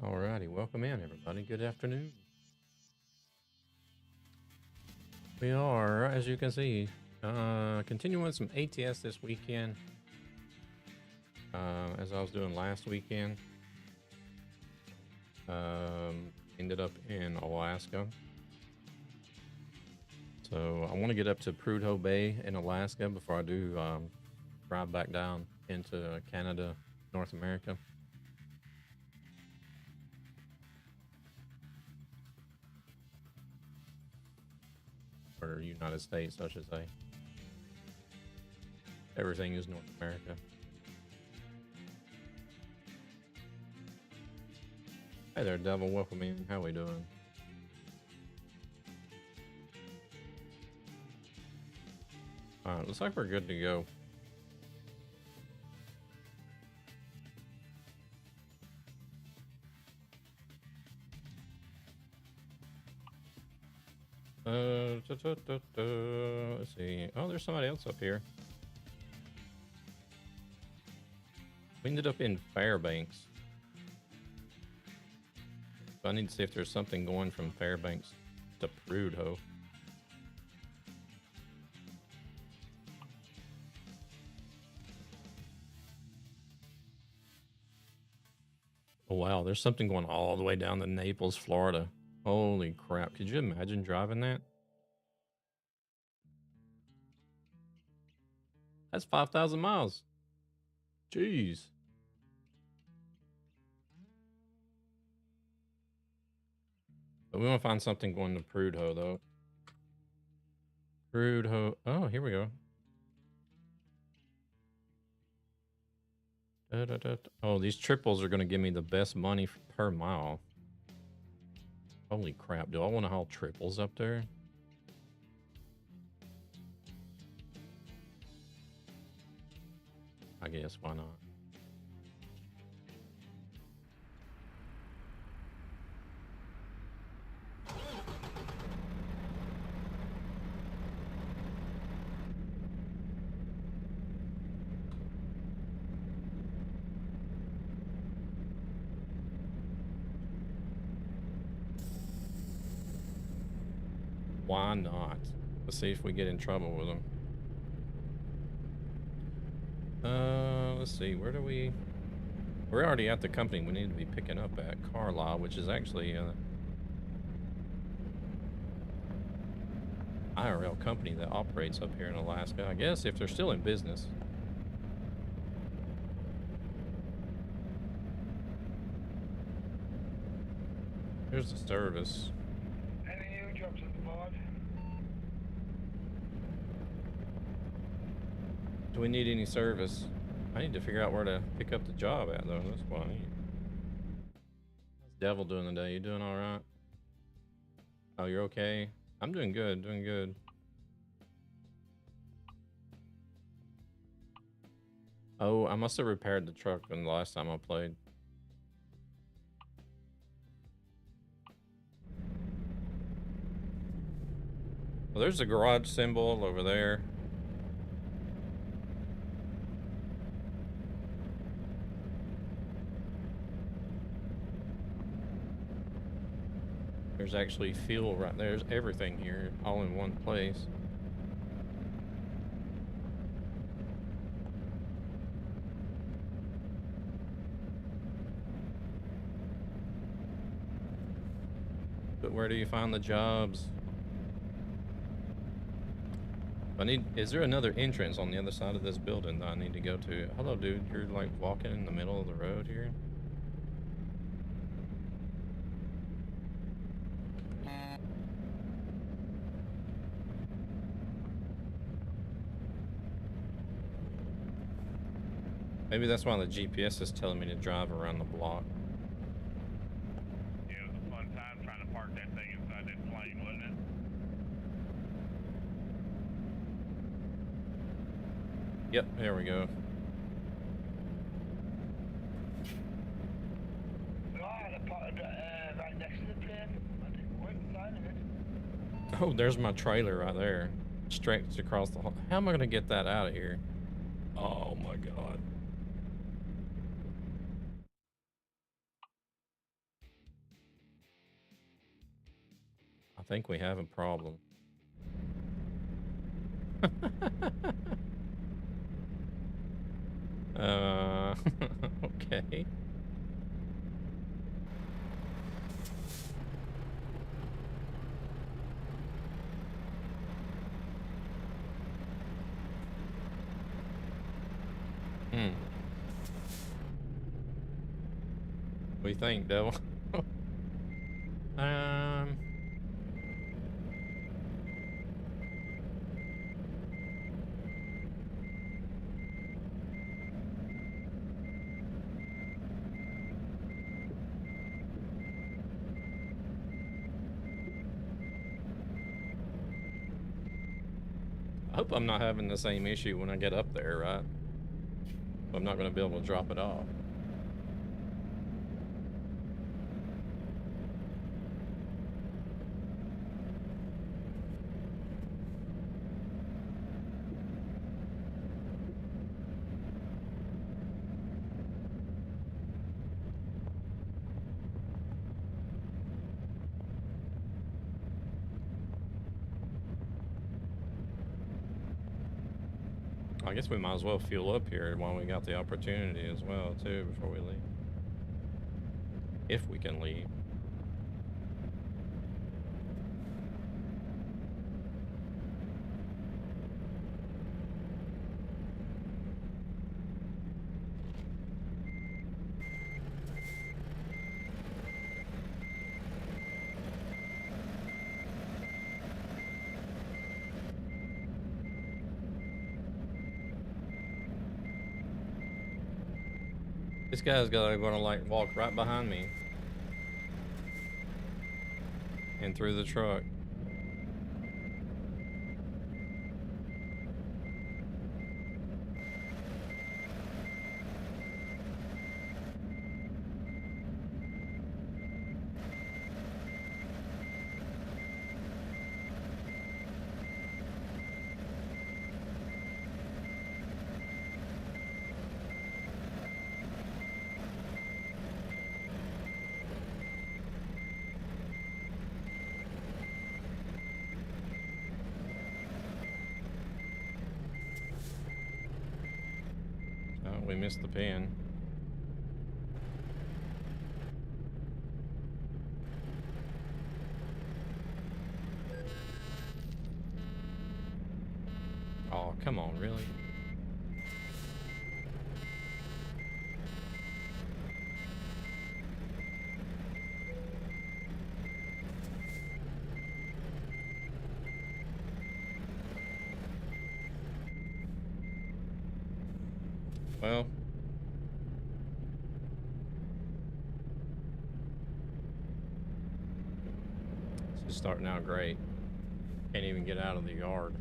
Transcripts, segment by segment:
Alrighty, welcome in everybody. Good afternoon. We are, as you can see, continuing some ATS this weekend. As I was doing last weekend. Ended up in Alaska. So I want to get up to Prudhoe Bay in Alaska before I do drive back down into Canada, North America. Or United States, I should say. Everything is North America. Hey there, Devil. Welcome in. How we doing? Alright, looks like we're good to go. Let's see. Oh, there's somebody else up here. We ended up in Fairbanks. So I need to see if there's something going from Fairbanks to Prudhoe. Oh wow, there's something going all the way down to Naples, Florida. Holy crap. Could you imagine driving that? That's 5,000 miles. Jeez. But we want to find something going to Prudhoe, though. Prudhoe. Oh, here we go. Oh, these triples are going to give me the best money per mile. Holy crap. Do I want to haul triples up there? I guess, why not? Why not? Let's see if we get in trouble with them. Let's see. Where do we... We're already at the company we need to be picking up at, Carlisle, which is actually IRL company that operates up here in Alaska. I guess if they're still in business. Here's the service. Any new jobs at the board? Do we need any service? I need to figure out where to pick up the job at, though. That's what I need. How's Devil doing today? You doing all right? Oh, you're okay? I'm doing good, doing good. Oh, I must have repaired the truck when the last time I played. Well, there's a garage symbol over there. There's actually fuel right there. There's everything here, all in one place. But where do you find the jobs? Is there another entrance on the other side of this building that I need to go to? Hello, dude. You're like walking in the middle of the road here. Maybe that's why the GPS is telling me to drive around the block. Yeah, it was a fun time trying to park that thing inside that plane, wasn't it? Yep, there we go. No, I had a parked right next to the plane. I didn't wait inside of it. Oh, there's my trailer right there. Stretched across the hall. How am I going to get that out of here? Oh my God. think we have a problem. Okay. What do you think, Devil? I hope I'm not having the same issue when I get up there, right? I'm not going to be able to drop it off. I guess we might as well fuel up here while we got the opportunity as well, too, before we leave. If we can leave. This guy's gonna like walk right behind me and through the truck. Oh, we missed the pin. Oh, come on, really? Well, this is starting out great. Can't even get out of the yard.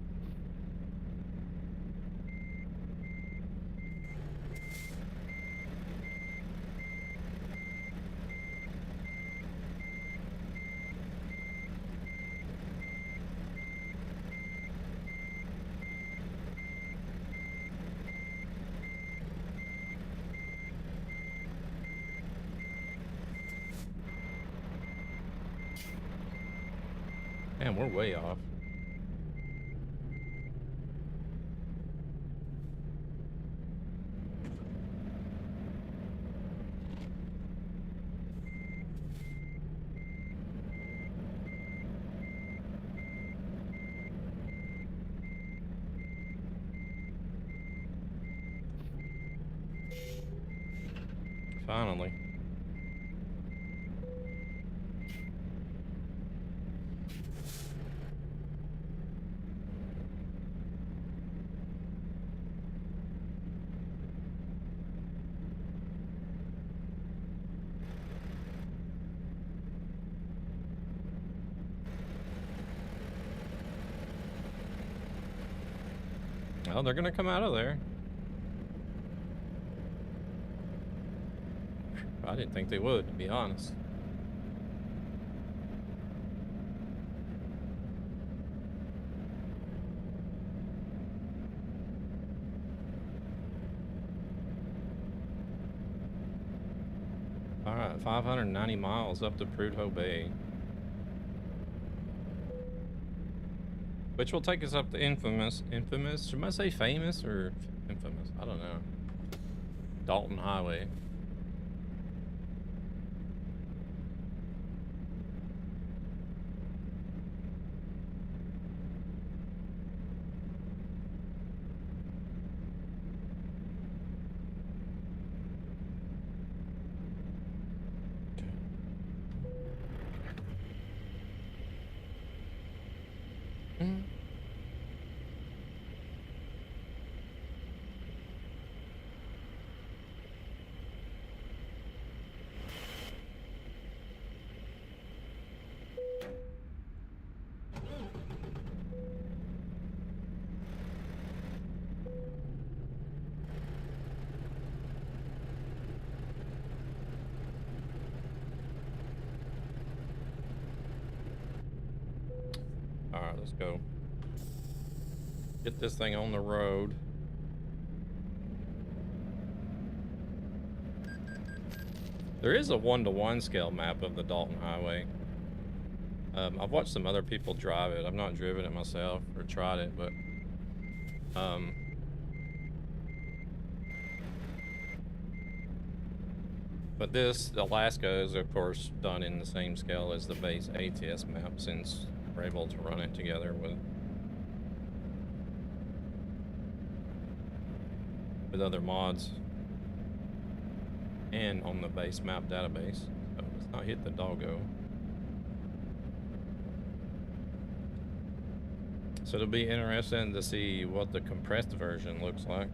Man, we're way off. Finally. Well, they're gonna come out of there. I didn't think they would, to be honest. All right, 590 miles up to Prudhoe Bay. Which will take us up to infamous. Should I say famous or infamous? I don't know. Dalton Highway. Alright, let's go. Get this thing on the road. There is a 1-to-1 scale map of the Dalton Highway. I've watched some other people drive it. I've not driven it myself or tried it, but this Alaska is of course done in the same scale as the base ATS map, since we're able to run it together with other mods and on the base map database. So let's not hit the doggo. So it'll be interesting to see what the compressed version looks like.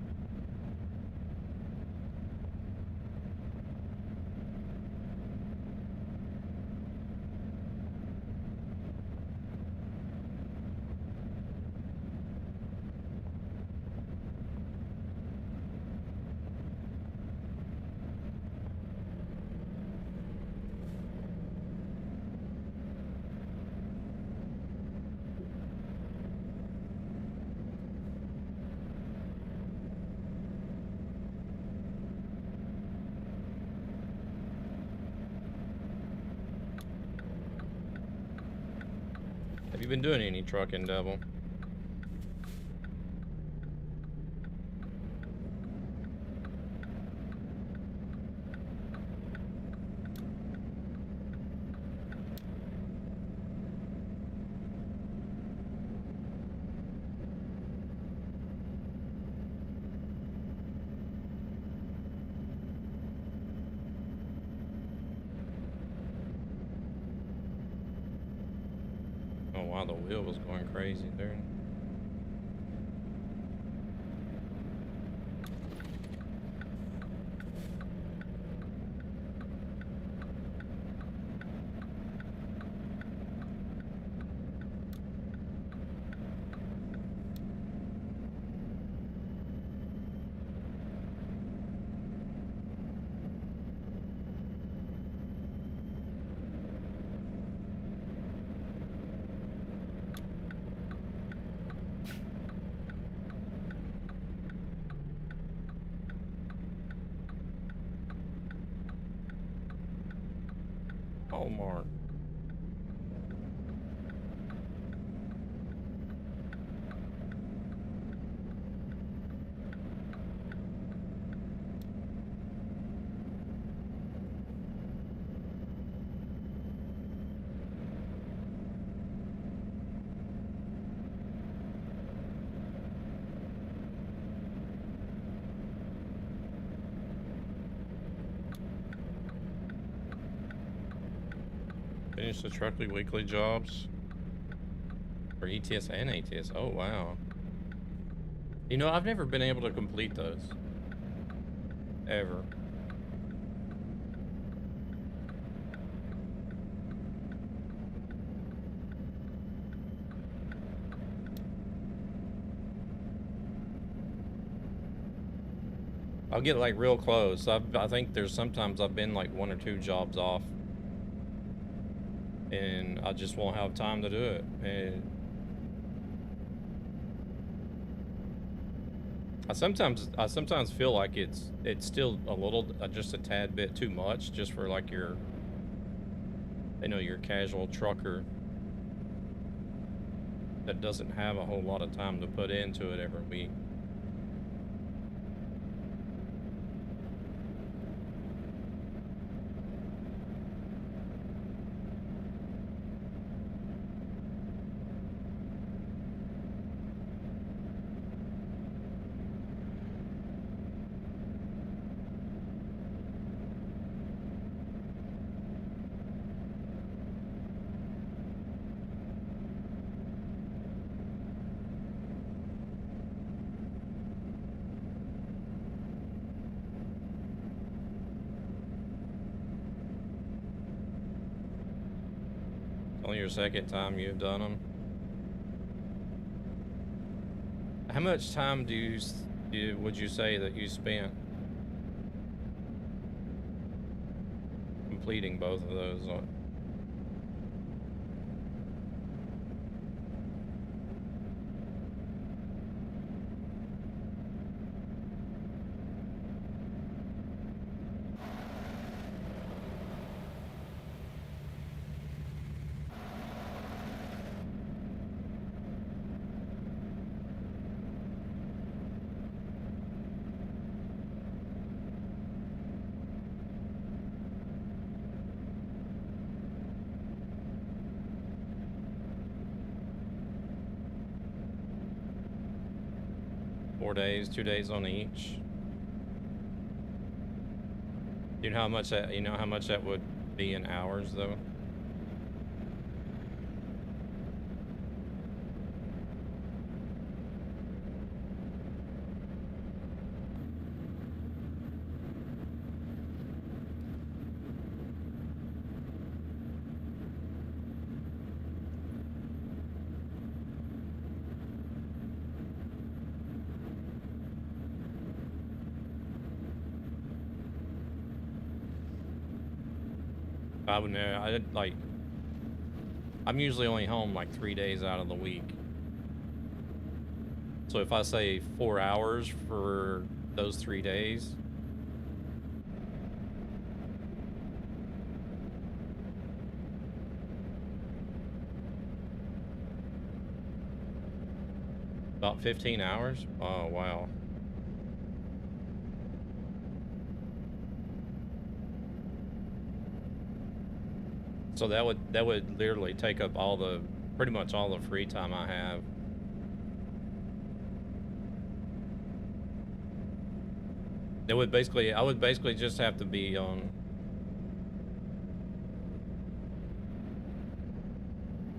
Have you been doing any trucking, Devil? Oh wow, the wheel was going crazy there. Oh, Mark. Finish the Trucky weekly jobs for ETS and ATS. Oh, wow. You know, I've never been able to complete those. Ever. I'll get like real close. I think there's sometimes I've been like 1 or 2 jobs off, and I just won't have time to do it. And I sometimes feel like it's still a little, just a tad bit too much, just for like your, you know, your casual trucker. that doesn't have a whole lot of time to put into it every week. Only your second time you've done them. How much time would you say that you spent completing both of those? Days, 2 days on each. You know how much that would be in hours though? I would know. I'm usually only home like 3 days out of the week. So if I say 4 hours for those 3 days, about 15 hours? Oh, wow. So that would literally take up pretty much all the free time I have. I would basically just have to be on.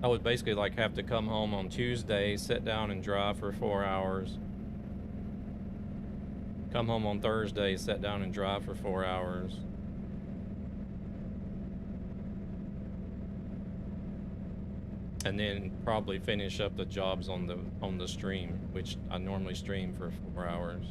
I would basically like have to come home on Tuesday, sit down and drive for 4 hours. Come home on Thursday, sit down and drive for 4 hours. And then probably finish up the jobs on the stream, which I normally stream for 4 hours.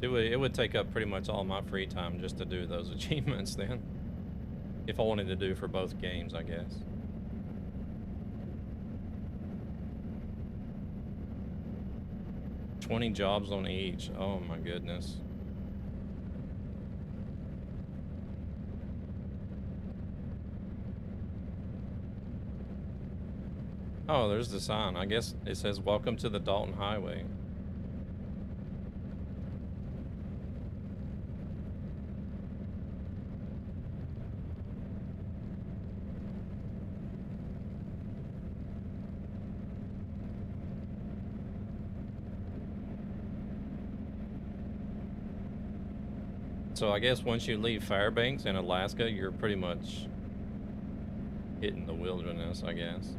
It would take up pretty much all my free time just to do those achievements then. If I wanted to do for both games, I guess. $20 jobs on each. Oh my goodness. Oh, there's the sign. I guess it says, "Welcome to the Dalton Highway." So I guess once you leave Fairbanks in Alaska, you're pretty much hitting the wilderness, I guess.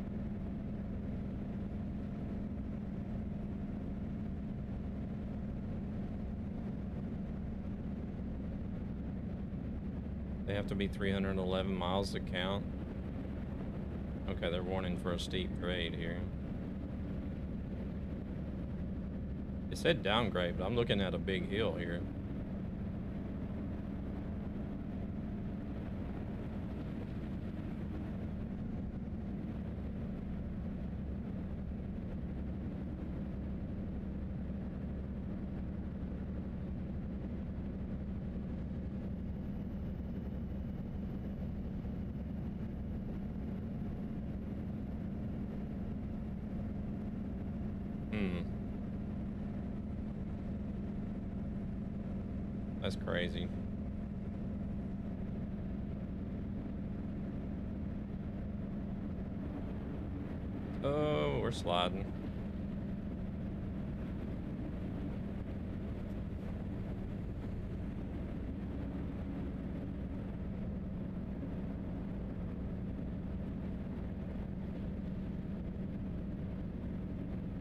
They have to be 311 miles to count. Okay, they're warning for a steep grade here. It said downgrade, but I'm looking at a big hill here. That's crazy. Oh, we're sliding.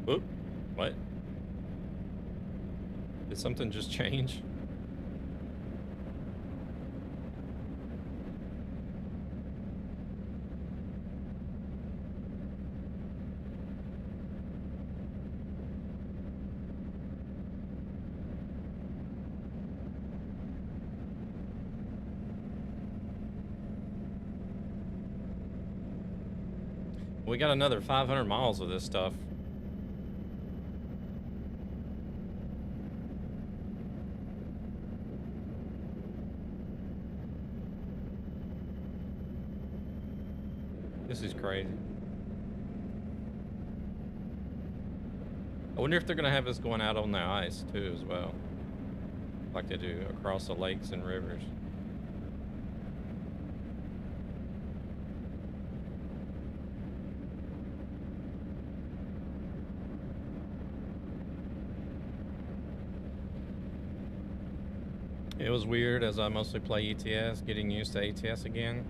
Oop, what? Did something just change? We got another 500 miles of this stuff. This is crazy. I wonder if they're gonna have us going out on the ice too as well, like they do across the lakes and rivers. It was weird as I mostly play ATS, getting used to ATS again.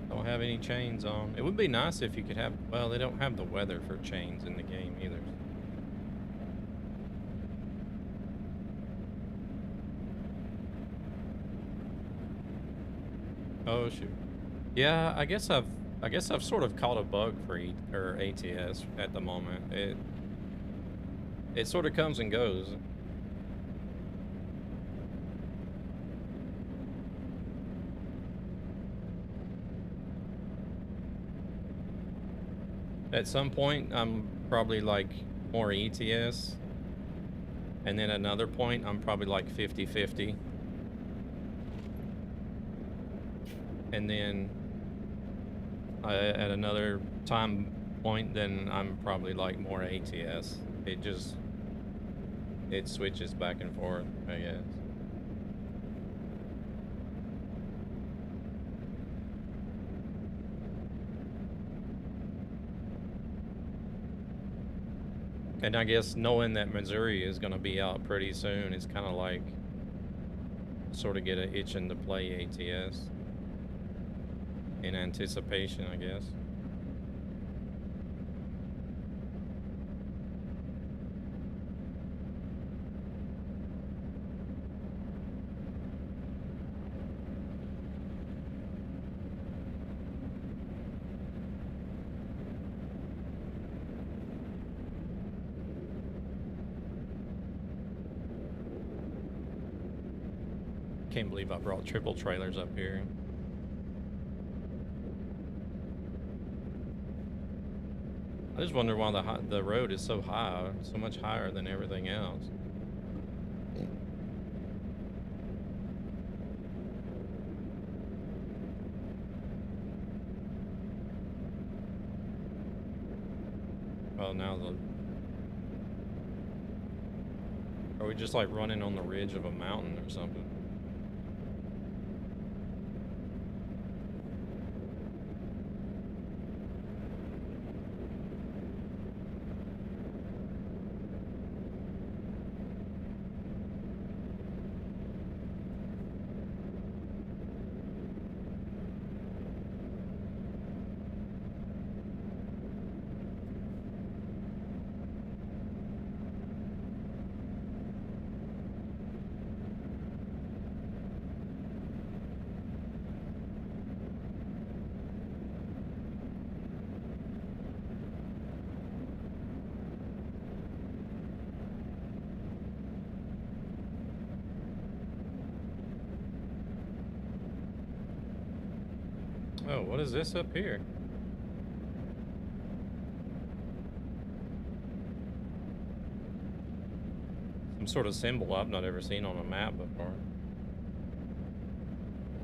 Don't have any chains on. It would be nice if you could have, well, they don't have the weather for chains in the game either. Oh shoot. Yeah, I guess I've sort of caught a bug for ATS at the moment. It sort of comes and goes. At some point, I'm probably like more ETS, and then another point, I'm probably like 50-50. And then at another time point, then I'm probably like more ATS. It switches back and forth, I guess. And I guess knowing that Missouri is going to be out pretty soon, it's kind of like sort of get an itching to play ATS in anticipation, I guess. Can't believe I brought triple trailers up here. I just wonder why the road is so high, so much higher than everything else. Well, now are we just like running on the ridge of a mountain or something? Oh, what is this up here? Some sort of symbol I've not ever seen on a map before.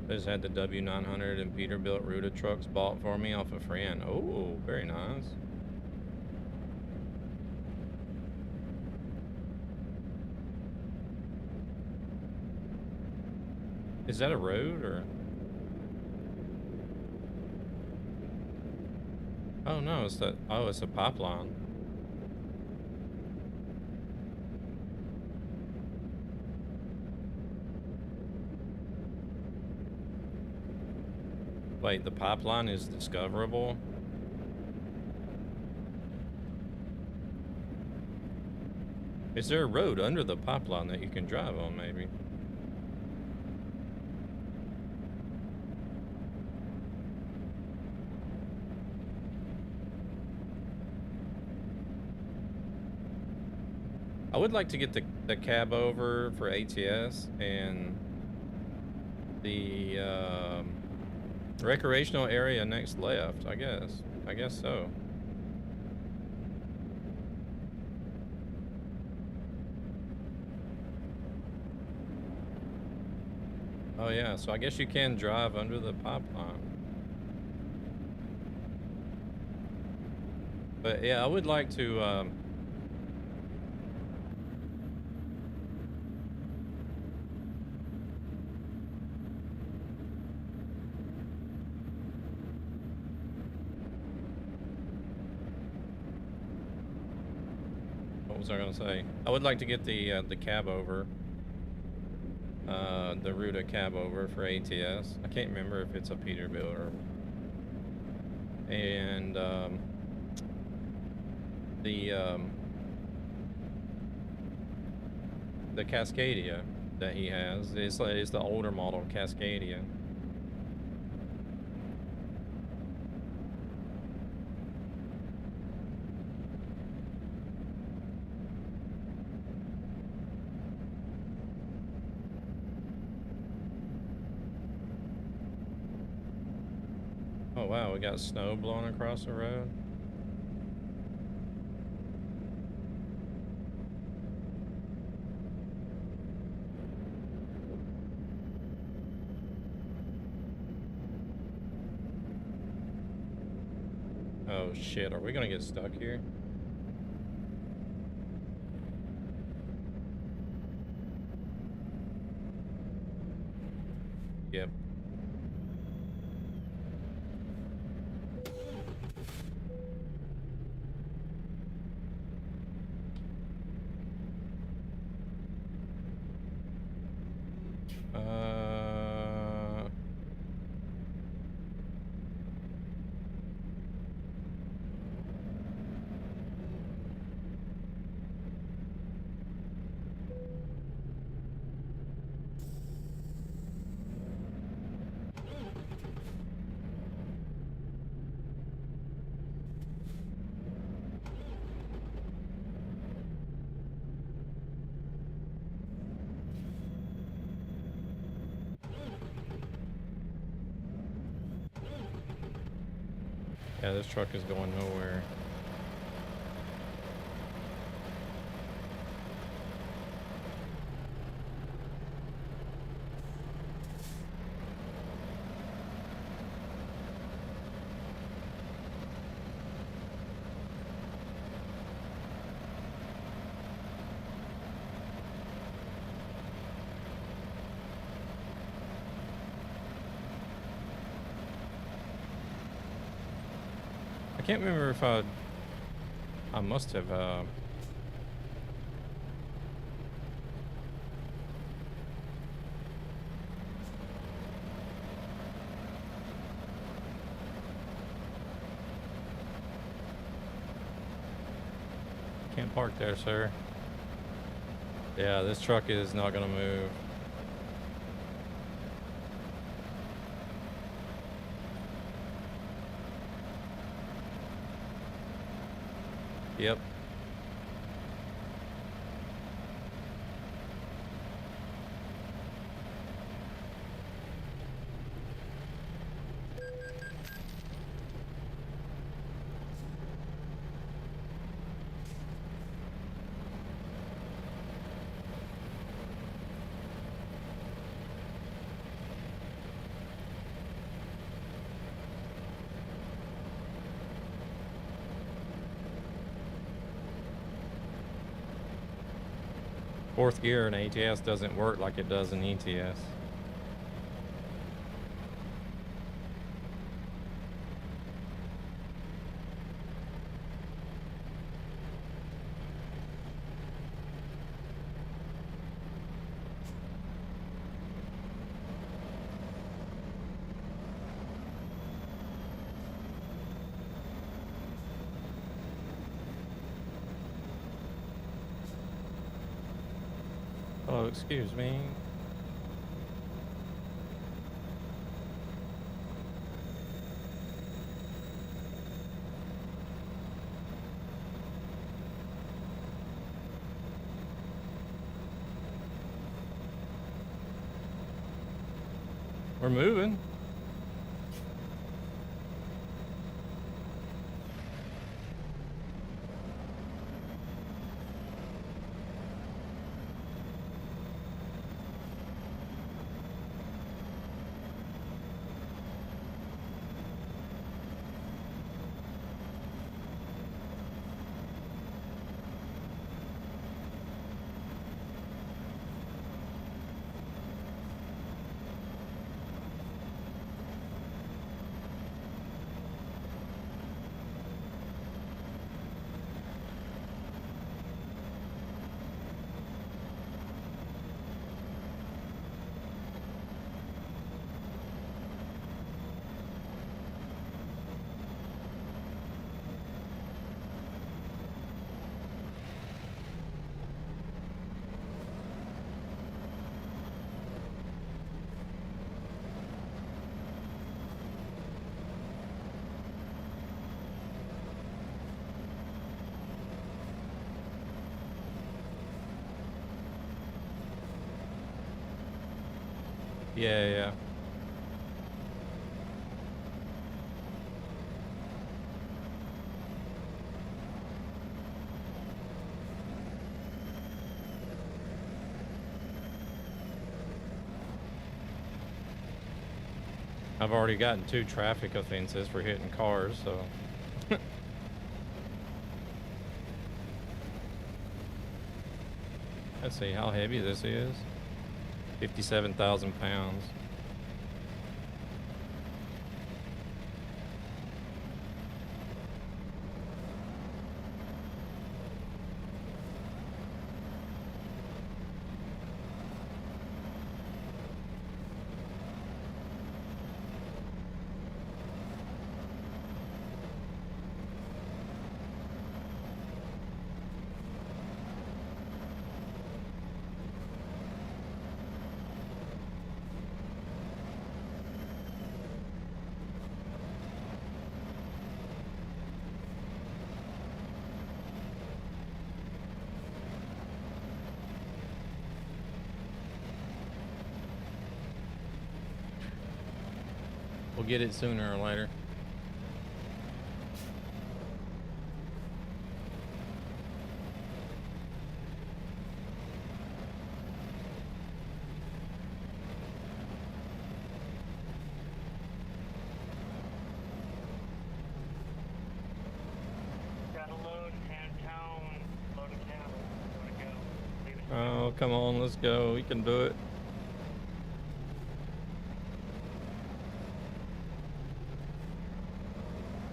I just had the W900 and Peterbilt Ruta trucks bought for me off a friend. Oh, very nice. Is that a road or? Oh no, it's that. Oh, it's a pipeline. Wait, the pipeline is discoverable? Is there a road under the pipeline that you can drive on, maybe? I would like to get the cab over for ATS and the recreational area next left, I guess. I guess so. Oh yeah, so I guess you can drive under the pipeline. But yeah, I would like to what was I gonna say? I would like to get the cab over. The Ruta cab over for ATS. I can't remember if it's a Peterbilt or... And the Cascadia that he has is the older model Cascadia. Oh wow, we got snow blowing across the road. Oh shit, are we gonna get stuck here? Yep. Yeah, this truck is going nowhere. I can't remember if I must have can't park there, sir. Yeah, this truck is not gonna move. Yep. Fourth gear in ATS doesn't work like it does in ETS. Oh, excuse me. We're moving. Yeah. I've already gotten 2 traffic offenses for hitting cars, so. Let's see how heavy this is. 57,000 pounds. We'll get it sooner or later. Got a load in town. Load of cattle. Wanna go? Leave it. Oh, come on, let's go. We can do it.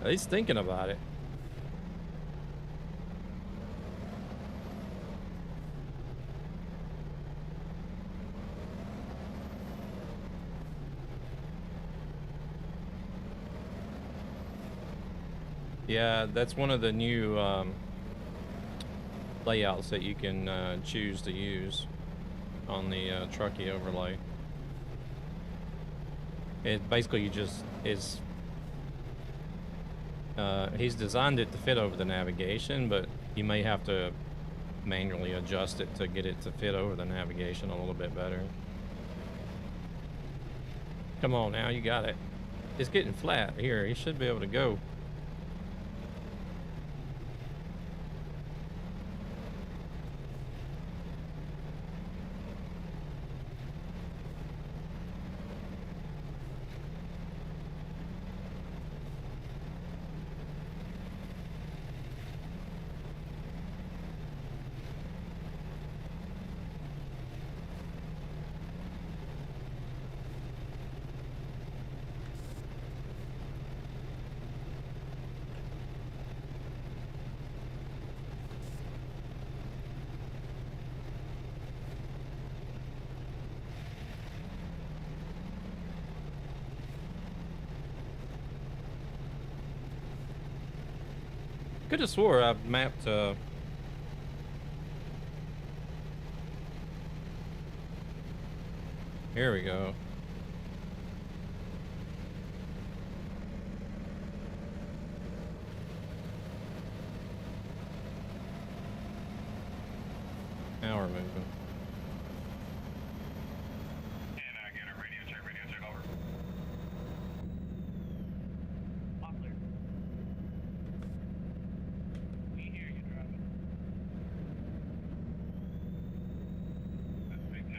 He's thinking about it. Yeah, that's one of the new layouts that you can choose to use on the Trucky overlay. It basically he's designed it to fit over the navigation, but you may have to manually adjust it to get it to fit over the navigation a little bit better. Come on now, you got it. It's getting flat here. You should be able to go. Could have swore I mapped. Here we go. Now we're moving. And I get a radio check over. All clear. We hear you driving. That's big 10-4.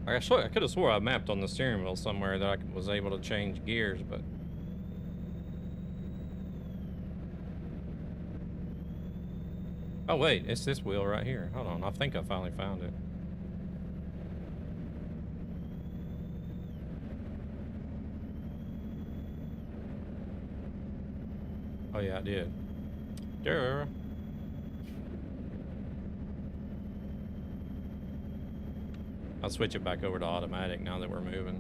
I could have swore I mapped on the steering wheel somewhere that I was able to change gears, but. Oh wait, it's this wheel right here. Hold on, I think I finally found it. Oh yeah, I did. Duh. I'll switch it back over to automatic now that we're moving.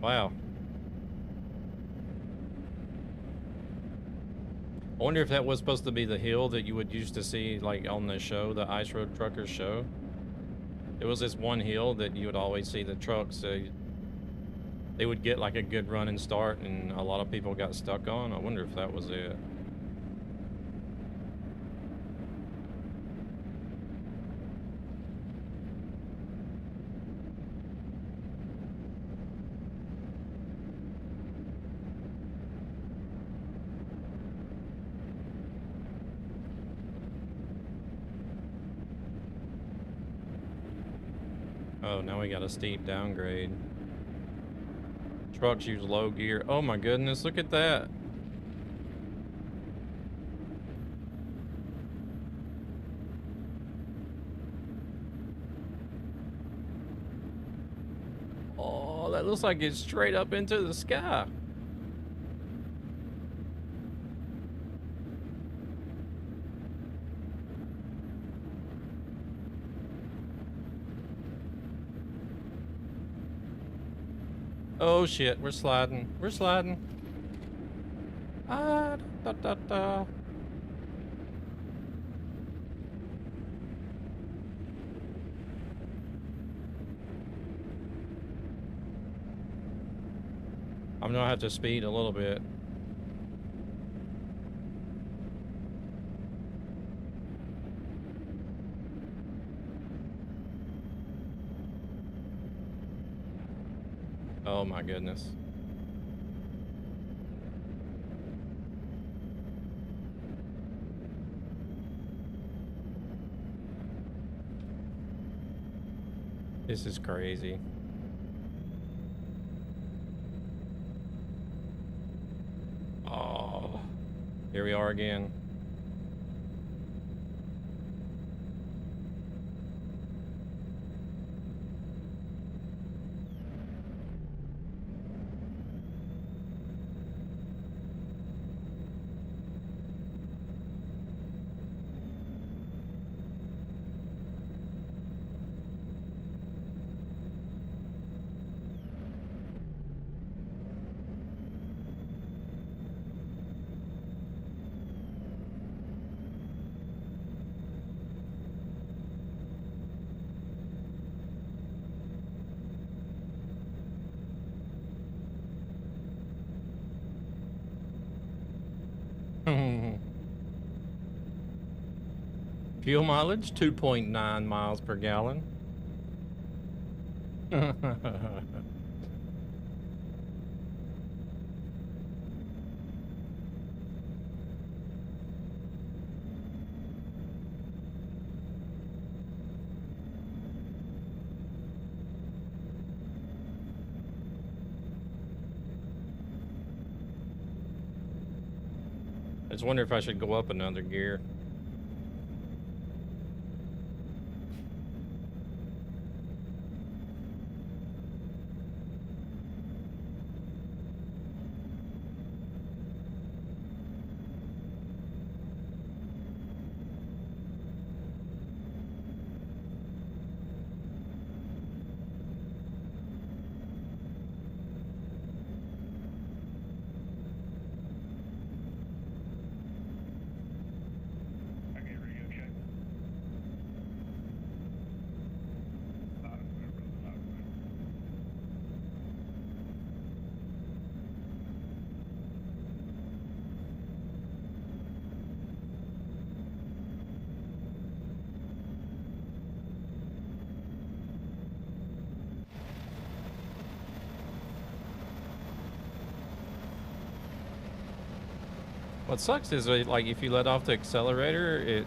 Wow. I wonder if that was supposed to be the hill that you would used to see like on the show, the Ice Road Truckers show. It was this one hill that you would always see the trucks. They would get like a good running start and a lot of people got stuck on. I wonder if that was it. Oh, now we got a steep downgrade. Trucks use low gear. Oh my goodness, look at that. Oh, that looks like it's straight up into the sky. Oh shit, we're sliding. We're sliding. Ah, da, da, da. I'm gonna have to speed a little bit. Oh my goodness. This is crazy. Oh, here we are again. Fuel mileage, 2.9 miles per gallon. I just wonder if I should go up another gear. What sucks is like if you let off the accelerator,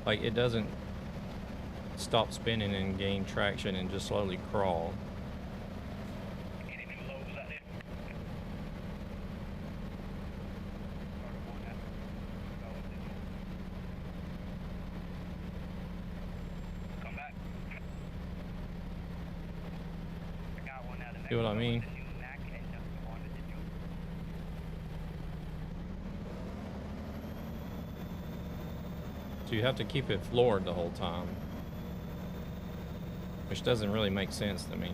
it doesn't stop spinning and gain traction and just slowly crawl. See what I mean? So you have to keep it floored the whole time, which doesn't really make sense to me.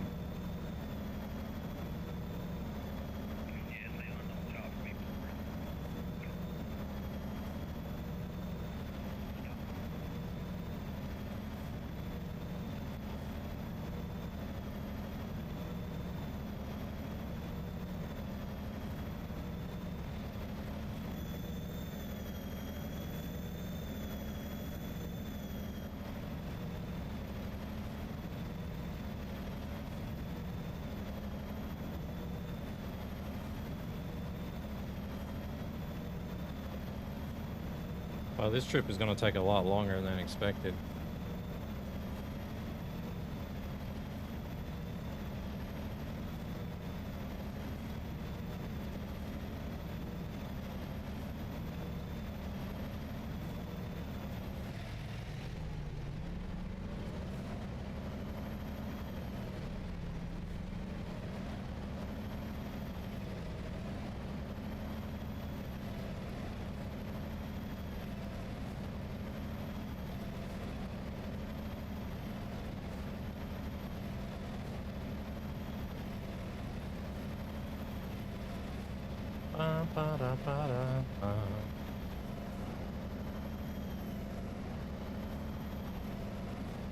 Well, this trip is going to take a lot longer than expected.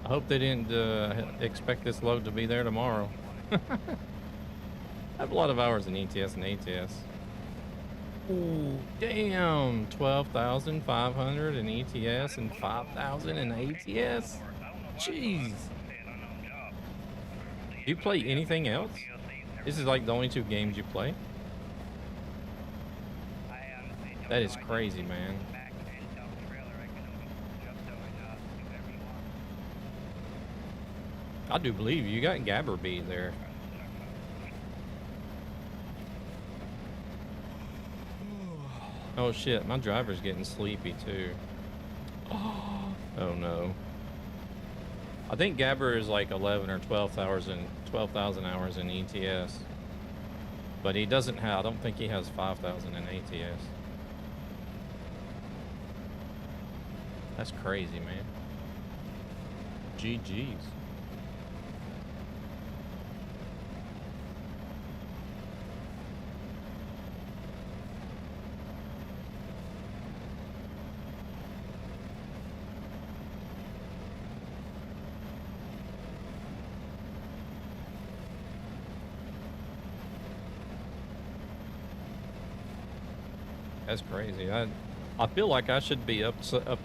I hope they didn't expect this load to be there tomorrow. I have a lot of hours in ETS and ATS. Ooh, damn! 12,500 in ETS and 5,000 in ATS? Jeez! Do you play anything else? This is like the only two games you play? That is crazy, man. I do believe you got Gabber beat there. Oh shit, my driver's getting sleepy too. Oh no. I think Gabber is like 11 or 12,000 hours in ETS. But he doesn't have, I don't think he has 5,000 in ATS. That's crazy, man. GG's. That's crazy. I feel like I should be up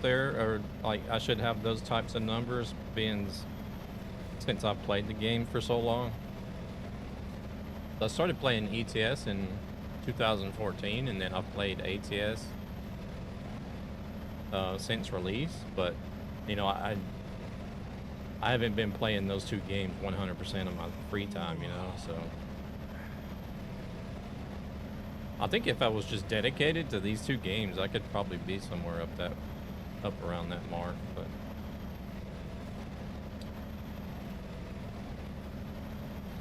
there, or like I should have those types of numbers, since I've played the game for so long. I started playing ETS in 2014, and then I've played ATS since release. But you know, I haven't been playing those two games 100% of my free time. You know, so. I think if I was just dedicated to these two games, I could probably be somewhere up around that mark, but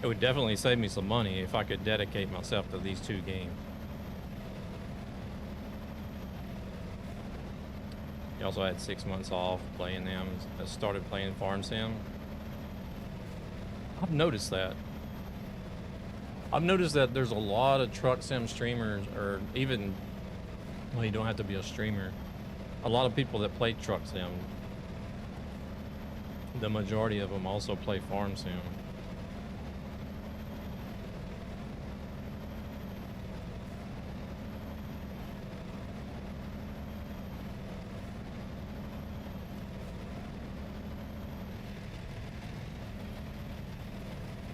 it would definitely save me some money if I could dedicate myself to these two games. I also had 6 months off playing them. I started playing Farm Sim. I've noticed that. There's a lot of truck sim streamers, or even, well, you don't have to be a streamer. A lot of people that play truck sim, the majority of them also play farm sim.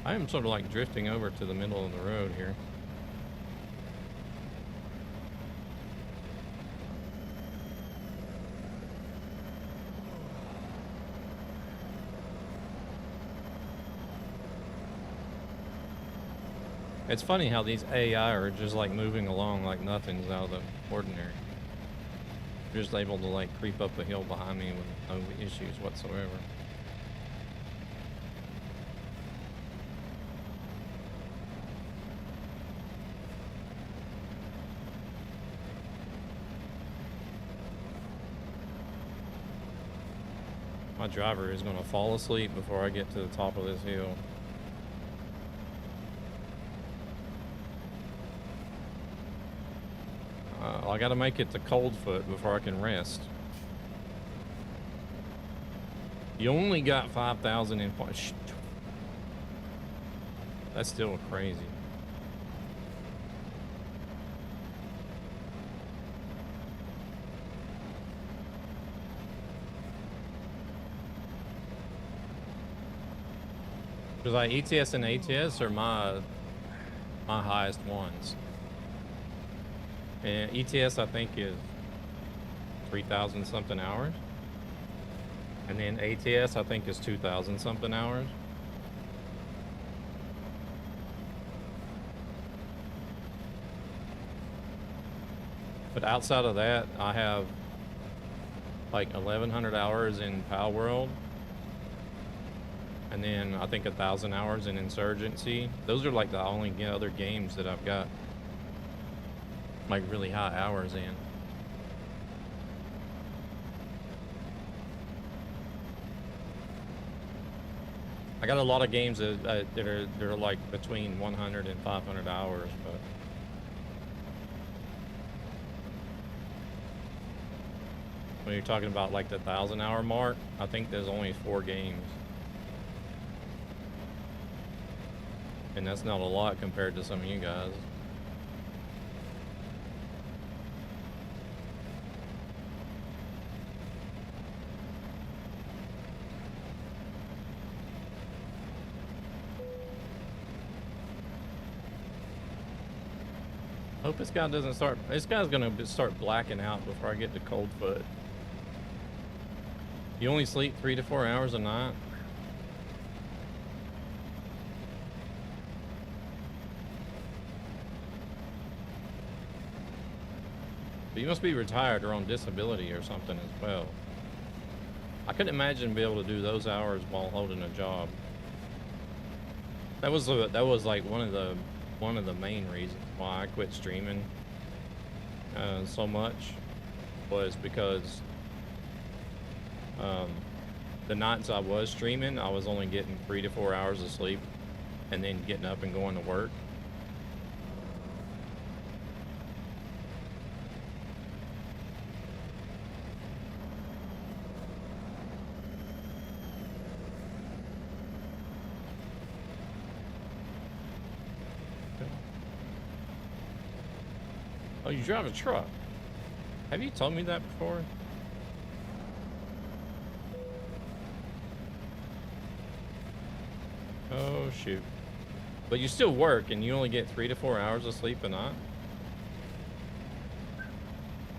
I am sort of like drifting over to the middle of the road here. It's funny how these AI are just like moving along like nothing's out of the ordinary. They're just able to like creep up a hill behind me with no issues whatsoever. My driver is gonna fall asleep before I get to the top of this hill. I gotta make it to Coldfoot before I can rest. You only got 5,000 in points. That's still crazy. Because like ETS and ATS are my highest ones. And ETS I think is 3,000 something hours. And then ATS I think is 2,000 something hours. But outside of that, I have like 1,100 hours in Pal World. And then I think 1,000 hours in Insurgency. Those are like the only other games that I've got like really high hours in. I got a lot of games that are like between 100 and 500 hours, but when you're talking about like the 1,000-hour mark, I think there's only 4 games. And that's not a lot compared to some of you guys. Hope this guy doesn't start. This guy's gonna start blacking out before I get to Coldfoot. You only sleep 3 to 4 hours a night. But you must be retired or on disability or something as well. I couldn't imagine being able to do those hours while holding a job. That was like one of the main reasons why I quit streaming so much, was because the nights I was streaming, I was only getting 3 to 4 hours of sleep and then getting up and going to work. Oh, you drive a truck. Have you told me that before? Oh, shoot. But you still work and you only get 3 to 4 hours of sleep a night?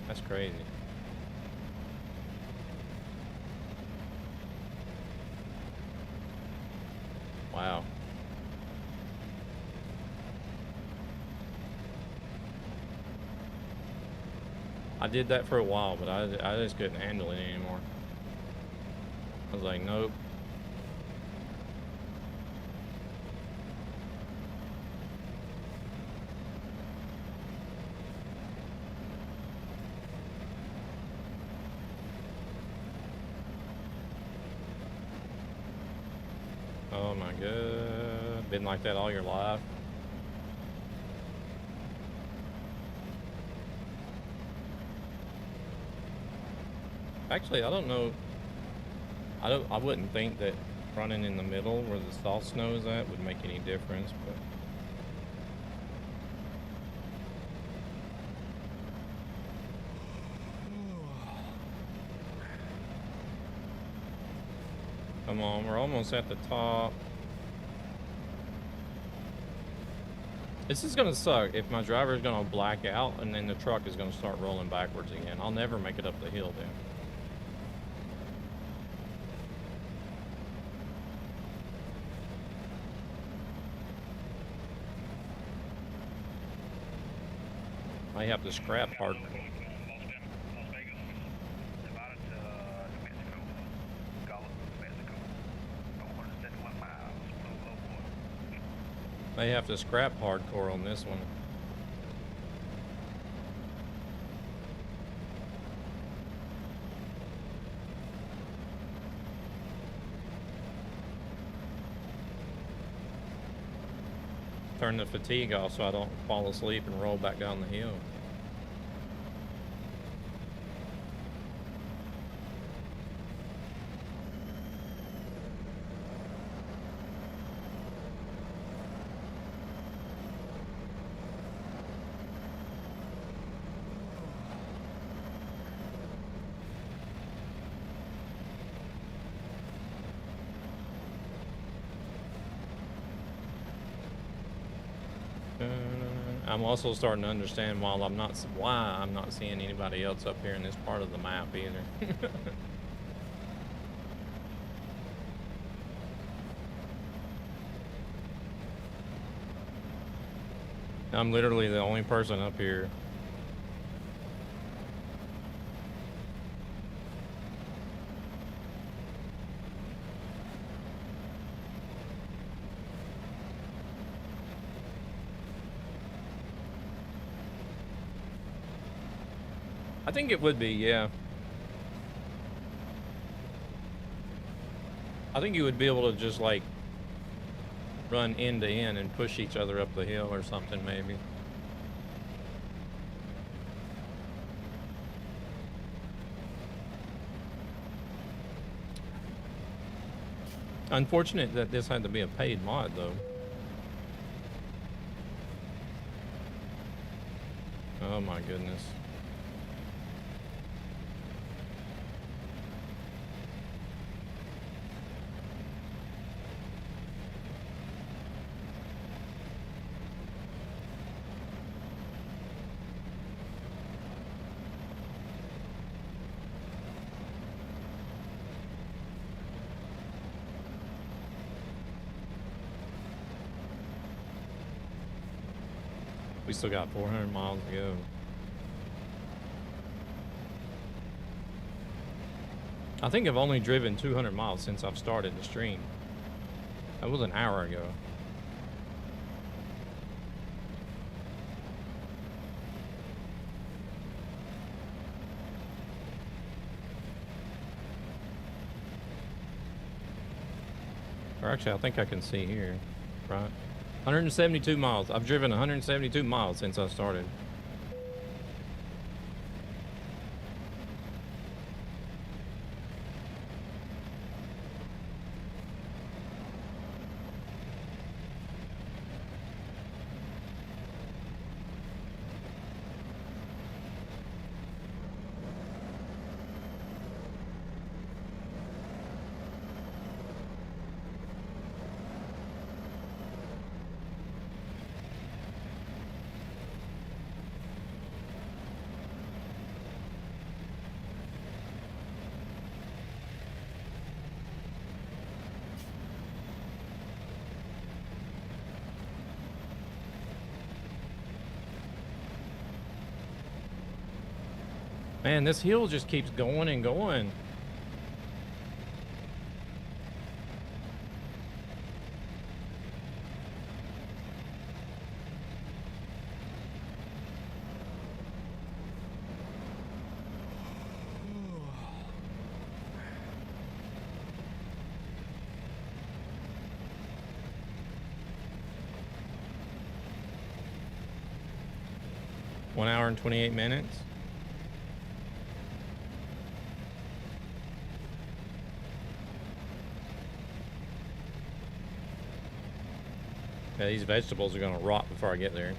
That's crazy. Wow. I did that for a while, but I just couldn't handle it anymore. I was like, nope. Oh my god. Been like that all your life? Actually, I don't know. I wouldn't think that running in the middle where the soft snow is at would make any difference, but come on, we're almost at the top. This is gonna suck if my driver is gonna black out and then the truck is gonna start rolling backwards again. I'll never make it up the hill then. I have to scrap hard. Las Vegas, about it to New Mexico, Gallup, New Mexico, 171 miles, low water. They have to scrap hardcore on this one. Turn the fatigue off so I don't fall asleep and roll back down the hill. I'm also starting to understand why I'm not seeing anybody else up here in this part of the map either. I'm literally the only person up here. I think it would be, yeah. I think you would be able to just like run end to end and push each other up the hill or something maybe. Unfortunate that this had to be a paid mod though. Oh my goodness. We still got 400 miles to go. I think I've only driven 200 miles since I've started the stream. That was an hour ago. Or actually, I think I can see here, right? 172 miles. I've driven 172 miles since I started. Man, this hill just keeps going and going. One hour and 28 minutes. Yeah, these vegetables are gonna rot before I get there.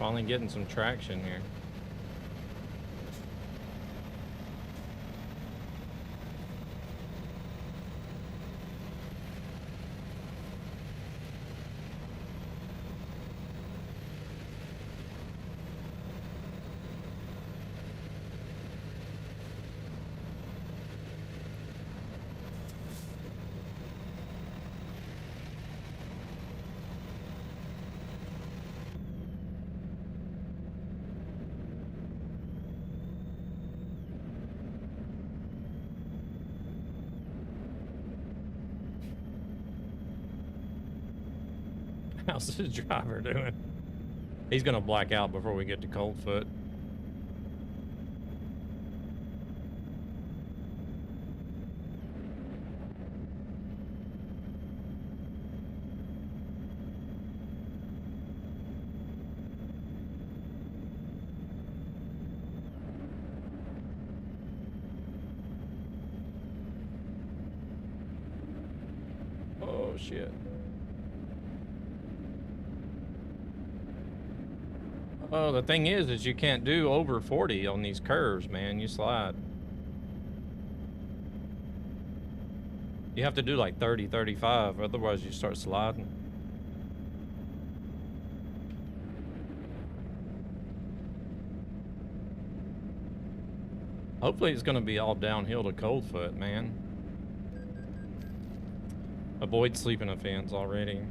finally getting some traction here. How's the driver doing? He's gonna black out before we get to Coldfoot. Oh shit. Oh, the thing is you can't do over 40 on these curves, man. You slide. You have to do like 30, 35, otherwise you start sliding. Hopefully it's gonna be all downhill to Coldfoot, man. Avoid sleeping offense already.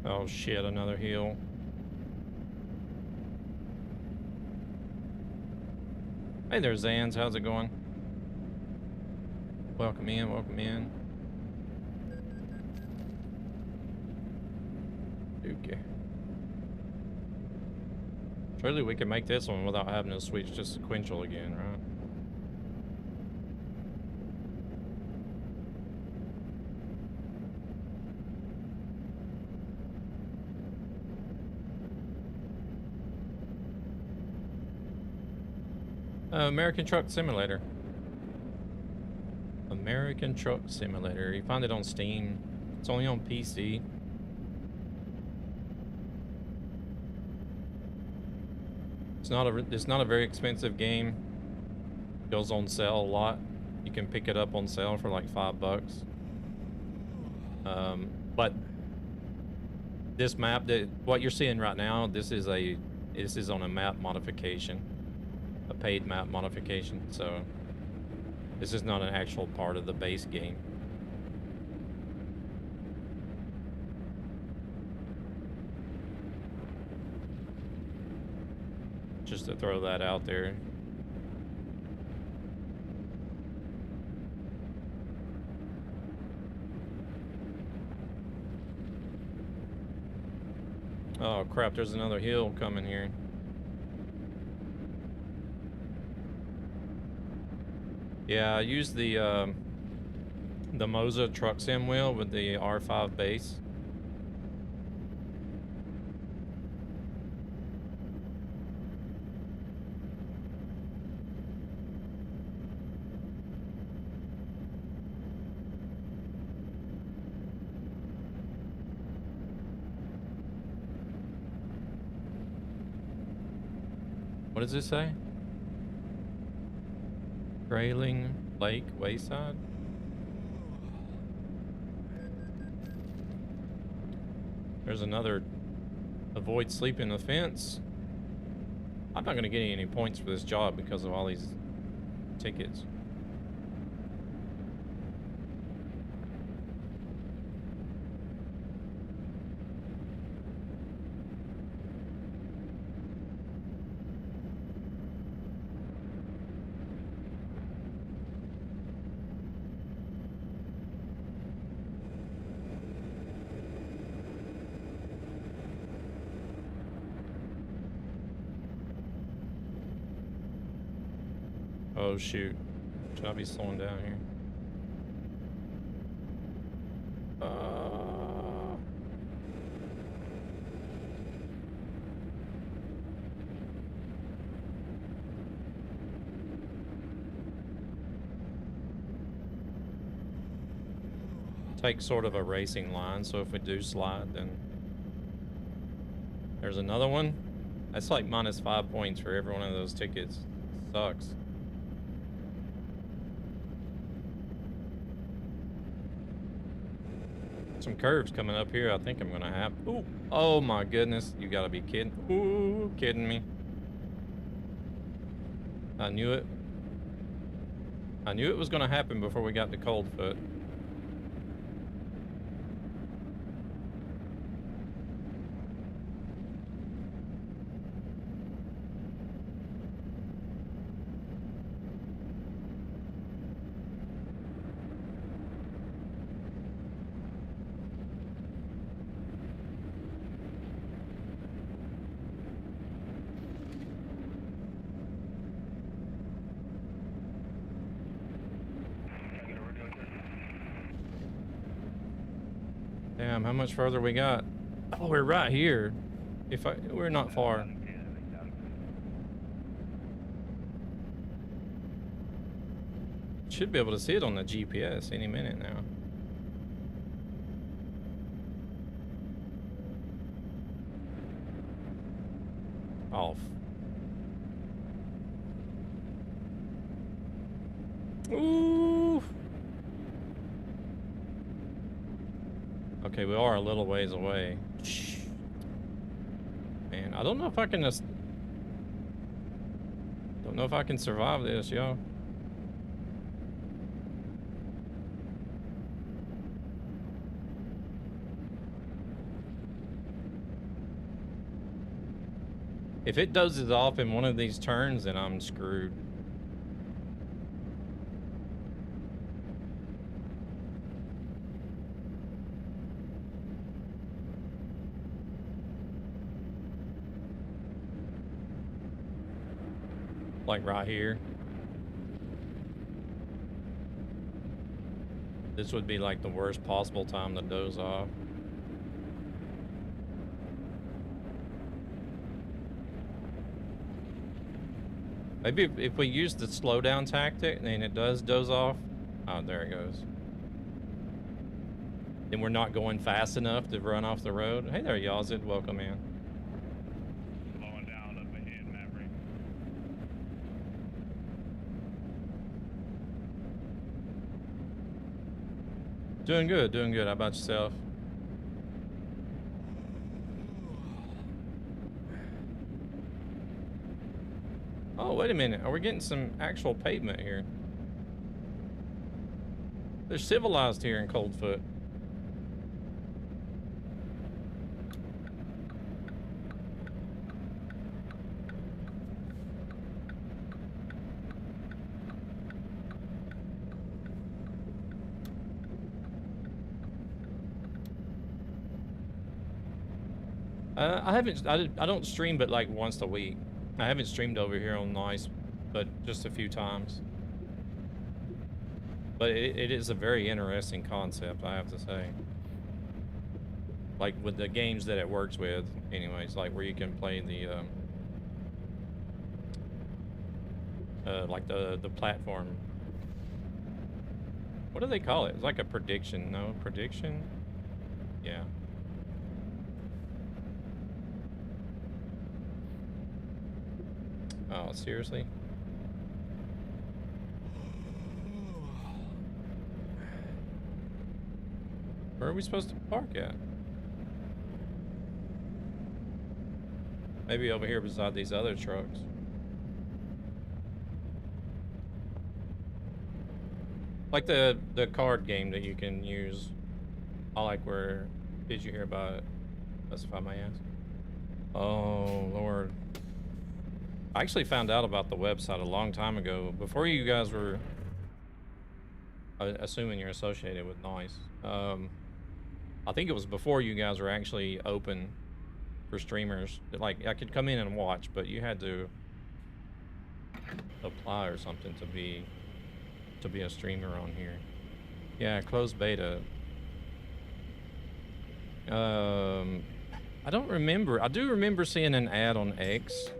Oh shit, another hill. Hey there, Zans, how's it going? Welcome in, welcome in. Okay. Surely we can make this one without having to switch to sequential again, right? American Truck Simulator. American Truck Simulator. You find it on Steam. It's only on PC. It's not a very expensive game. Goes on sale a lot. You can pick it up on sale for like $5. But this map, what you're seeing right now, this is on a map modification. A paid map modification, so this is not an actual part of the base game. Just to throw that out there. Oh crap, there's another hill coming here. Yeah, I used the Moza truck sim wheel with the R5 base. What does this say? Trailing Lake Wayside? There's another avoid sleeping offense. I'm not gonna get any points for this job because of all these tickets. Oh shoot. Should I be slowing down here? Take sort of a racing line, so if we do slide, then there's another one. That's like -5 points for every one of those tickets. Sucks. Some curves coming up here. I think I'm gonna have. Ooh, oh my goodness! You gotta be kidding! Ooh, kidding me! I knew it. I knew it was gonna happen before we got to Coldfoot. Damn, how much further we got? Oh, we're right here. We're not far. Should be able to see it on the GPS any minute now. Off. Ooh. Okay, we are a little ways away. Man, I don't know if I can just... Don't know if I can survive this, yo. If it dozes off in one of these turns, then I'm screwed. Like right here. This would be like the worst possible time to doze off. Maybe if we use the slow down tactic and it does doze off. Oh, there it goes. Then we're not going fast enough to run off the road. Hey there, Yazid. Welcome in. Slowing down up ahead, Maverick. Doing good, doing good. How about yourself? Oh, wait a minute. Are we getting some actual pavement here? They're civilized here in Coldfoot. I don't stream but like once a week. I haven't streamed over here on Nice, but just a few times. But it is a very interesting concept, I have to say. Like with the games that it works with, anyways, like where you can play the like the platform. What do they call it? It's like a prediction. No, prediction? Yeah. Oh, seriously? Where are we supposed to park at? Maybe over here beside these other trucks. Like the card game that you can use. I like where... Did you hear about it? That's if I may ask. Oh, Lord. I actually found out about the website a long time ago, before you guys were assuming you're associated with Nice. I think it was before you guys were actually open for streamers. Like, I could come in and watch, but you had to apply or something to be a streamer on here. Yeah, closed beta. I don't remember. I do remember seeing an ad on X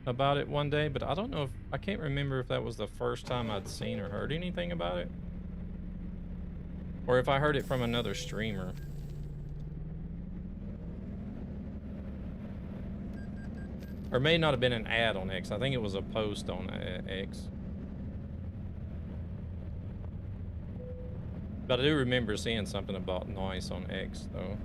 about it one day, but I don't know if I can't remember if that was the first time I'd seen or heard anything about it, or if I heard it from another streamer. Or may not have been an ad on X. I think it was a post on X. But I do remember seeing something about noise on X, though.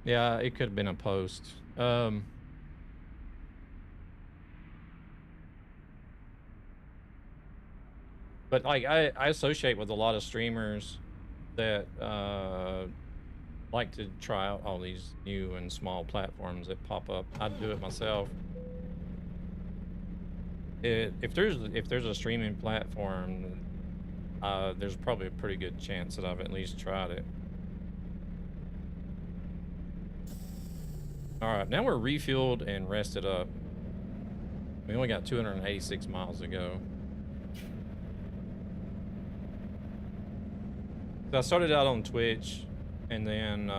Yeah, it could have been a post. But like I associate with a lot of streamers that like to try out all these new and small platforms that pop up. I'd do it myself. If there's a streaming platform, there's probably a pretty good chance that I've at least tried it. All right, now we're refueled and rested up. We only got 286 miles to go. So I started out on Twitch, and then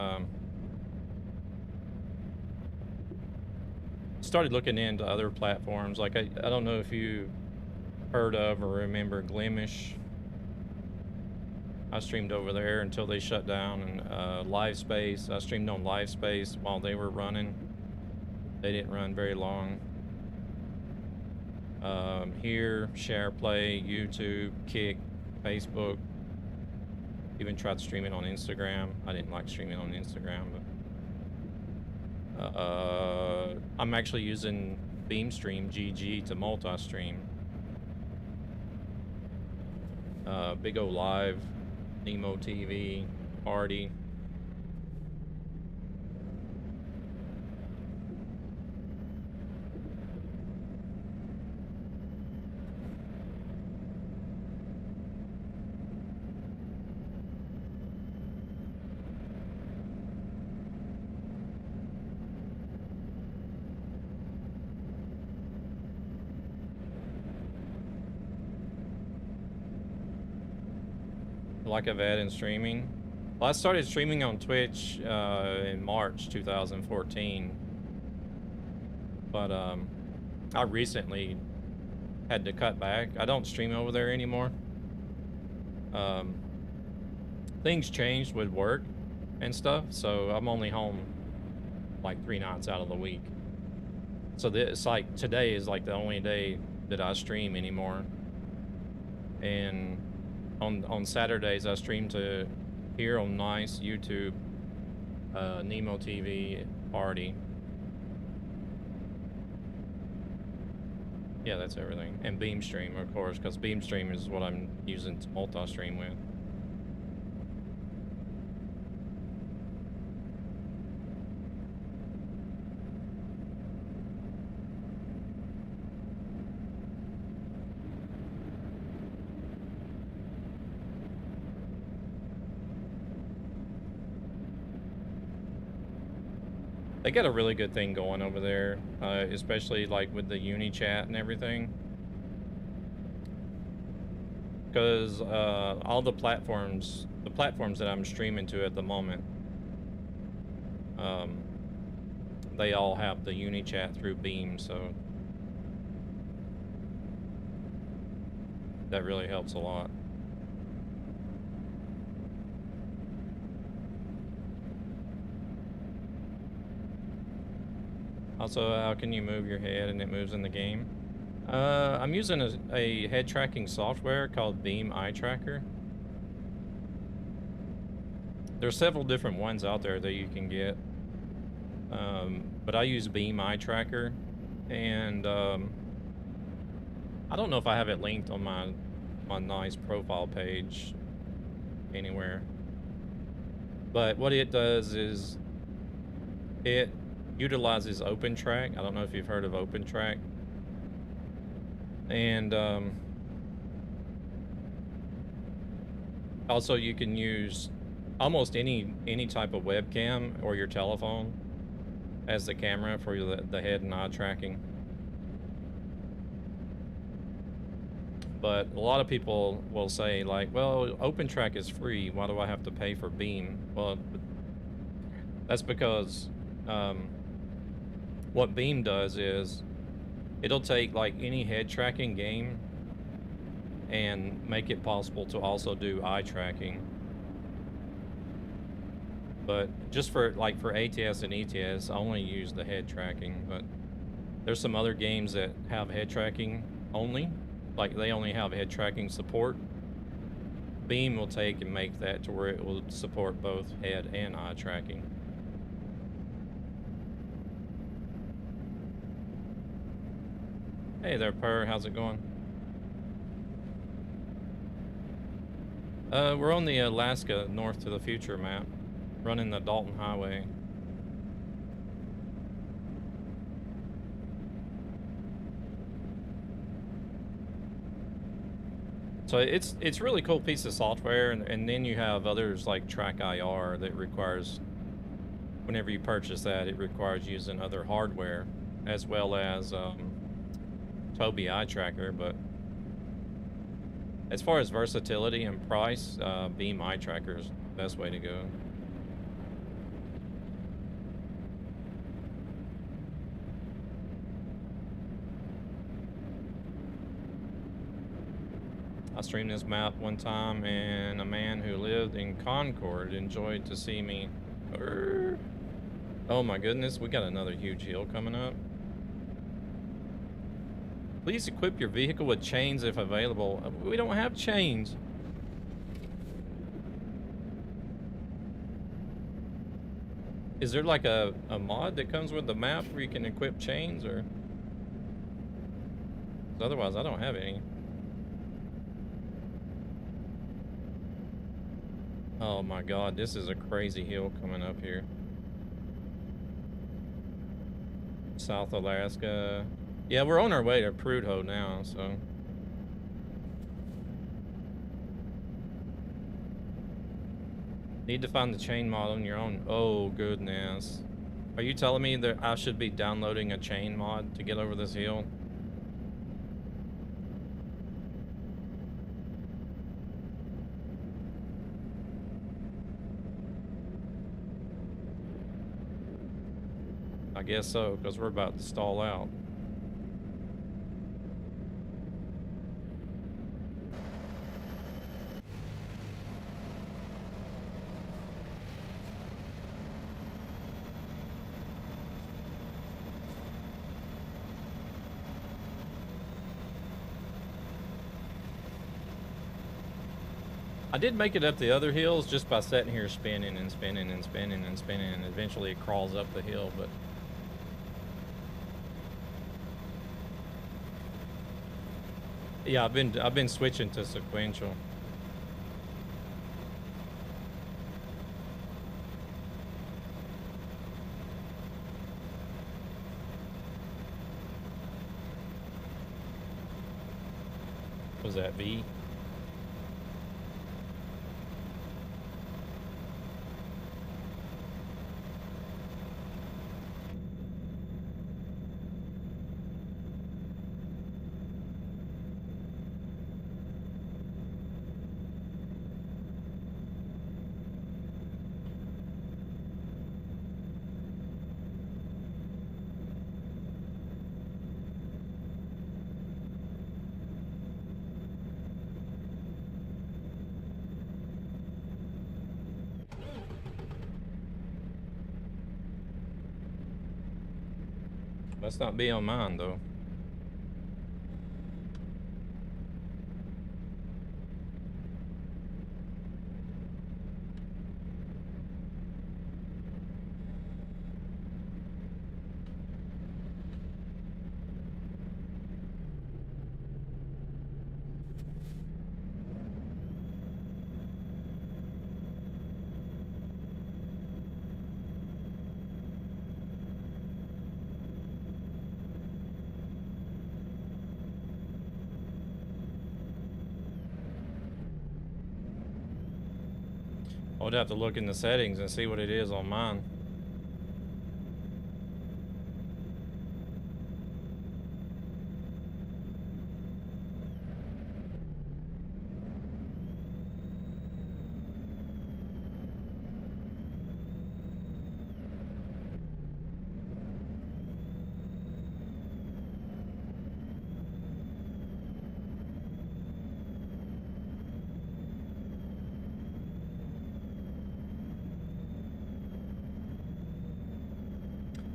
started looking into other platforms. Like I don't know if you heard of or remember Glimish. I streamed over there until they shut down, and LiveSpace. I streamed on LiveSpace while they were running. They didn't run very long. Here, SharePlay, YouTube, Kick, Facebook. Even tried streaming on Instagram. I didn't like streaming on Instagram, but I'm actually using Beam Stream GG to multi-stream. Big O Live, Nemo TV, Party. Like I've had in streaming. Well, I started streaming on Twitch in March 2014, but I recently had to cut back. I don't stream over there anymore. Things changed with work and stuff, so I'm only home like 3 nights out of the week. So it's like today is like the only day that I stream anymore, and on Saturdays I stream to here on Nice, YouTube, Nemo TV, Party. Yeah, that's everything. And Beam Stream, of course, because Beam Stream is what I'm using to multi-stream with. They got a really good thing going over there, especially like with the uni chat and everything. Because all the platforms that I'm streaming to at the moment, they all have the uni chat through Beam, so that really helps a lot. Also, how can you move your head and it moves in the game? I'm using a head tracking software called Beam Eyetracker. There's several different ones out there that you can get, but I use Beam Eyetracker, and I don't know if I have it linked on my nice profile page anywhere. But what it does is it utilizes OpenTrack. I don't know if you've heard of OpenTrack. And Also, you can use almost any type of webcam or your telephone as the camera for the head and eye tracking. But a lot of people will say like, well, OpenTrack is free. Why do I have to pay for Beam? Well, that's because what Beam does is it'll take like any head tracking game and make it possible to also do eye tracking. But just for like for ATS and ETS, I only use the head tracking. But there's some other games that have head tracking only, like they only have head tracking support. Beam will take and make that to where it will support both head and eye tracking. Hey there, Per. How's it going? We're on the Alaska North to the Future map, running the Dalton Highway. So it's really cool piece of software, and then you have others like Track IR that requires, whenever you purchase that, it requires using other hardware, as well as Tobii Eyetracker. But as far as versatility and price, Beam Eyetracker is the best way to go. I streamed this map one time, and a man who lived in Concord enjoyed to see me. Oh my goodness, we got another huge hill coming up. Please equip your vehicle with chains if available. We don't have chains. Is there like a mod that comes with the map where you can equip chains, or? 'Cause otherwise, I don't have any. Oh my god, this is a crazy hill coming up here. South Alaska. Yeah, we're on our way to Prudhoe now, so. Need to find the chain mod on your own. Oh goodness. Are you telling me that I should be downloading a chain mod to get over this hill? I guess so, because we're about to stall out. I did make it up the other hills just by sitting here spinning and spinning and spinning and spinning, and eventually it crawls up the hill, but yeah, I've been switching to sequential. Was that V? Must not be on mine though. I would have to look in the settings and see what it is on mine.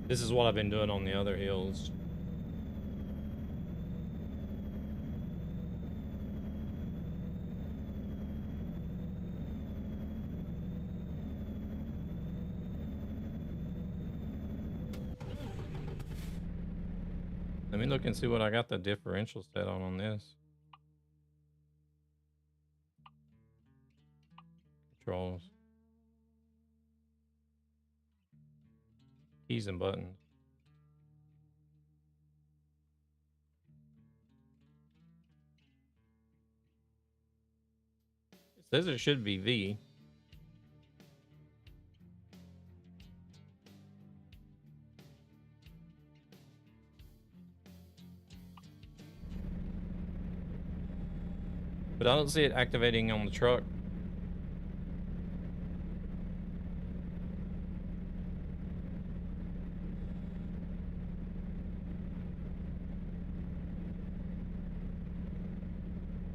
This is what I've been doing on the other hills. Let me look and see what I got the differential set on this. Controls. Keys and buttons. It says it should be V. But I don't see it activating on the truck.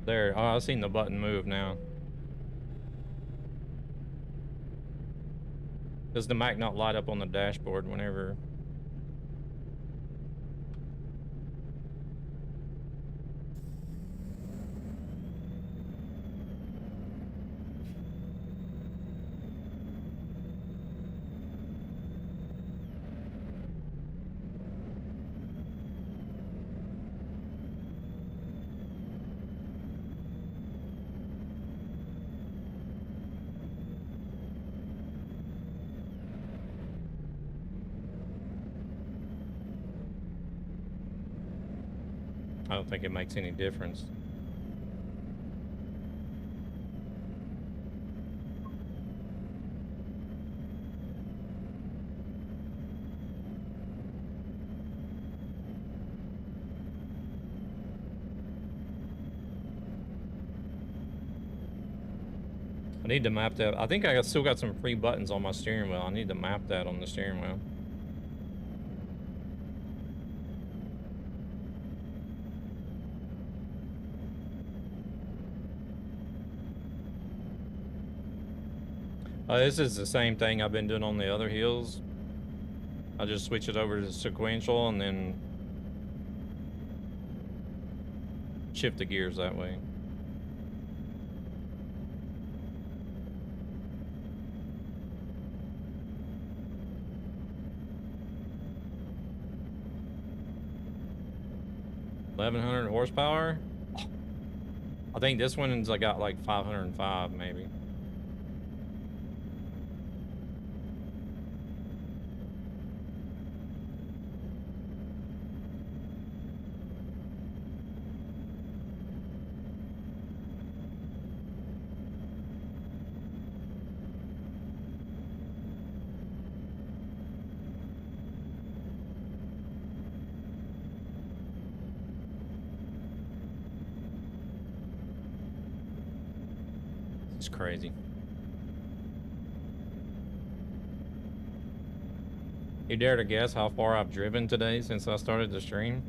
There, oh, I've seen the button move now. Does the Mac not light up on the dashboard whenever? I don't think it makes any difference. I need to map that. I think I still got some free buttons on my steering wheel. I need to map that on the steering wheel. This is the same thing I've been doing on the other hills. I just switch it over to sequential and then shift the gears that way. $1,100 horsepower. I think this one's I got like 505 maybe. It's crazy. You dare to guess how far I've driven today since I started the stream?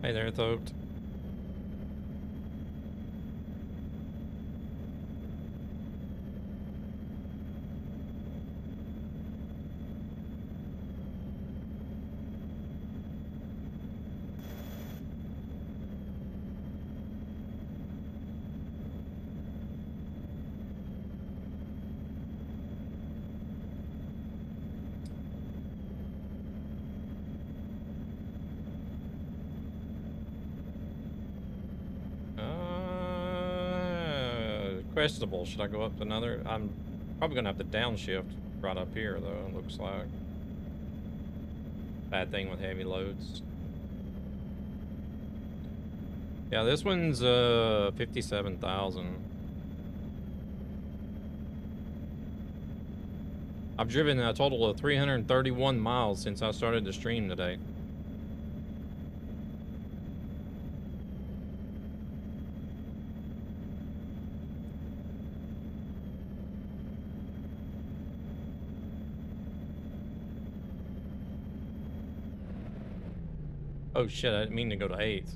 Hey there, Thoped. questionable. Should I go up to another? I'm probably gonna have to downshift right up here though, it looks like. Bad thing with heavy loads. Yeah, this one's 57,000. I've driven a total of 331 miles since I started the stream today. Oh shit, I didn't mean to go to 8th.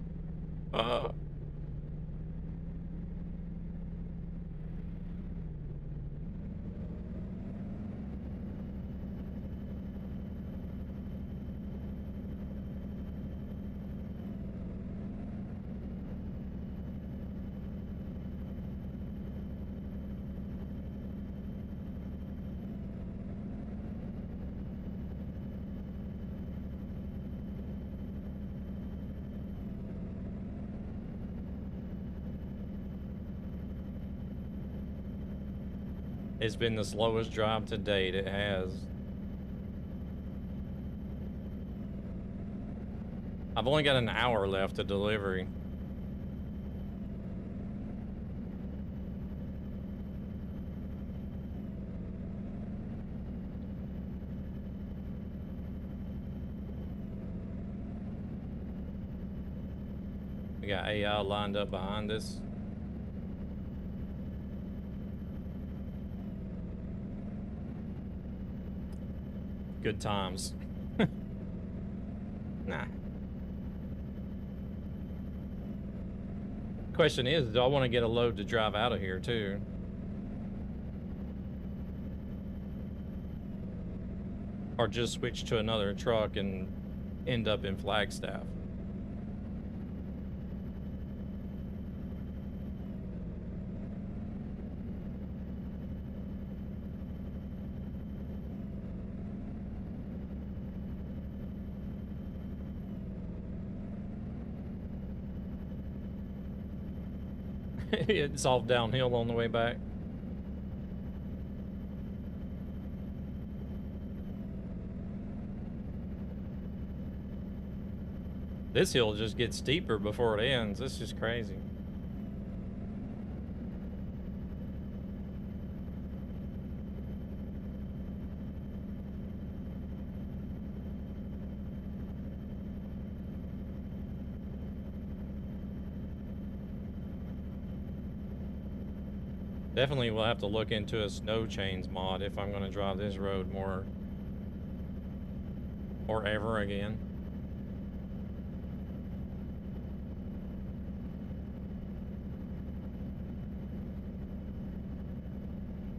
It's been the slowest drive to date, it has. I've only got an hour left to delivery. We got AI lined up behind us. Good times. Nah. Question is, do I want to get a load to drive out of here too? Or just switch to another truck and end up in Flagstaff? It's all downhill on the way back. This hill just gets steeper before it ends. This is just crazy. Definitely will have to look into a snow chains mod if I'm going to drive this road more or ever again.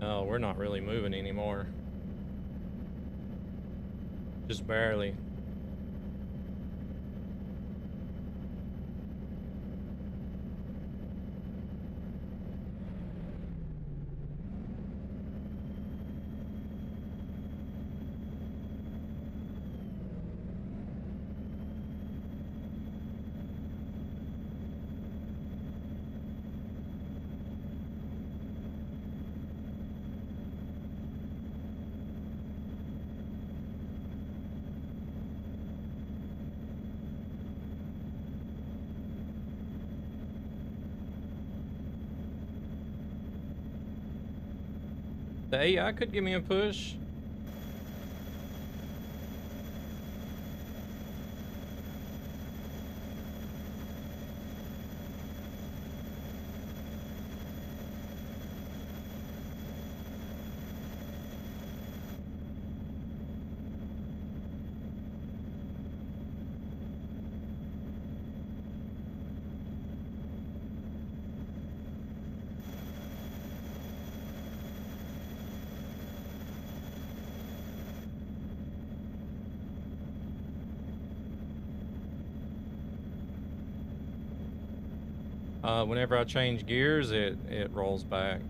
Oh, we're not really moving anymore. Just barely. The AI could give me a push. Whenever I change gears, it rolls back.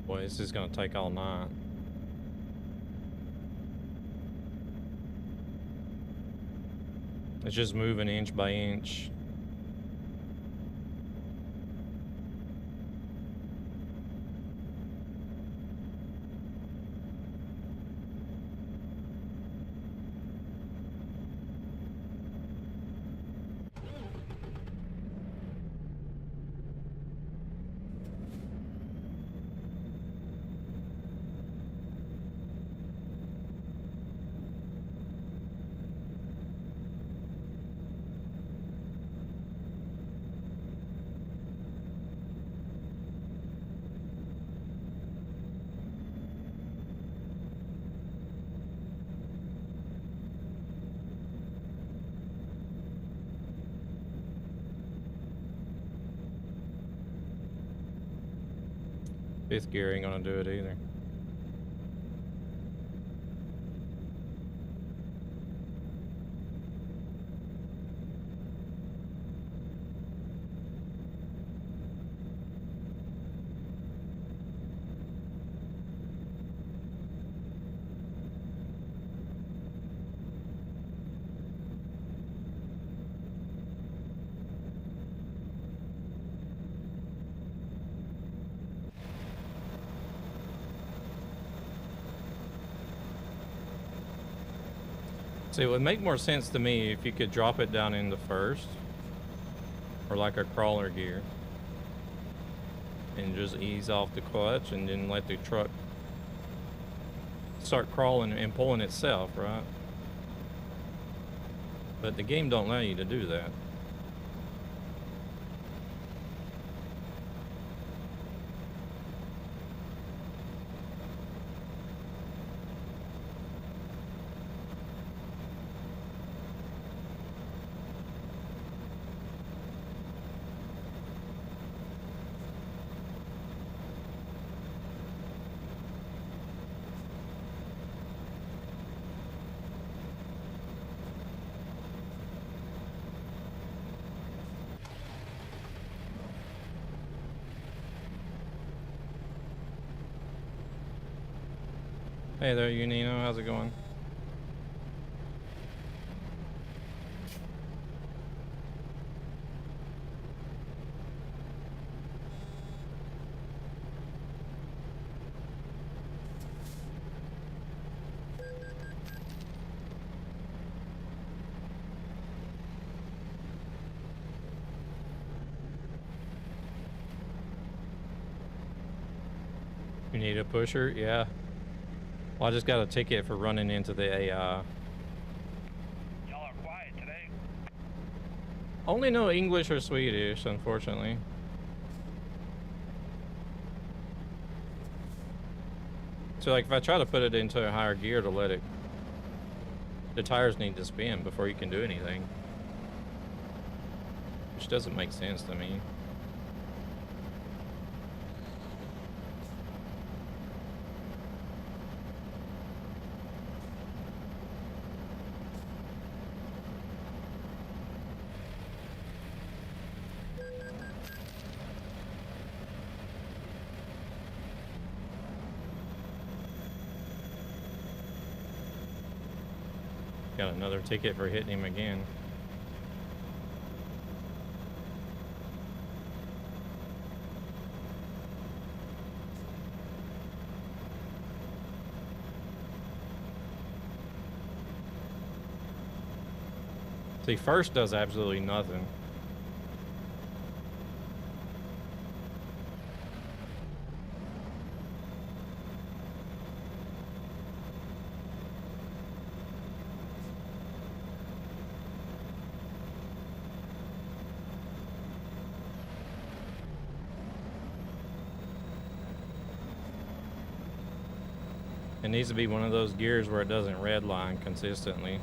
Boy, this is gonna take all night. It's just moving inch by inch. Fifth gear ain't gonna do it either. See, it would make more sense to me if you could drop it down into first, or like a crawler gear, and just ease off the clutch and then let the truck start crawling and pulling itself, right? But the game don't allow you to do that. Hey there, Unino, how's it going? You need a pusher? Yeah. Well, I just got a ticket for running into the AI. Y'all are quiet today. Only know English or Swedish, unfortunately. So like if I try to put it into a higher gear to let it, the tires need to spin before you can do anything. Which doesn't make sense to me. Got another ticket for hitting him again. See, first does absolutely nothing. It needs to be one of those gears where it doesn't redline consistently.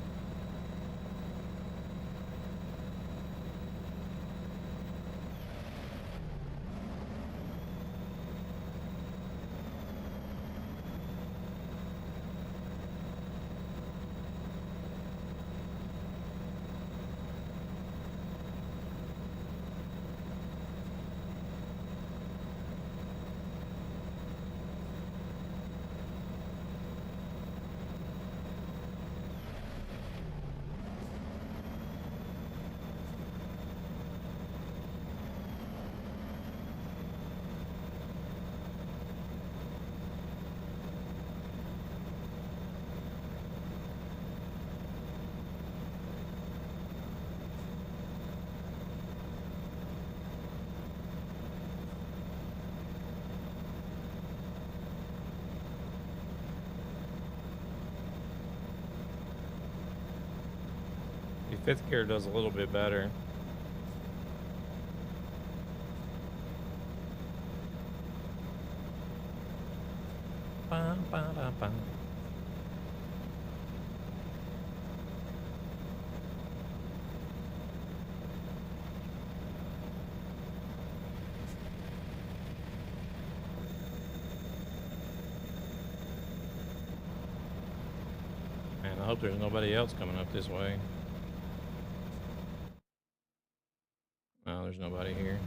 fifth gear does a little bit better. Ba, ba, da, ba. Man, I hope there's nobody else coming up this way. No, there's nobody here.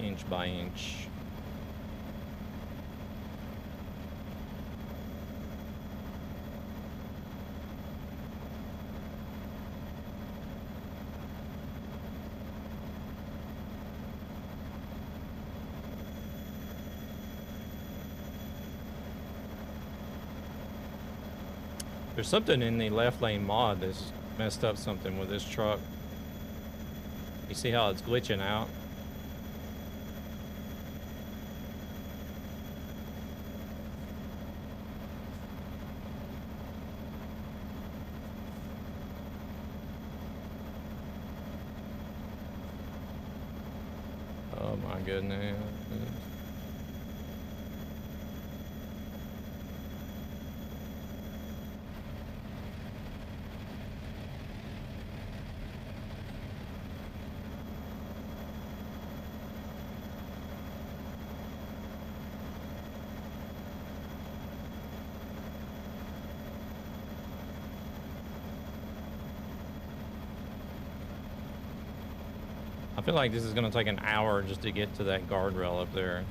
Inch by inch. There's something in the left lane mod that's messed up something with this truck. You see how it's glitching out? Oh my goodness. I feel like this is gonna take an hour just to get to that guardrail up there.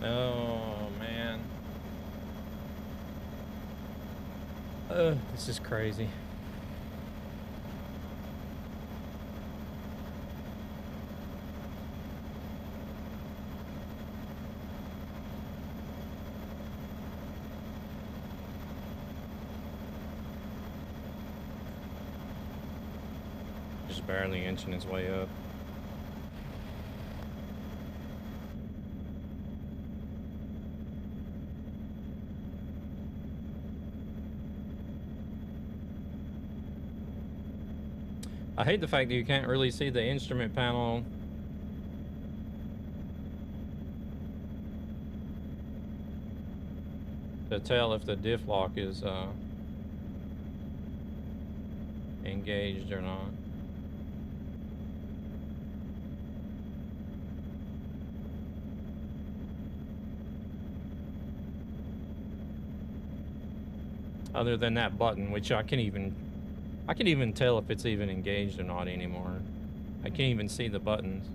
Oh man. This is crazy. Just barely inching its way up. I hate the fact that you can't really see the instrument panel. To tell if the diff lock is engaged or not. Other than that button, which I can even tell if it's even engaged or not anymore. I can't even see the buttons.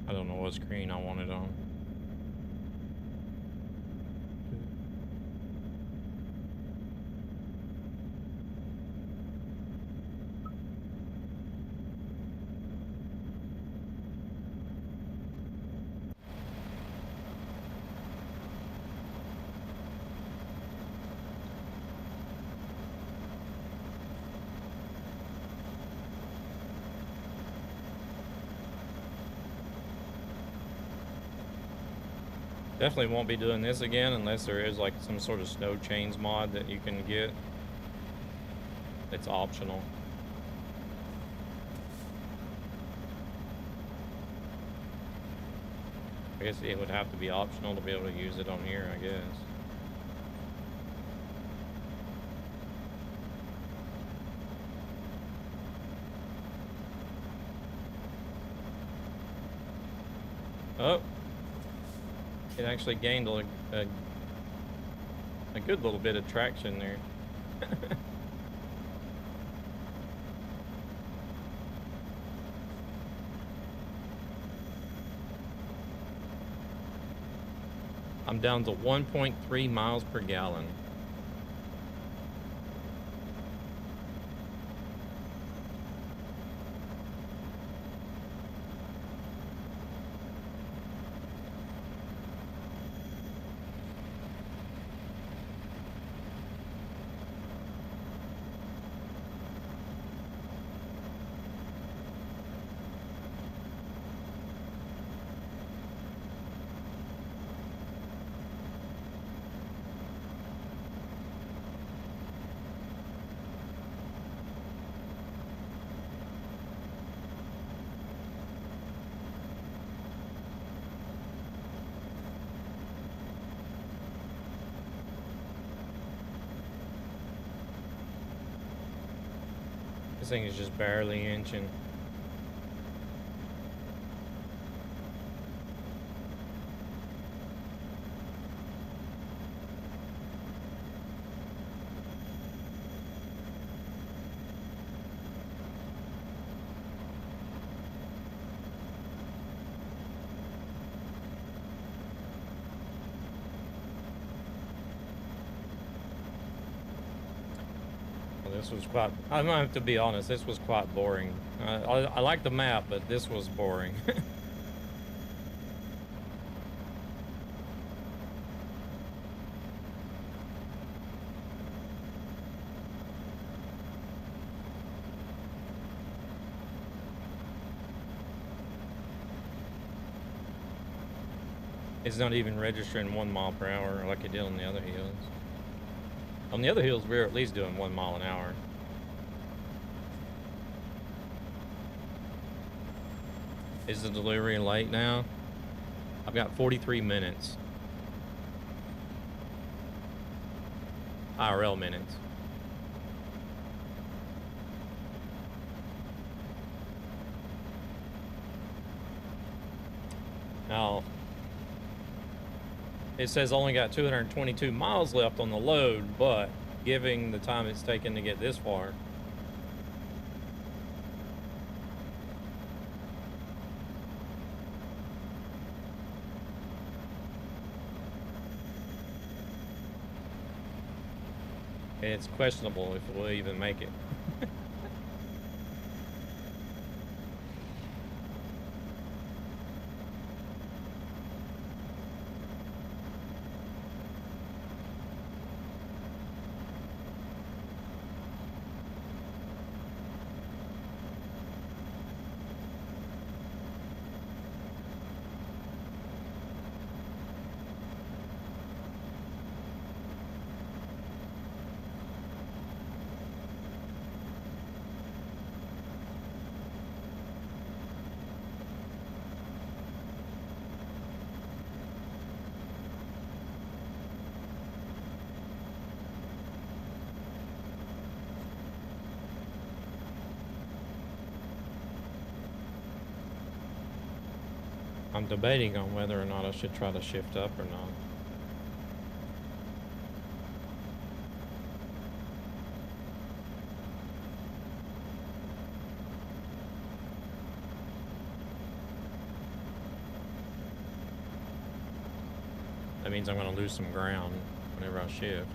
I don't know what screen I want it on. Definitely won't be doing this again unless there is like some sort of snow chains mod that you can get. It's optional. I guess it would have to be optional to be able to use it on here, I guess. Oh, it actually gained a good little bit of traction there. I'm down to 1.3 miles per gallon. This thing is just barely inching. This was quite, I'm gonna have to be honest, this was quite boring. I like the map, but this was boring. It's not even registering 1 mile per hour like it did on the other hills. On the other hills, we're at least doing 1 mile an hour. Is the delivery late now? I've got 43 minutes. IRL minutes. Now, it says only got 222 miles left on the load, but given the time it's taken to get this far, it's questionable if we'll even make it. I'm debating on whether or not I should try to shift up or not. That means I'm going to lose some ground whenever I shift.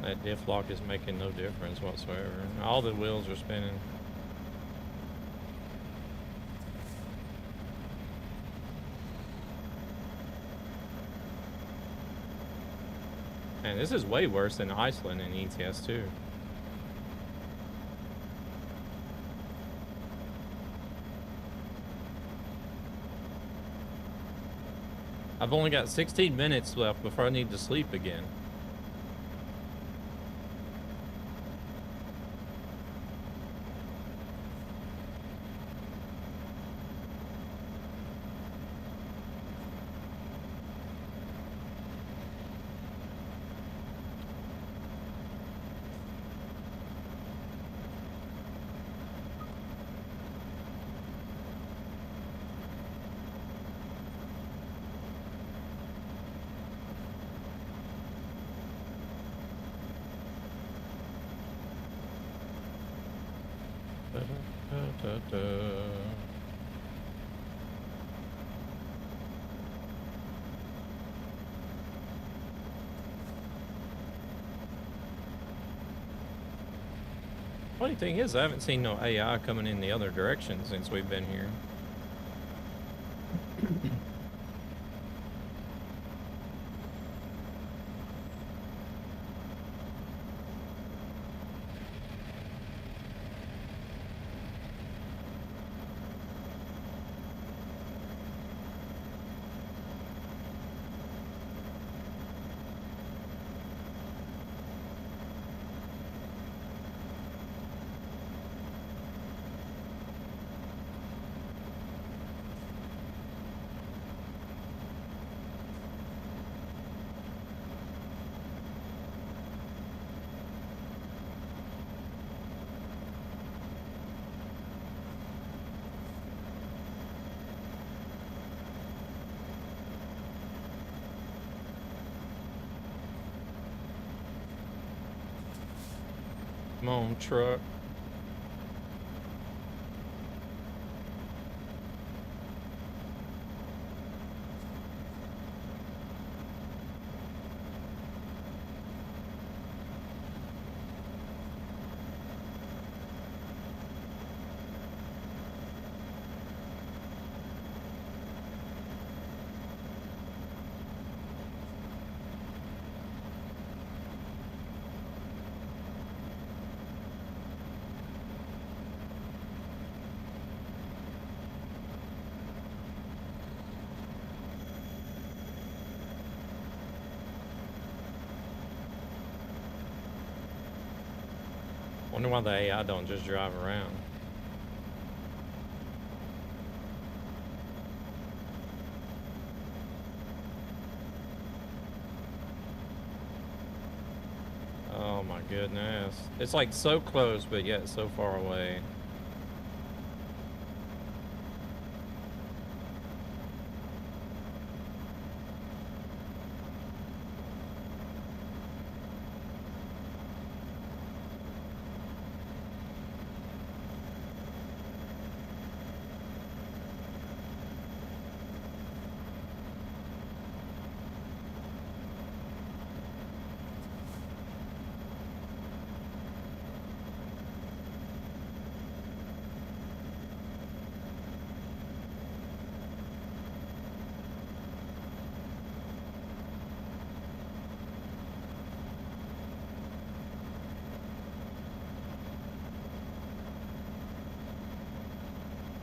That diff lock is making no difference whatsoever. All the wheels are spinning. And this is way worse than Iceland in ETS too. I've only got 16 minutes left before I need to sleep again. Funny thing is, I haven't seen no AI coming in the other direction since we've been here. Come on, truck. Wonder why the AI don't just drive around. Oh my goodness. It's like so close, but yet so far away.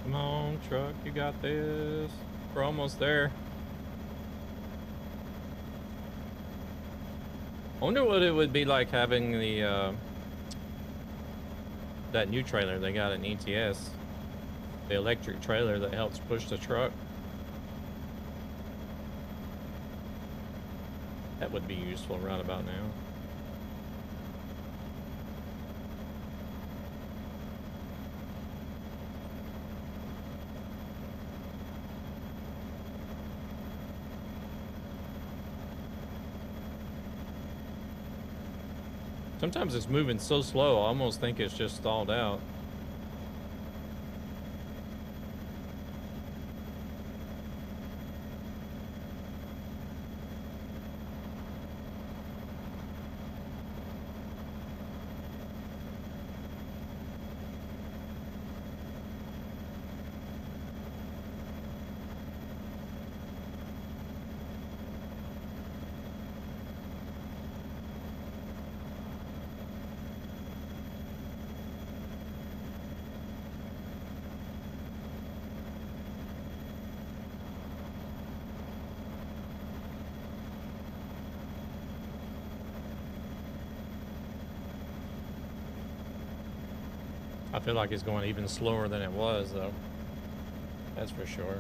Come on, truck, you got this. We're almost there. I wonder what it would be like having the that new trailer they got in ETS. The electric trailer that helps push the truck. That would be useful right about now. Sometimes it's moving so slow, I almost think it's just stalled out. I feel like it's going even slower than it was, though. That's for sure.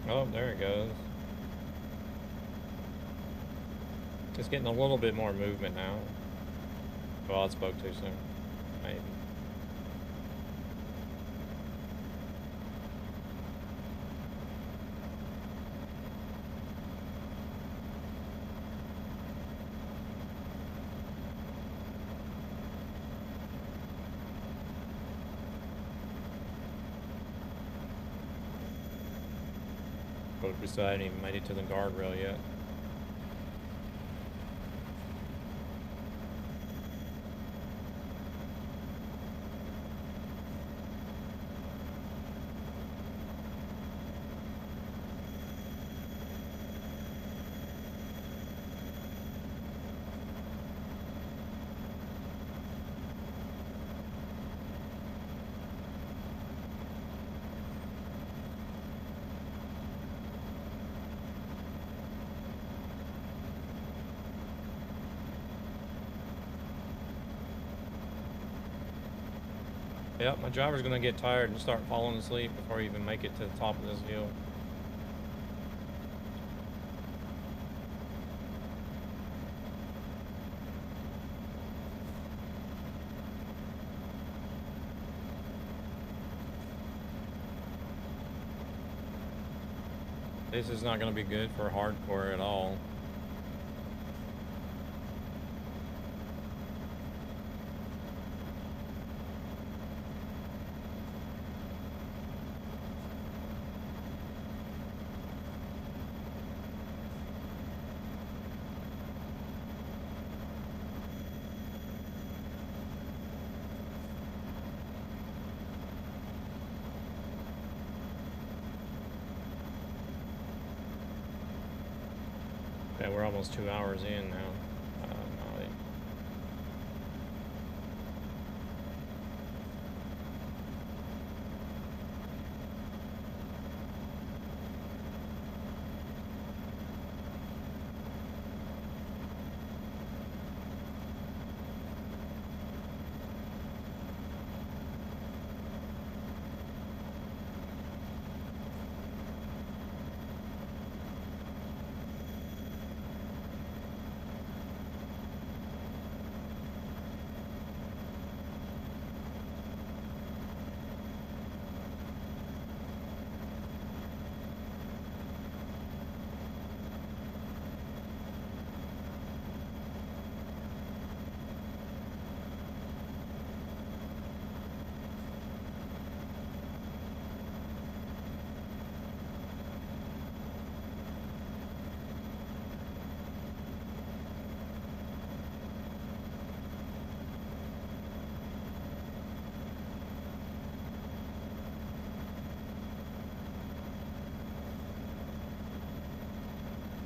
Oh, there it goes. It's getting a little bit more movement now. Well, I spoke too soon. Maybe. But we still haven't even made it to the guardrail yet. Yep, my driver's gonna get tired and start falling asleep before I even make it to the top of this hill. This is not gonna be good for hardcore at all. Yeah, we're almost 2 hours in now. Molly.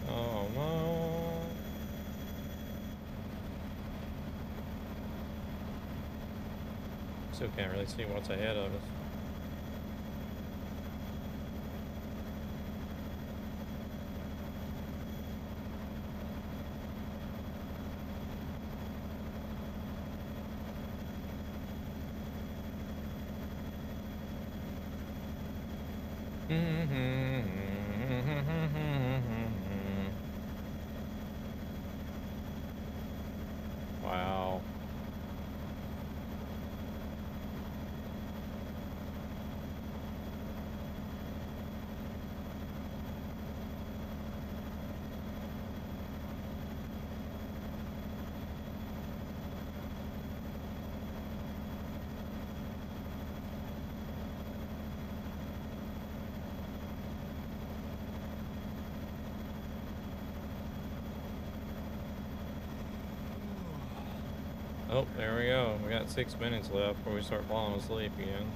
Oh no. Still can't really see what's ahead of us. Wow. Oh, there we go. We got 6 minutes left before we start falling asleep again.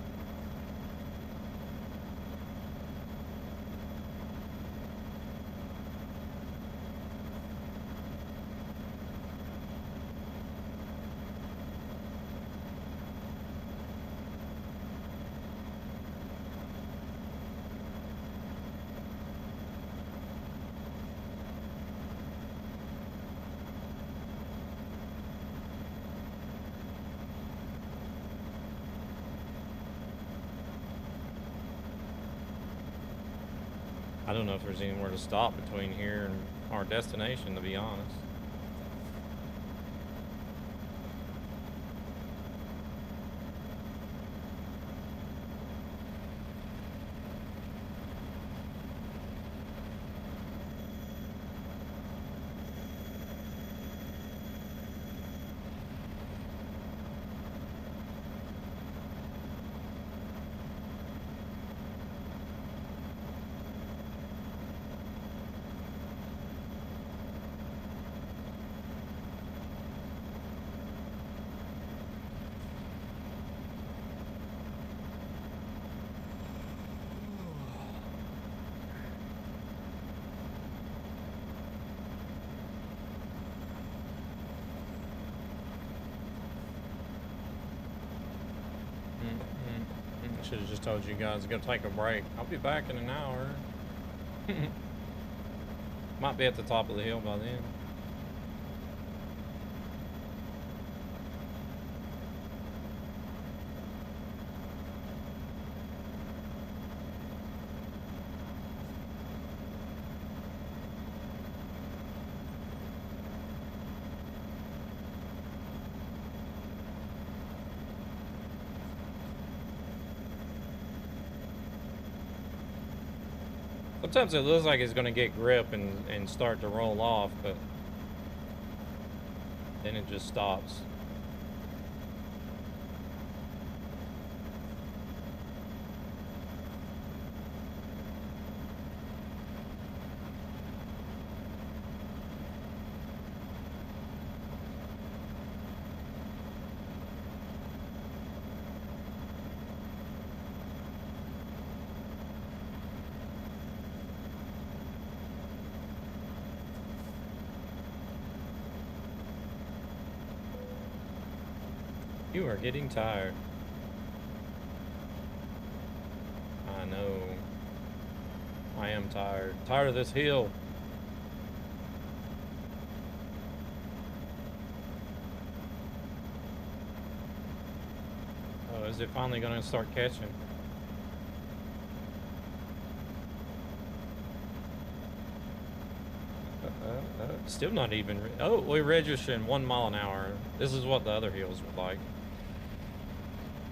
I don't know if there's anywhere to stop between here and our destination, to be honest. Should have just told you guys to go take a break. I'll be back in an hour. Might be at the top of the hill by then. Sometimes it looks like it's going to get grip and start to roll off, but then it just stops. You are getting tired. I know. I am tired. Tired of this hill. Oh, is it finally gonna start catching? Still not even. Oh, we're registering 1 mile an hour. This is what the other hills were like.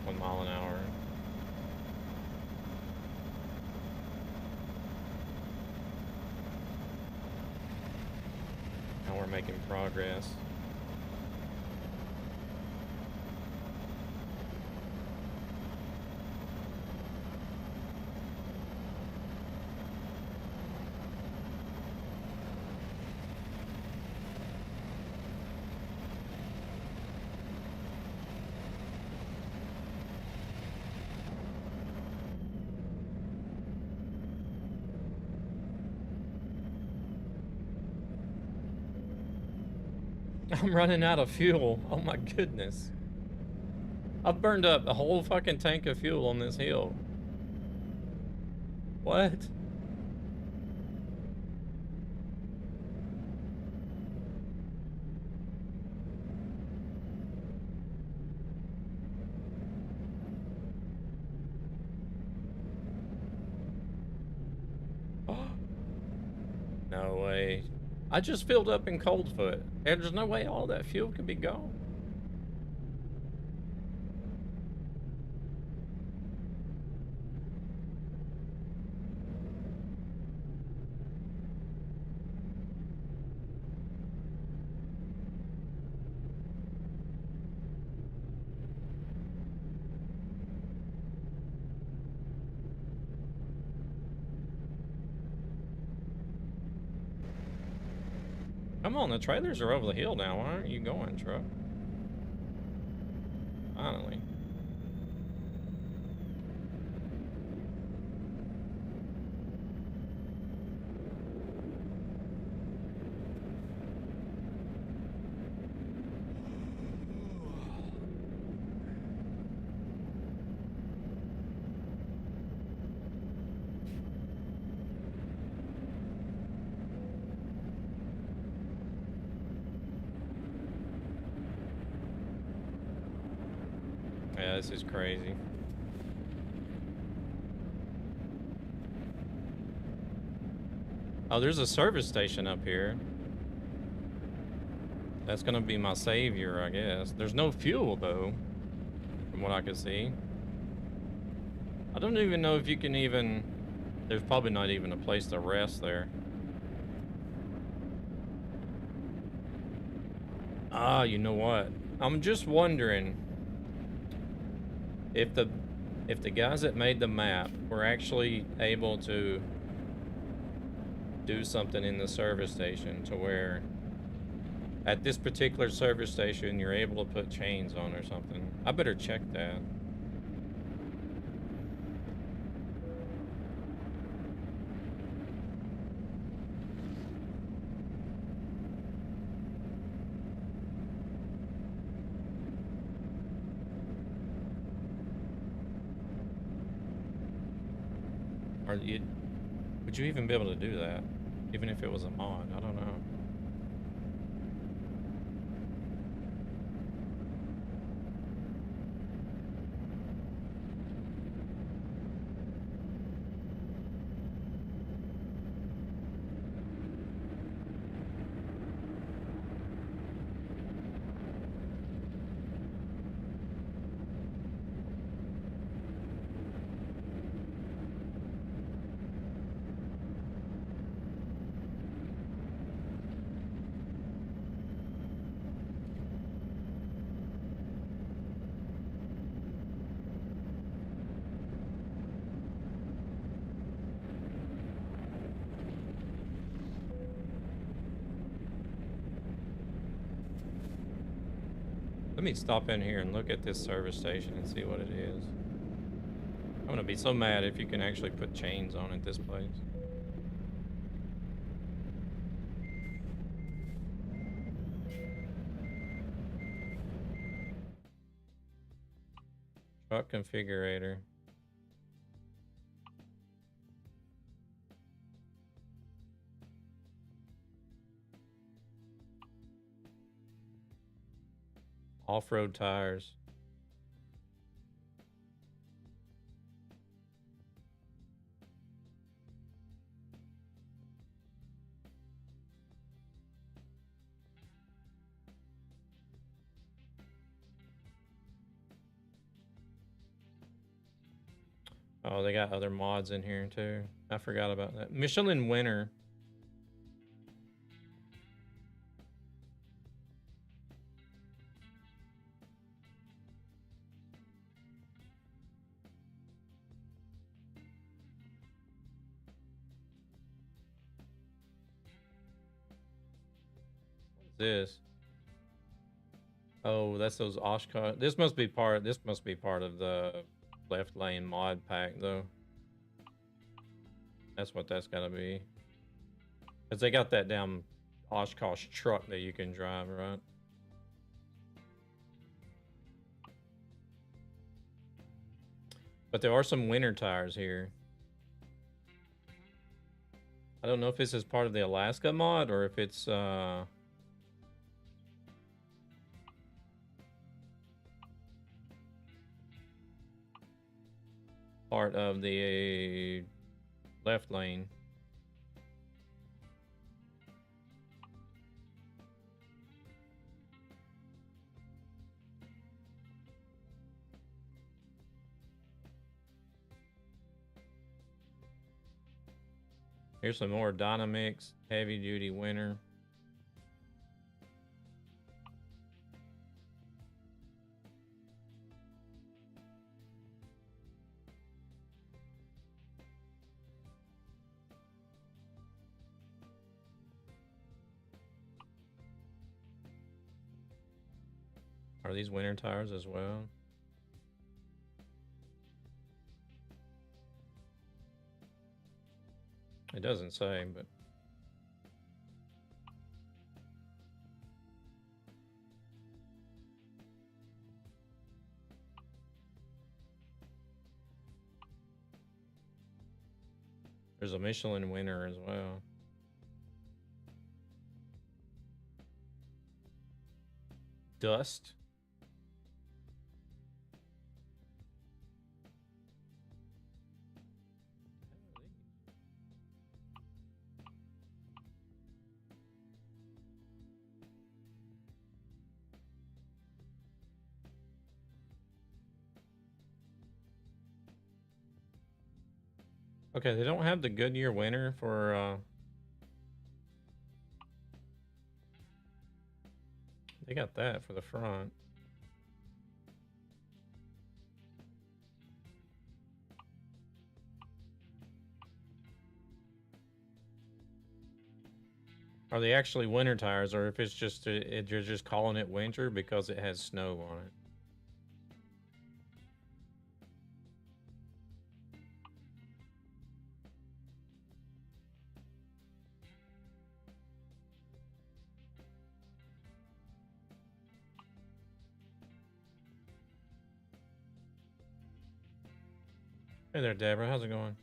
1 mile an hour. Now we're making progress. I'm running out of fuel. Oh my goodness. I've burned up a whole fucking tank of fuel on this hill. What? No way. I just filled up in Coldfoot. There's no way all that fuel could be gone. Come on, the trailers are over the hill now. Why aren't you going, truck? Yeah, this is crazy. Oh, there's a service station up here. That's gonna be my savior, I guess. There's no fuel, though, from what I can see. I don't even know if you can even... There's probably not even a place to rest there. Ah, you know what? I'm just wondering if the guys that made the map were actually able to do something in the service station to where at this particular service station you're able to put chains on or something. I better check that. Or would you even be able to do that? Even if it was a mod? I don't know. Let me stop in here and look at this service station and see what it is. I'm gonna be so mad if you can actually put chains on at this place. Truck configurator. Off-road tires. Oh, they got other mods in here too. I forgot about that. Michelin winner. What's this? Oh, that's those Oshkosh. This must be part of the left lane mod pack though. That's what that's gotta be. Cause they got that damn Oshkosh truck that you can drive, right? But there are some winter tires here. I don't know if this is part of the Alaska mod or if it's part of the left lane. Here's some more Dynamix heavy duty winter. Are these winter tires as well? It doesn't say, but there's a Michelin winner as well. Dust. Okay, they don't have the Goodyear winter for they got that for the front. Are they actually winter tires, or if it's just you're just calling it winter because it has snow on it? Hey there, Deborah. How's it going?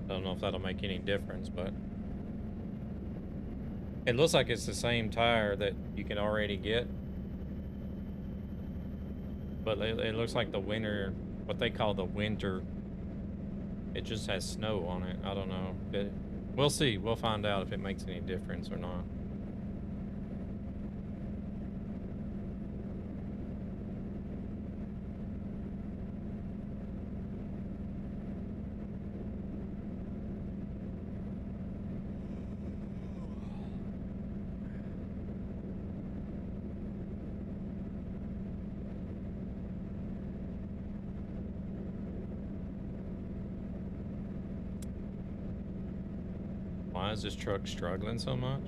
I don't know if that'll make any difference, but it looks like it's the same tire that you can already get. But it looks like the winter, what they call the winter, it just has snow on it. I don't know. We'll see. We'll find out if it makes any difference or not. Why is this truck struggling so much?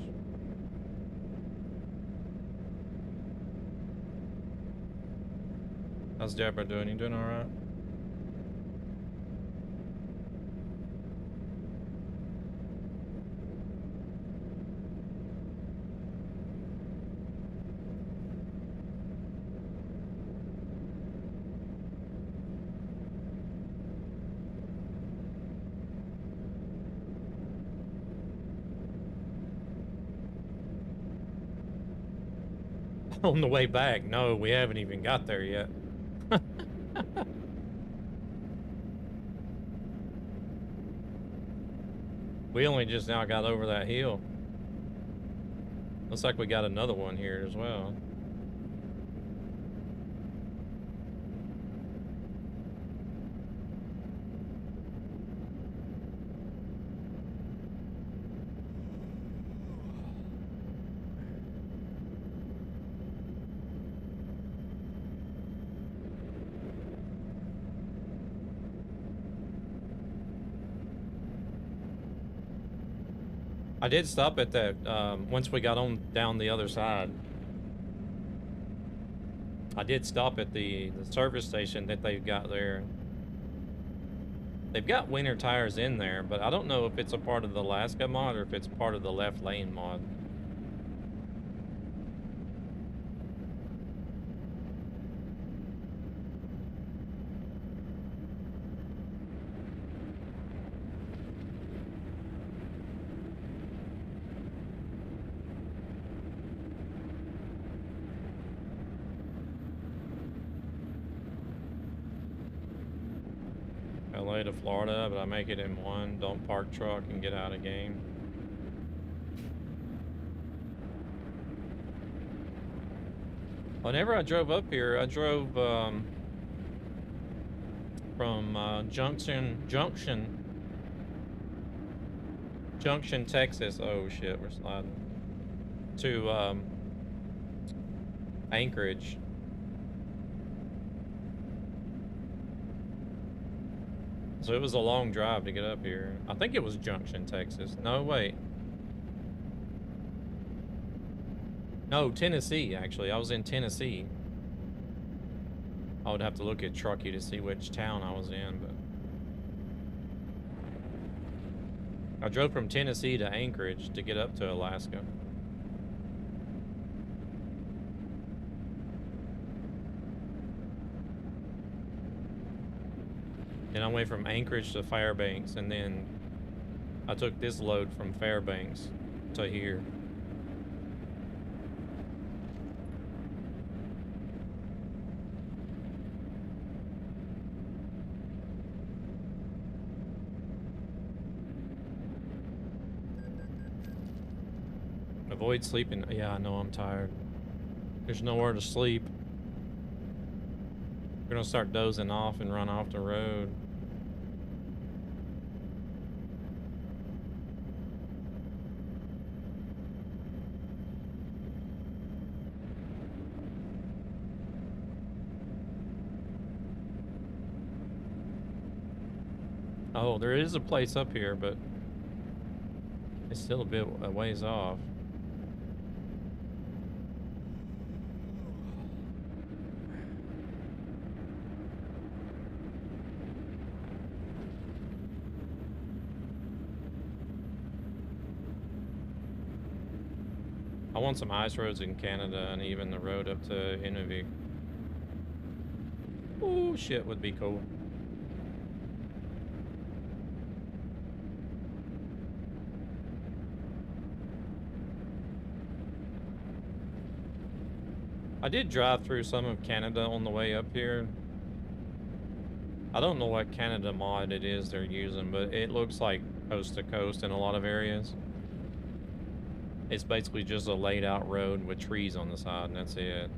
How's Deborah doing? You doing all right? On the way back. No, we haven't even got there yet. We only just now got over that hill. Looks like we got another one here as well. I did stop at that, once we got on down the other side. I did stop at the service station that they've got there. They've got winter tires in there, but I don't know if it's a part of the Alaska mod or if it's part of the left lane mod. LA to Florida, but I make it in one. Don't park truck and get out of game. Whenever I drove up here, I drove from Junction, Texas. Oh shit, we're sliding. To Anchorage. So it was a long drive to get up here. I think it was Junction, Texas. No, wait. No, Tennessee, actually. I was in Tennessee. I would have to look at Trucky to see which town I was in, but I drove from Tennessee to Anchorage to get up to Alaska. Then I went from Anchorage to Fairbanks, and then I took this load from Fairbanks to here. Avoid sleeping. Yeah, I know I'm tired. There's nowhere to sleep. We're gonna start dozing off and run off the road. Oh, there is a place up here, but it's still a ways off. I want some ice roads in Canada and even the road up to Inuvik. Oh, shit would be cool. I did drive through some of Canada on the way up here. I don't know what Canada mod it is they're using, but it looks like coast to coast in a lot of areas. It's basically just a laid out road with trees on the side, and that's it.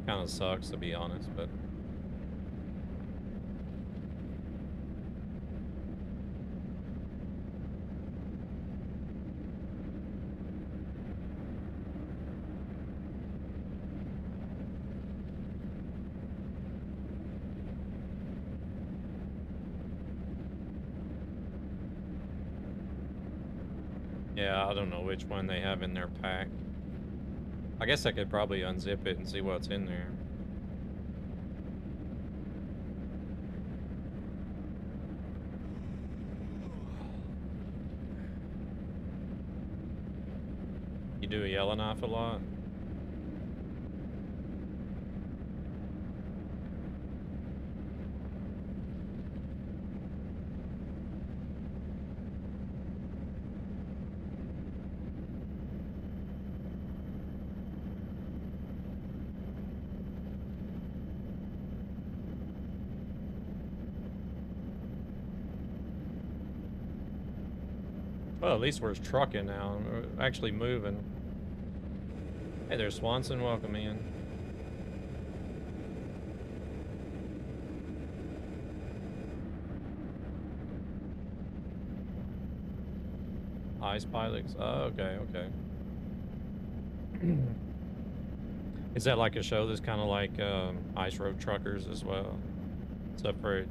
Kind of sucks, to be honest, but... yeah, I don't know which one they have in their pack. I guess I could probably unzip it and see what's in there. You do a Yellowknife a lot? Well, at least we're trucking now. We're actually moving. Hey there, Swanson. Welcome in. Ice pilots. Oh, okay, okay. Is that like a show that's kind of like Ice Road Truckers as well? Except for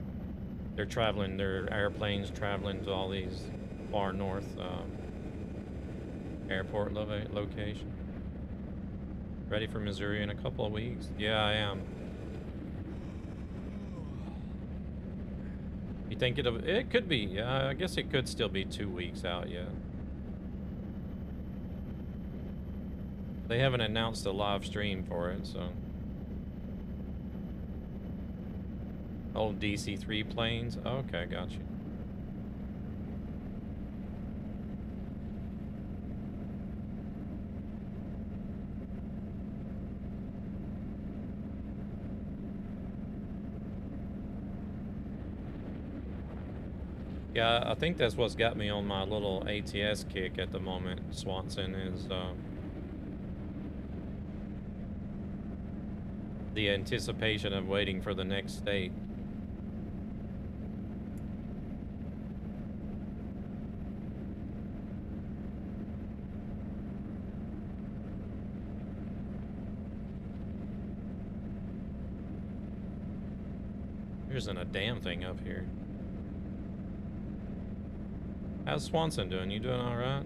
they're traveling, their airplanes traveling to all these far north airport location. Ready for Missouri in a couple of weeks? Yeah, I am. You think it could be? Yeah, I guess it could still be 2 weeks out yet. They haven't announced a live stream for it, so. Old DC-3 planes? Okay, gotcha. Yeah, I think that's what's got me on my little ATS kick at the moment, Swanson, is the anticipation of waiting for the next state. There isn't a damn thing up here. How's Swanson doing? You doing all right?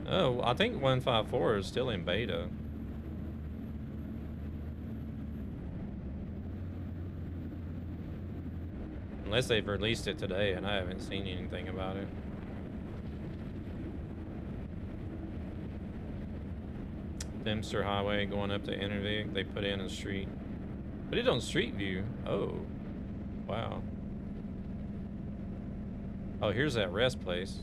Oh, I think 154 is still in beta. Unless they've released it today and I haven't seen anything about it. Dempster Highway going up to Inuvik. They put in a street. Put it on Street View. Oh. Wow. Oh, here's that rest place.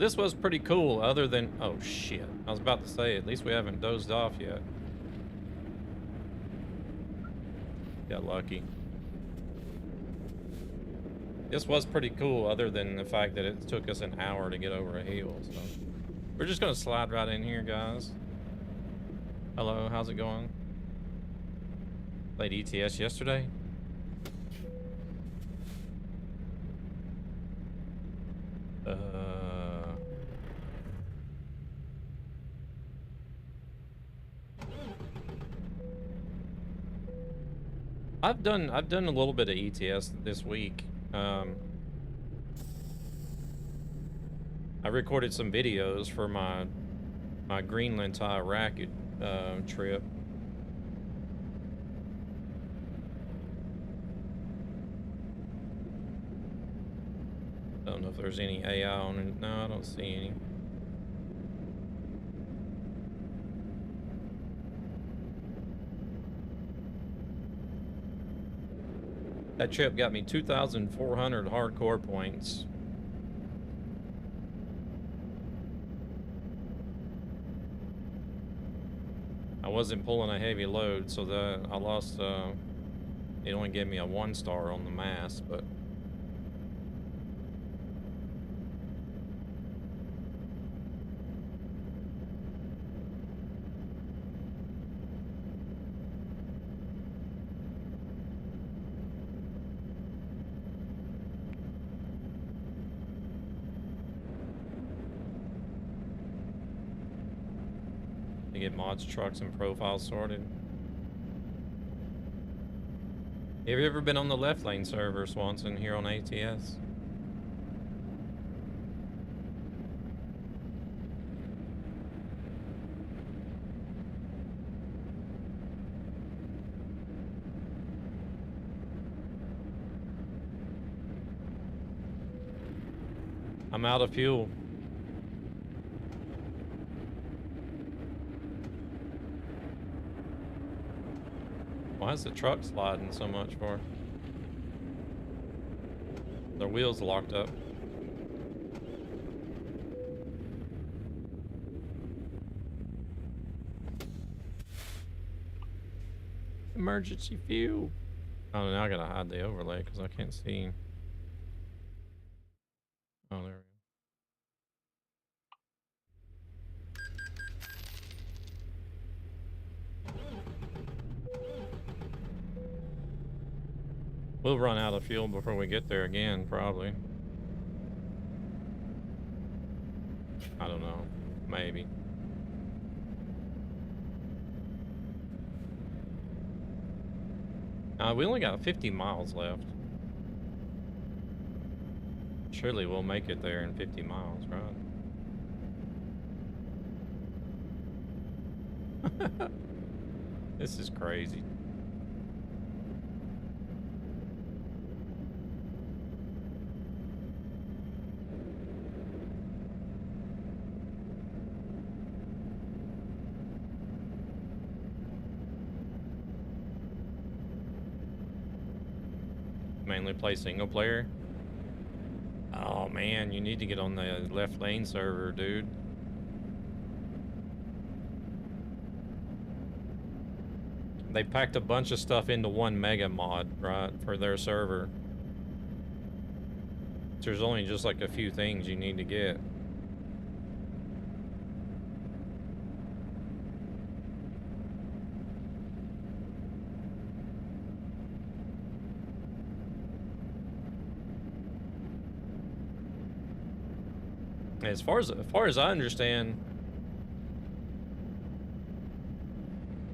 this was pretty cool, other than... Oh, shit. I was about to say, at least we haven't dozed off yet. Got lucky. This was pretty cool, other than the fact that it took us an hour to get over a hill, so... We're just gonna slide right in here, guys. Hello, how's it going? Played ATS yesterday? I've done a little bit of ETS this week. I recorded some videos for my Greenland to Iraq trip. Don't know if there's any AI on it. No, I don't see any. That trip got me 2,400 hardcore points. I wasn't pulling a heavy load, so that I lost, it only gave me a 1-star on the mass, but... to get mods, trucks, and profiles sorted. Have you ever been on the left lane server, Swanson, here on ATS? I'm out of fuel. Why is the truck sliding so much for? Their wheels locked up. Emergency fuel. Oh, now I gotta hide the overlay because I can't see. Oh, there we go. We'll run out of fuel before we get there again, probably. I don't know. Maybe. We only got 50 miles left. Surely we'll make it there in 50 miles, right? This is crazy. Mainly play single player. Oh man, you need to get on the left lane server, dude. They packed a bunch of stuff into one mega mod, right, for their server. There's only just like a few things you need to get. As far as I understand,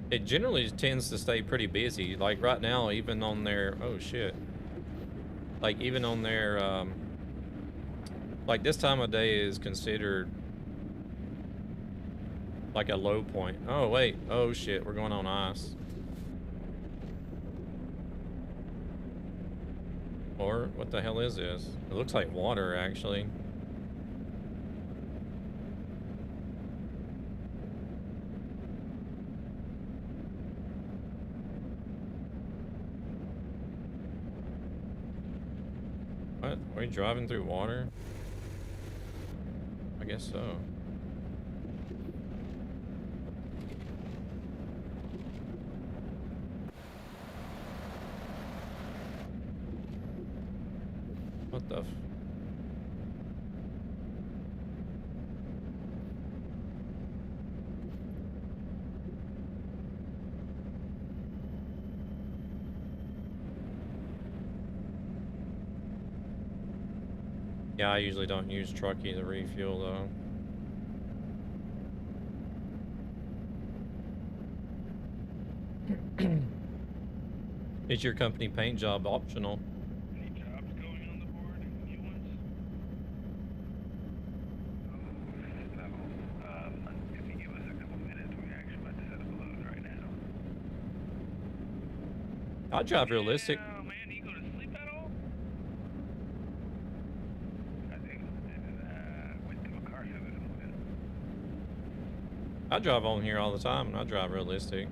it generally tends to stay pretty busy. Like right now, even on their, oh shit. Like even on their, like this time of day is considered like a low point. Oh wait, oh shit, we're going on ice. Or what the hell is this? It looks like water actually. What? Are we driving through water? I guess so. What the f... Yeah, I usually don't use Trucky to refuel though. Is your company paint job optional? Any jobs going on the board? New ones? Oh, no. If you give us a couple minutes, we actually about to set up a load right now. I drive realistic. Oh man, do you go to sleep at all? I think went to a car service and went. I drive on here all the time, and I drive realistic.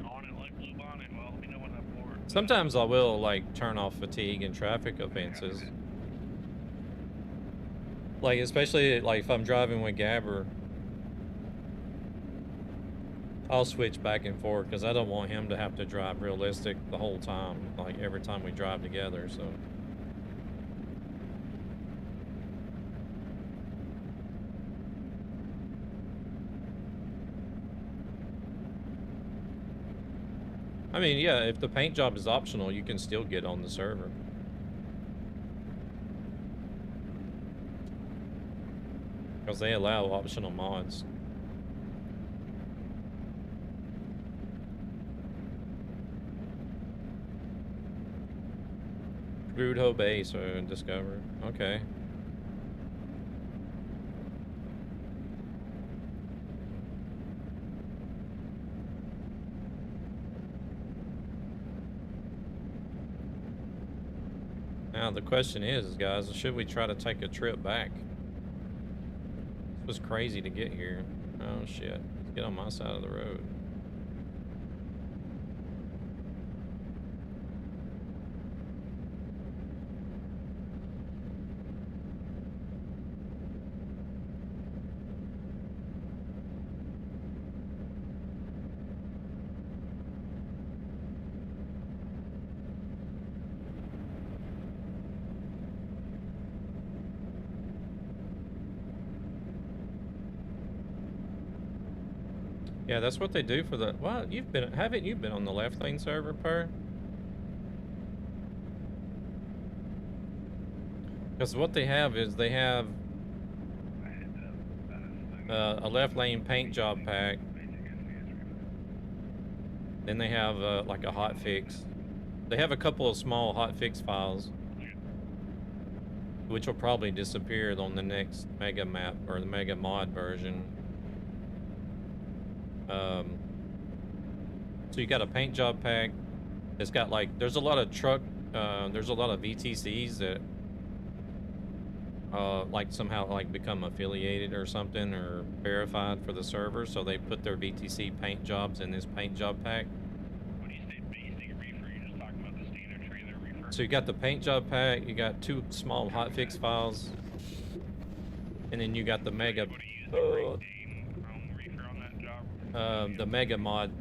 On it like blue bonnet. Well, let me know when I'm bored. Sometimes I will like turn off fatigue and traffic offenses. Like especially like if I'm driving with Gabber, I'll switch back and forth because I don't want him to have to drive realistic the whole time, like every time we drive together. So I mean, yeah, if the paint job is optional, you can still get on the server. Because they allow optional mods. Rudeho base or discovered. Okay. Now the question is, guys, should we try to take a trip back? It was crazy to get here. Oh shit. Let's get on my side of the road. Yeah, that's what they do for the... Well, haven't you been on the left lane server, Per? Because what they have is they have a left lane paint job pack. Then they have like a hot fix. They have a couple of small hot fix files, which will probably disappear on the next mega map or the mega mod version. So you got a paint job pack. It's got like, there's a lot of there's a lot of VTCs that like somehow like become affiliated or something or verified for the server, so they put their VTC paint jobs in this paint job pack. When you say basic reefer, you're just talking about the standard trailer reefer. So you got the paint job pack, you got two small hotfix files, and then you got the mega the mega mod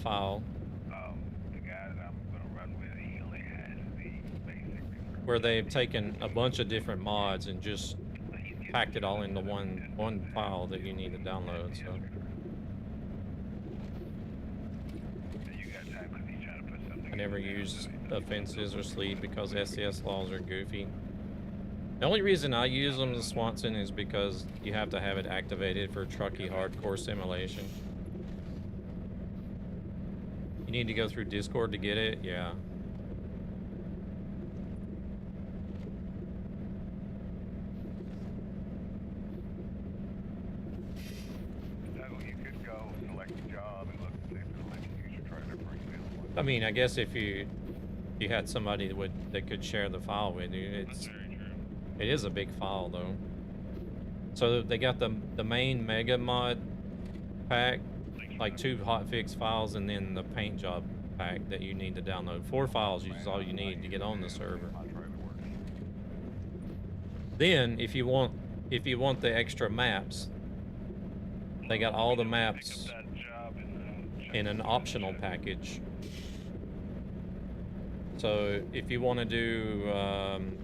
file. The guys I'm gonna run with, he only has the basic reefer. Where they've taken a bunch of different mods and just packed it all into one file that you need to download. So I never used offenses or sleep because SCS laws are goofy. The only reason I use them as Swanson is because you have to have it activated for Trucky hardcore simulation. You need to go through Discord to get it, yeah. I mean, I guess if you had somebody that could share the file with you, it is a big file though. So they got the main mega mod pack, like 2 hotfix files, and then the paint job pack that you need to download. 4 files is all you need to get on the server. Then if you want if you want the extra maps, they got all the maps in an optional package. So if you want to do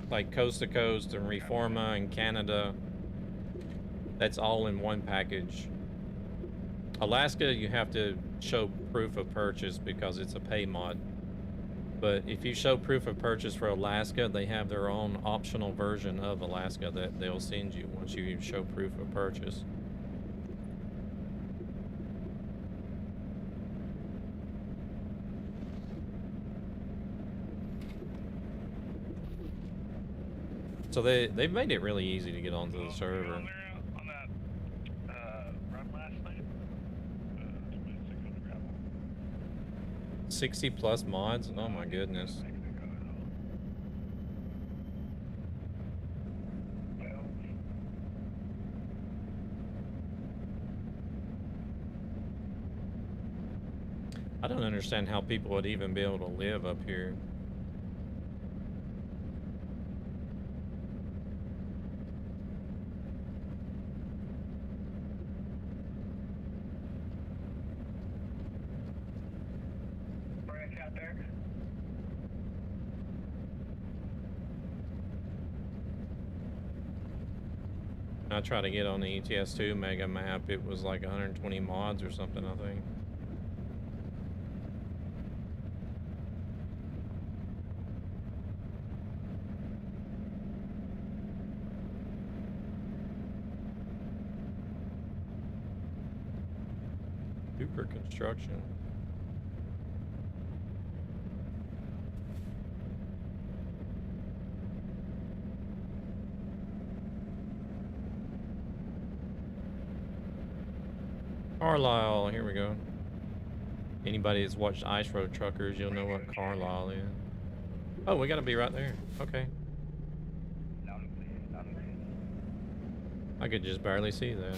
like coast to coast and Reforma and Canada, that's all in one package. Alaska, you have to show proof of purchase because it's a pay mod. But if you show proof of purchase for Alaska, they have their own optional version of Alaska that they'll send you once you show proof of purchase. So they've made it really easy to get onto the server. 60 plus mods? Oh my goodness. I don't understand how people would even be able to live up here. I tried to get on the ETS2 mega map, it was like 120 mods or something, I think. Super construction. Carlisle, here we go. Anybody that's watched Ice Road Truckers, you'll know what Carlisle is. Oh, we gotta be right there. Okay. I could just barely see that.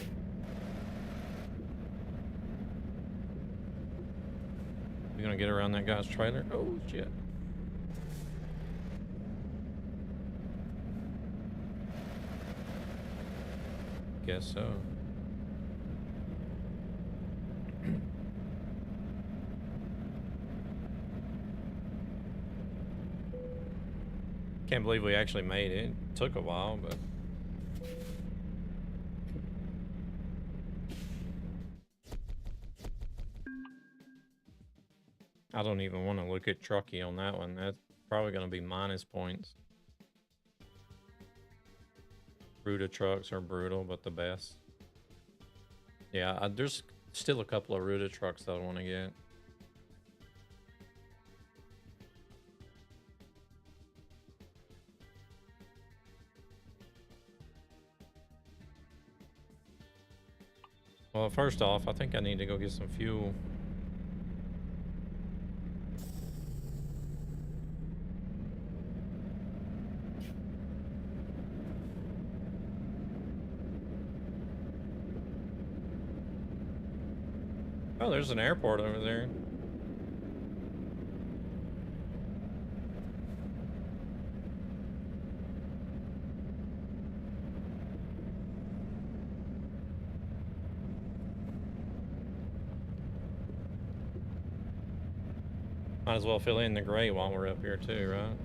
You gonna get around that guy's trailer? Oh, shit. Guess so. Can't believe we actually made it. It took a while, but... I don't even want to look at Trucky on that one. That's probably going to be minus points. Ruta trucks are brutal, but the best. Yeah, there's still a couple of Ruta trucks that I want to get. Well, first off, I think I need to go get some fuel. Oh, there's an airport over there. Might as well fill in the gray while we're up here too, right?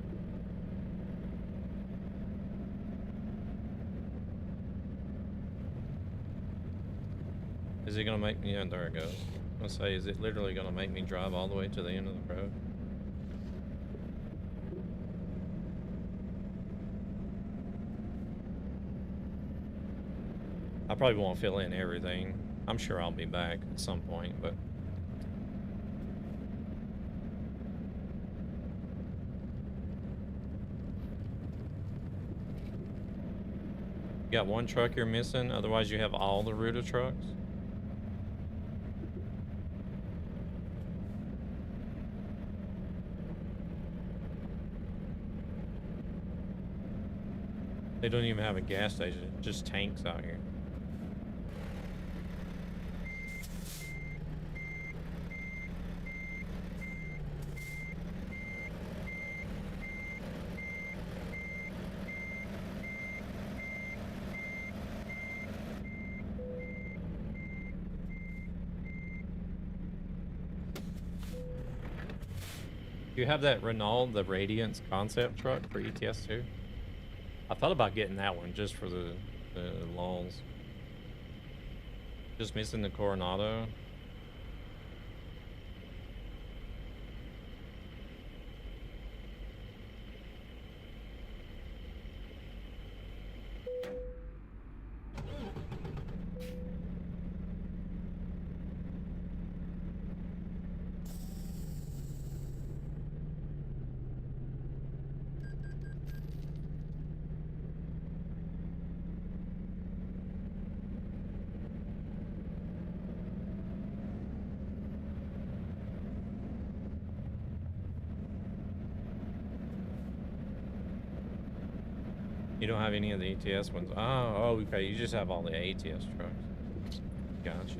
Is it gonna make me, yeah, there it goes. Let's say, is it literally gonna make me drive all the way to the end of the road? I probably won't fill in everything. I'm sure I'll be back at some point, but... You got one truck you're missing, otherwise you have all the Ruta trucks? They don't even have a gas station, just tanks out here. Do you have that Renault, the Radiance concept truck for ETS too? I thought about getting that one just for the lulls. Just missing the Coronado. You don't have any of the ATS ones? Oh, okay. You just have all the ATS trucks. Gotcha.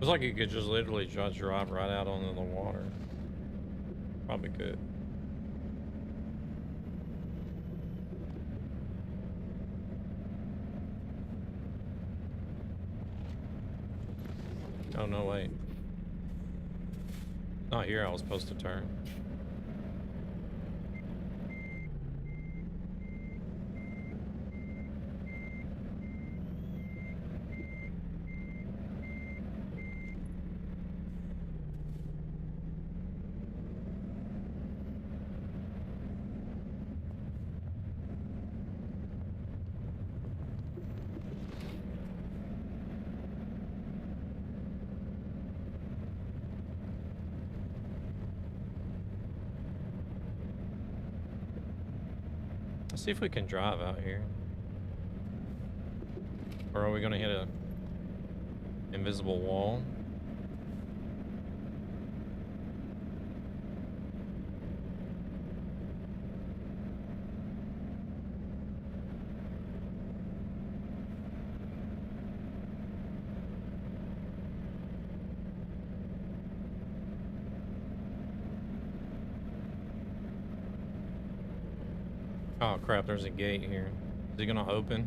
Looks like you could just literally just drive right out onto the water. Probably could. Oh, no, wait. Not here, I was supposed to turn. Let's see if we can drive out here. Or are we gonna hit a invisible wall? Oh crap, there's a gate here. Is it gonna open?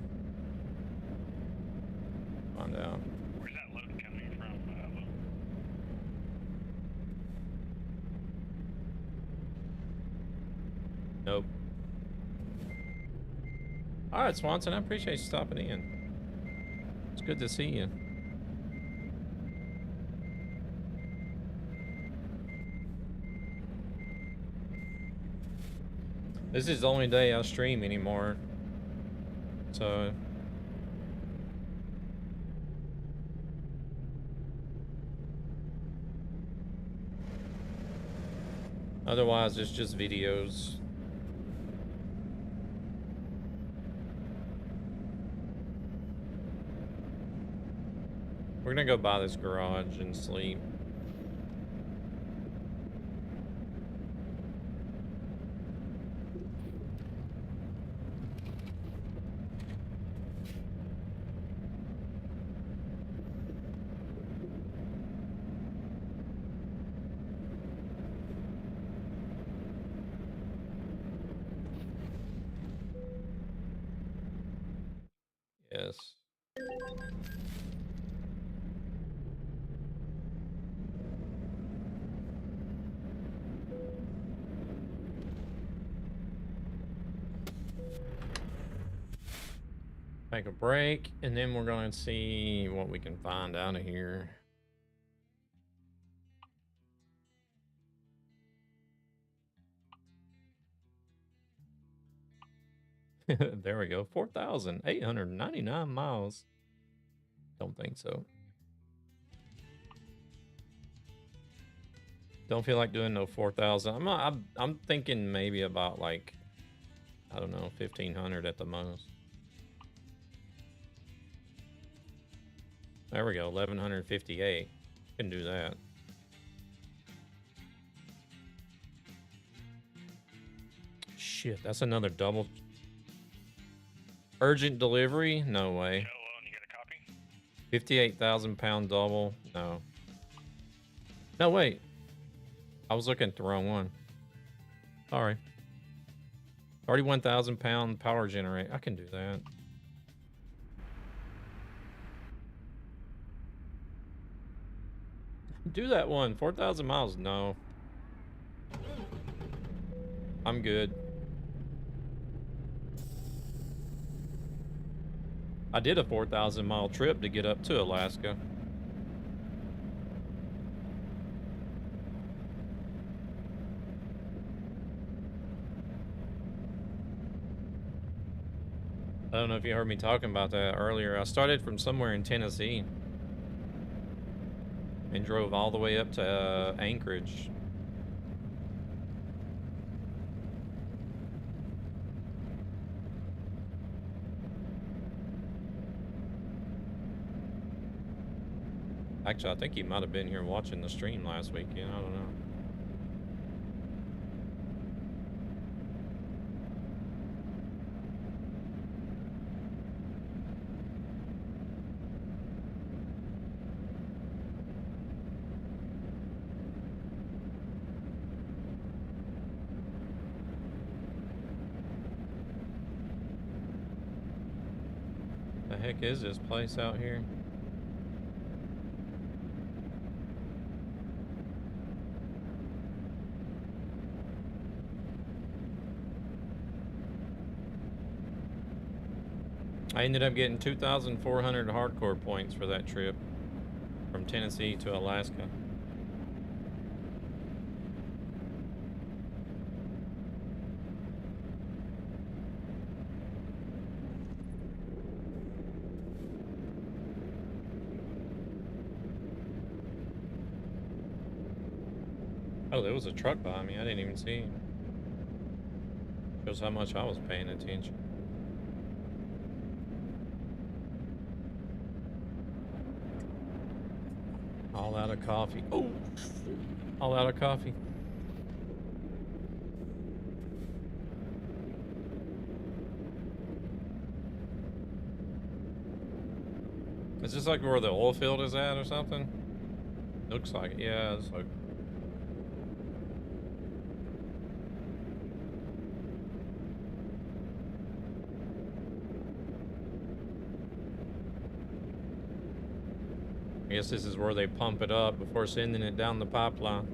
Find out. Where's that load coming from? Nope. Alright, Swanson, I appreciate you stopping in. It's good to see you. This is the only day I stream anymore. So otherwise it's just videos. We're gonna go by this garage and sleep. Yes. Take a break, and then we're going to see what we can find out of here. There we go. 4,899 miles. Don't think so. Don't feel like doing no 4,000. I'm thinking maybe about like, I don't know, 1,500 at the most. There we go, 1,158. Can do that. Shit, that's another double. Urgent delivery? No way. You got a copy? 58,000 pound double? No. No, wait. I was looking at the wrong one. Sorry. 31,000 pound power generate. I can do that. Do that one. 4,000 miles. No. I'm good. I did a 4,000 mile trip to get up to Alaska. I don't know if you heard me talking about that earlier. I started from somewhere in Tennessee and drove all the way up to Anchorage. Actually, I think he might have been here watching the stream last weekend. I don't know. The heck is this place out here? I ended up getting 2,400 hardcore points for that trip from Tennessee to Alaska. Oh, there was a truck by me. I didn't even see him. Shows how much I was paying attention. All out of coffee. Oh, all out of coffee. Is this like where the oil field is at or something? Looks like it. Yeah, it's like. I guess this is where they pump it up before sending it down the pipeline.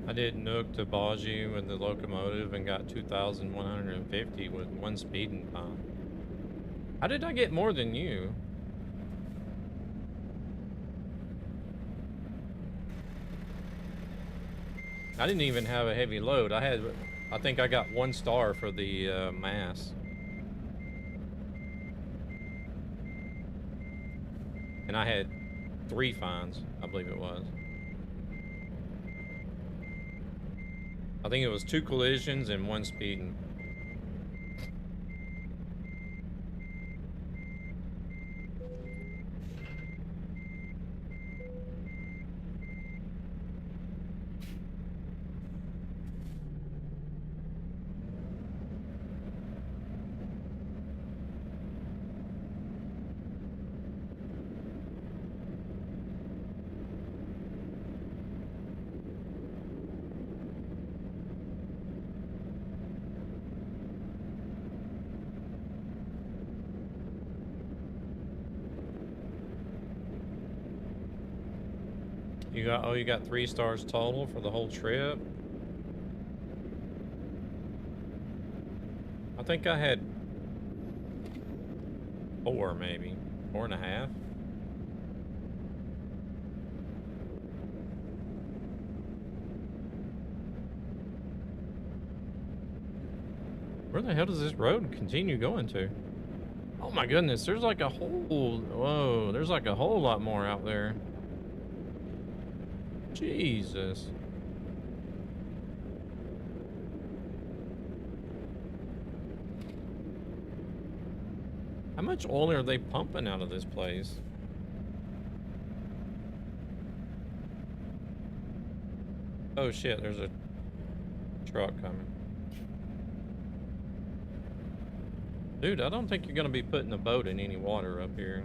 I did Nook to Baji with the locomotive and got 2,150 with one speeding time. How did I get more than you? I didn't even have a heavy load. I think I got 1 star for the mass. And I had 3 fines, I believe it was. I think it was 2 collisions and 1 speeding. You got, oh, you got 3 stars total for the whole trip? I think I had 4 maybe, 4.5. Where the hell does this road continue going to? Oh my goodness, there's like a whole, whoa, there's like a whole lot more out there. Jesus. How much oil are they pumping out of this place? Oh shit, there's a truck coming. Dude, I don't think you're gonna be putting a boat in any water up here.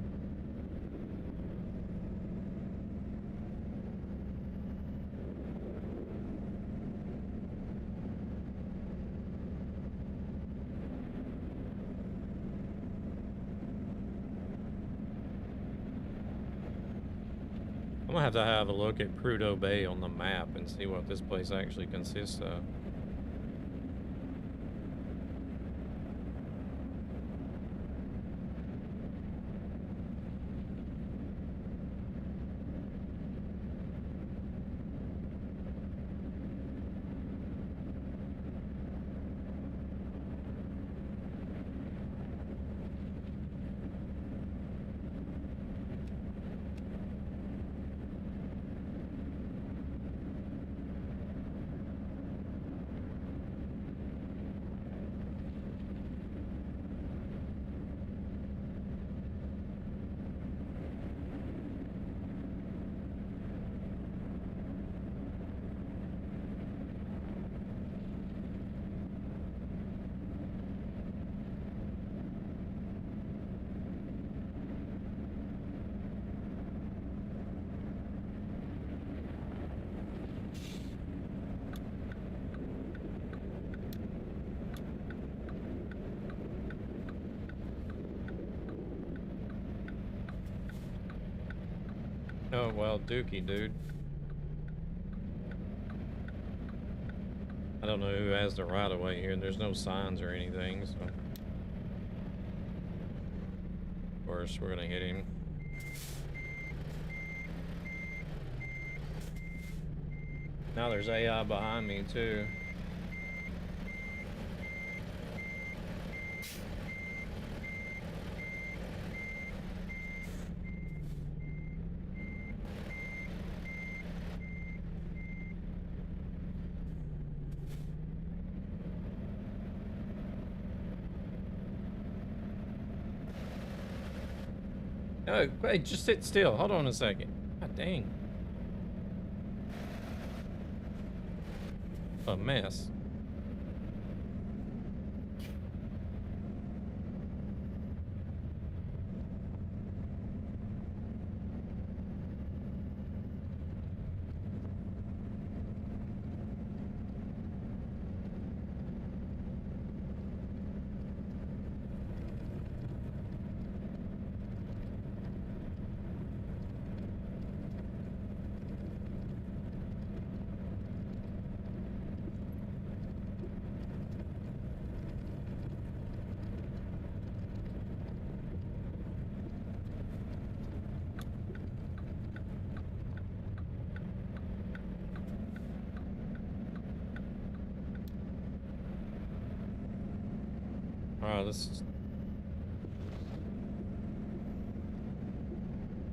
I'm gonna have a look at Prudhoe Bay on the map and see what this place actually consists of. Oh, well, dookie, dude. I don't know who has the right of way here. There's no signs or anything, so. Of course, we're gonna hit him. Now there's AI behind me, too. Oh, wait, just sit still. Hold on a second. God dang. A mess. Oh, this is...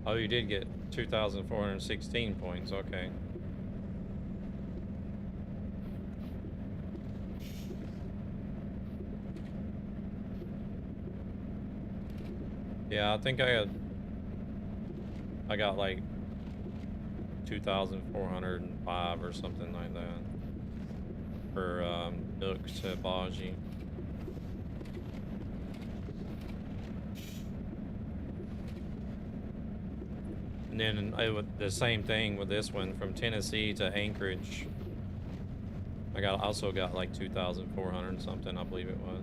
Oh, you did get 2,416 points. Okay. Yeah, I think I got like 2,405 or something like that for Nook to Baji. And then the same thing with this one from Tennessee to Anchorage. I also got like 2,400 something, I believe it was.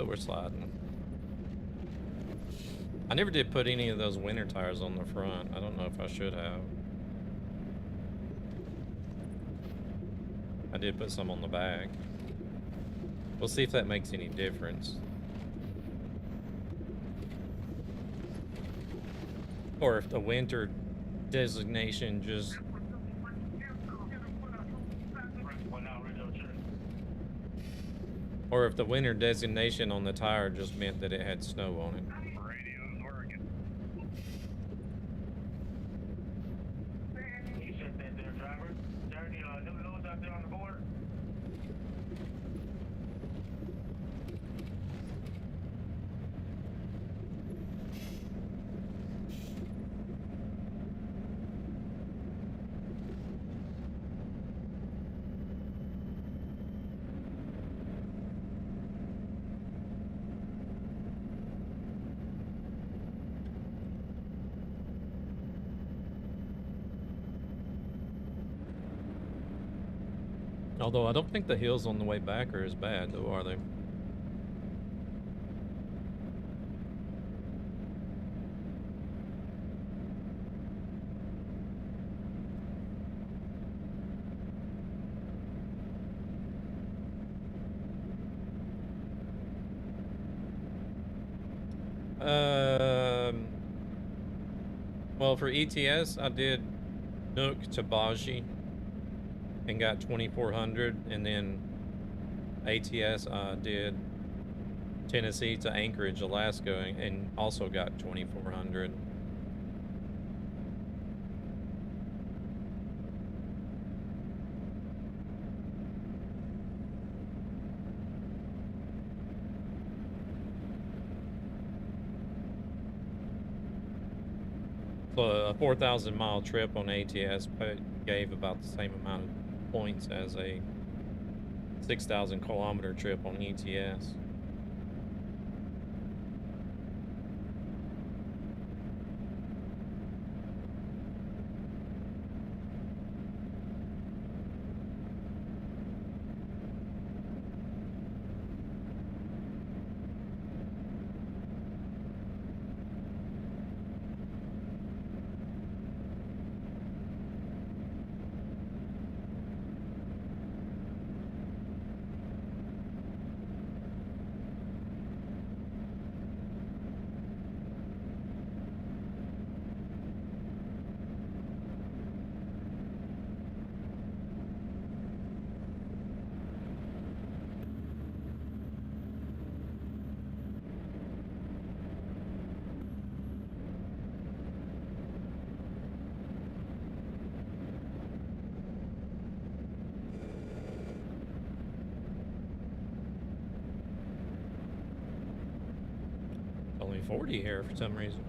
we're sliding. I never did put any of those winter tires on the front. I don't know if I should have. I did put some on the back. We'll see if that makes any difference. Or if the winter designation just... Or if the winter designation on the tire just meant that it had snow on it. Radio's working. You said that there, driver. There, them loads out there on the board. Although I don't think the hills on the way back are as bad, though, are they? Well, for ETS, I did Nook to Baji and got 2,400, and then ATS I did Tennessee to Anchorage, Alaska, and also got 2,400. So a 4,000-mile trip on ATS gave about the same amount of points as a 6,000-kilometer trip on ETS. Only 40 here for some reason.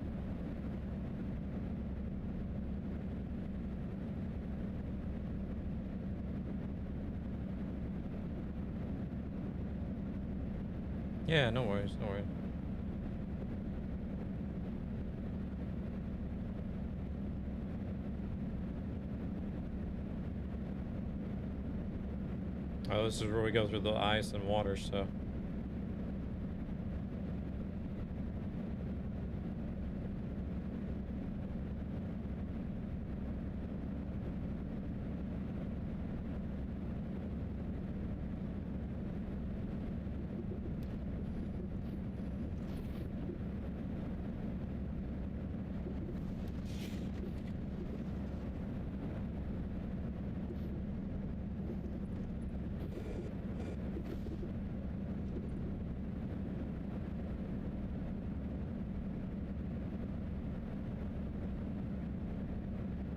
Yeah, no worries, no worries. Oh, this is where we go through the ice and water stuff.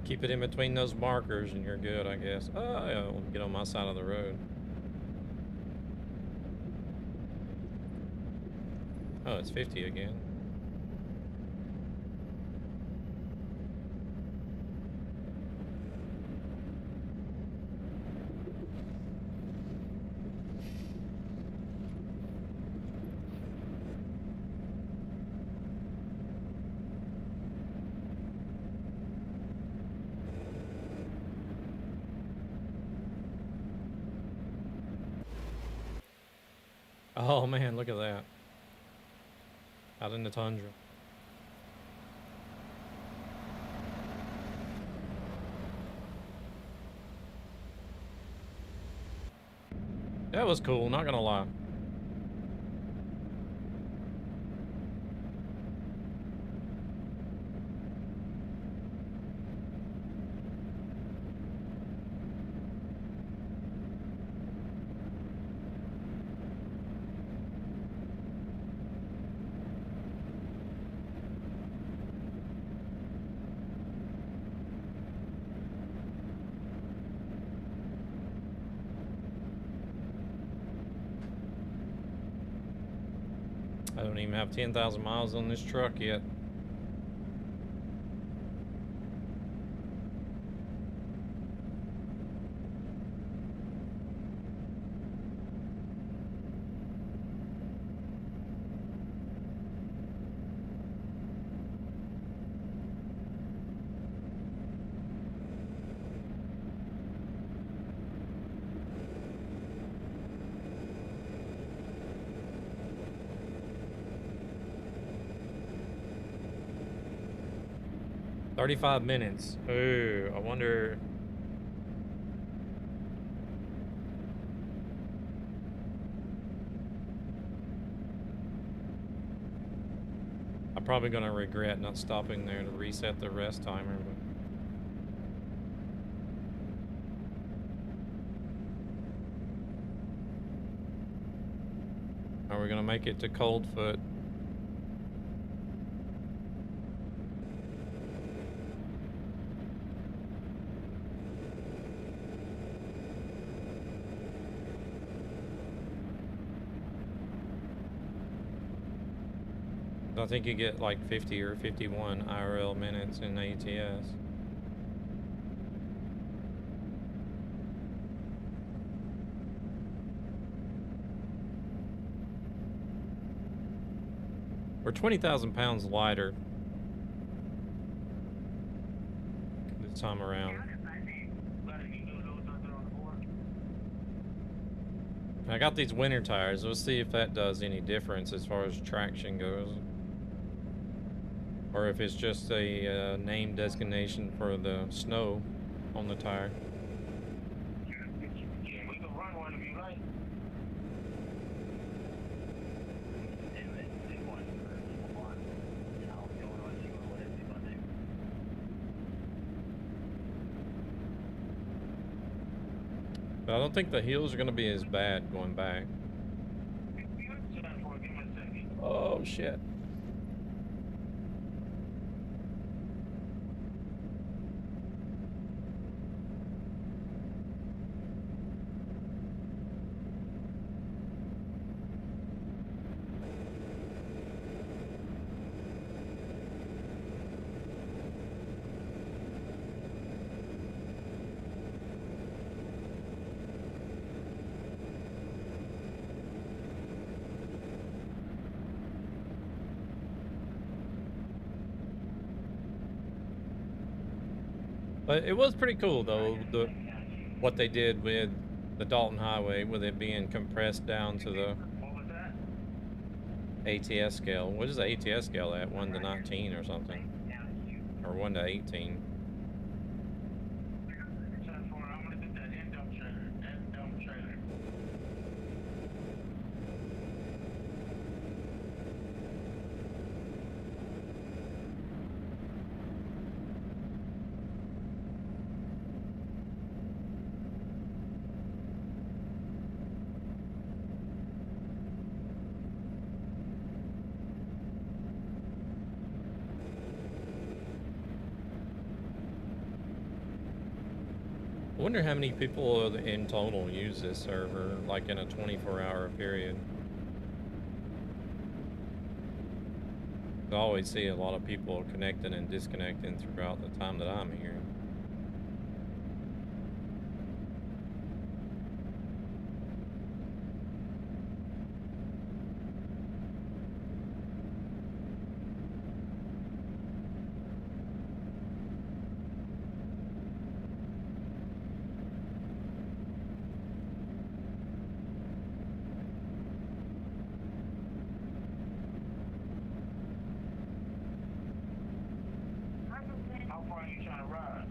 Keep it in between those markers and you're good, I guess. Oh, yeah, we'll get on my side of the road. Oh, it's 50 again. Oh man, look at that. Out in the tundra. That was cool, not gonna lie. I don't even have 10,000 miles on this truck yet. $35 minutes. Ooh, I wonder. I'm probably gonna regret not stopping there to reset the rest timer, but are we gonna make it to Coldfoot? I think you get like 50 or 51 IRL minutes in ATS. We're 20,000 pounds lighter this time around. I got these winter tires. Let's see if that does any difference as far as traction goes. Or if it's just a name designation for the snow on the tire. Yeah, we can run one if you like. But I don't think the hills are going to be as bad going back. Oh, shit. But it was pretty cool though, what they did with the Dalton Highway, with it being compressed down to the ATS scale. What is the ATS scale at? 1 to 19 or something? Or 1 to 18? I wonder how many people in total use this server, like in a 24-hour period. I always see a lot of people connecting and disconnecting throughout the time that I'm here. far are you trying to ride?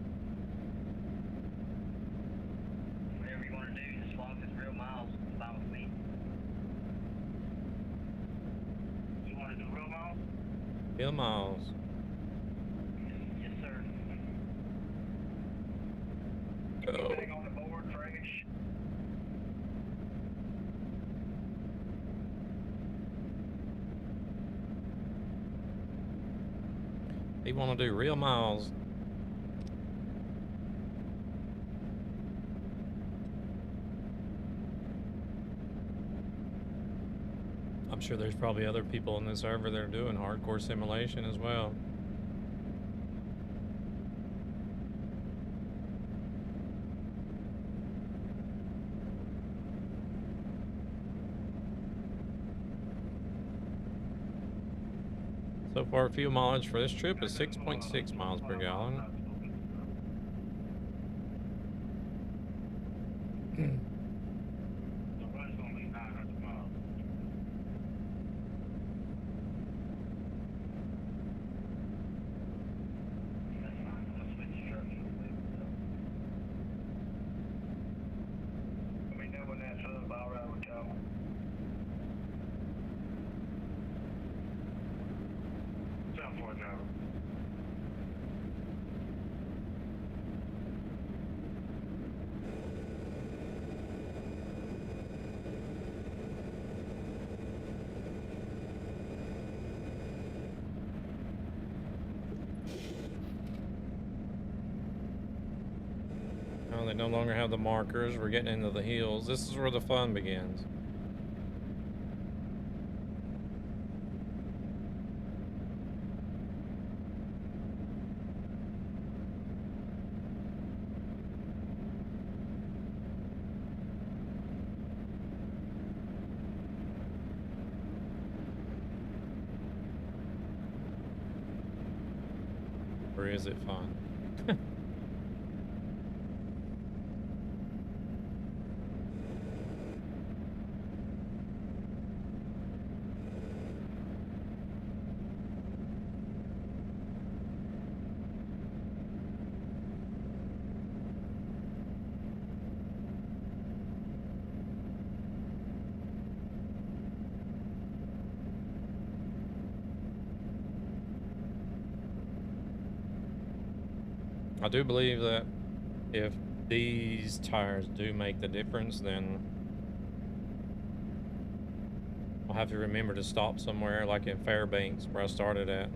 Whatever you want to do, as long as it's real miles, it's fine with me. You want to do real miles? Real miles. Yes, sir. Oh. Back on the board, fresh. He want to do real miles. I'm sure there's probably other people in this server that are doing hardcore simulation as well. So far, fuel mileage for this trip is 6.6 miles per gallon. The run's gonna be 900 miles. That's fine. I'm gonna switch trucks real quick. Let me know when that's up. I'll ride with y'all. Sound for it, driver. Oh, they no longer have the markers. We're getting into the hills. This is where the fun begins. Or is it fun? I do believe that if these tires do make the difference, then I'll have to remember to stop somewhere like in Fairbanks where I started at.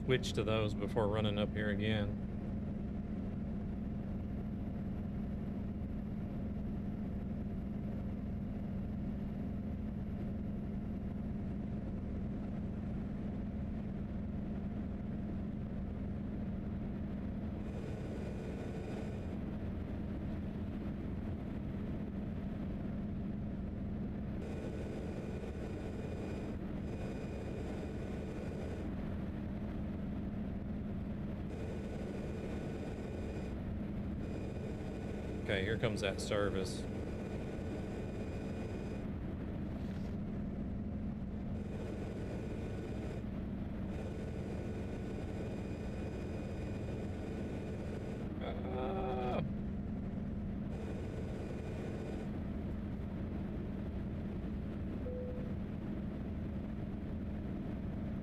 Switch to those before running up here again. Okay, here comes that service.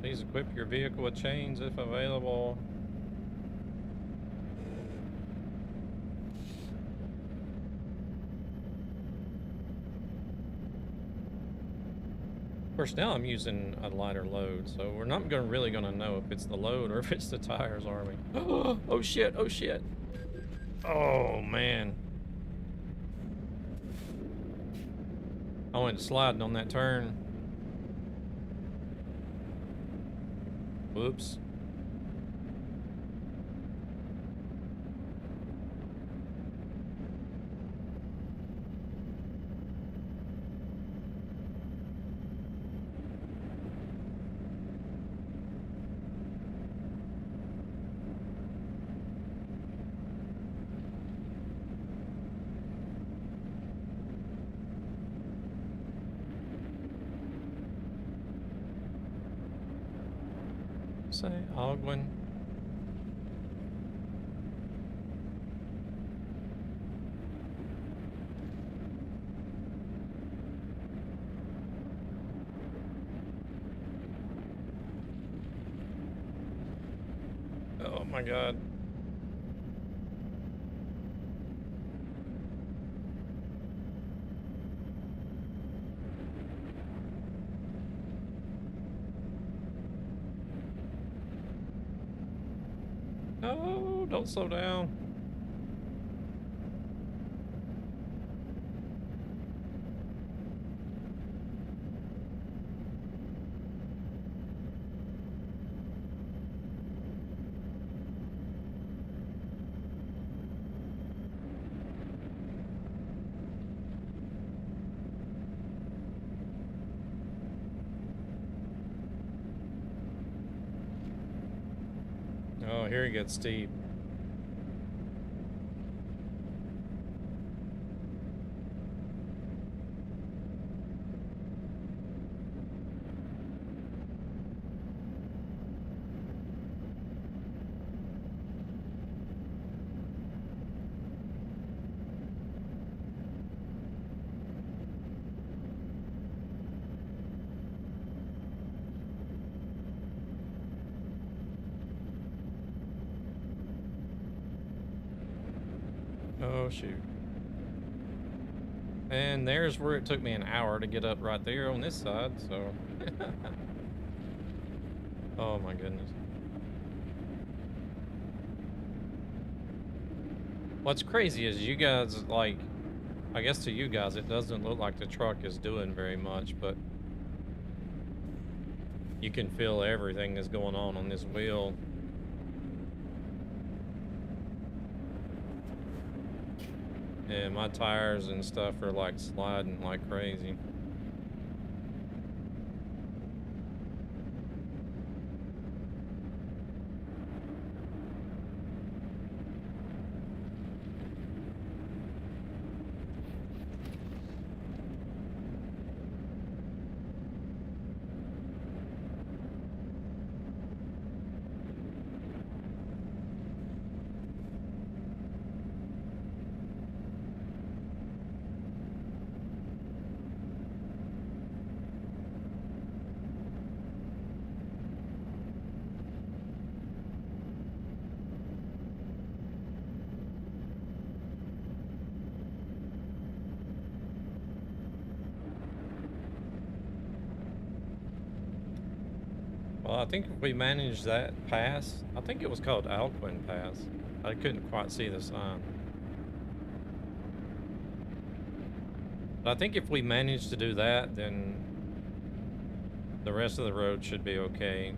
Please equip your vehicle with chains if available. Of course, now I'm using a lighter load, so we're not really gonna know if it's the load or if it's the tires, are we? Oh shit, oh shit. Oh man. I went sliding on that turn. Whoops. say? Ogwin? Oh my god. No, don't slow down. Oh, here it gets steep. Oh shoot. And there's where it took me an hour to get up right there on this side, so. Oh my goodness. What's crazy is you guys, like, I guess to you guys it doesn't look like the truck is doing very much, but you can feel everything that's going on this wheel. And my tires and stuff are like sliding like crazy. Well, I think if we manage that pass, I think it was called Alquin Pass. I couldn't quite see the sign. But I think if we manage to do that, then the rest of the road should be okay.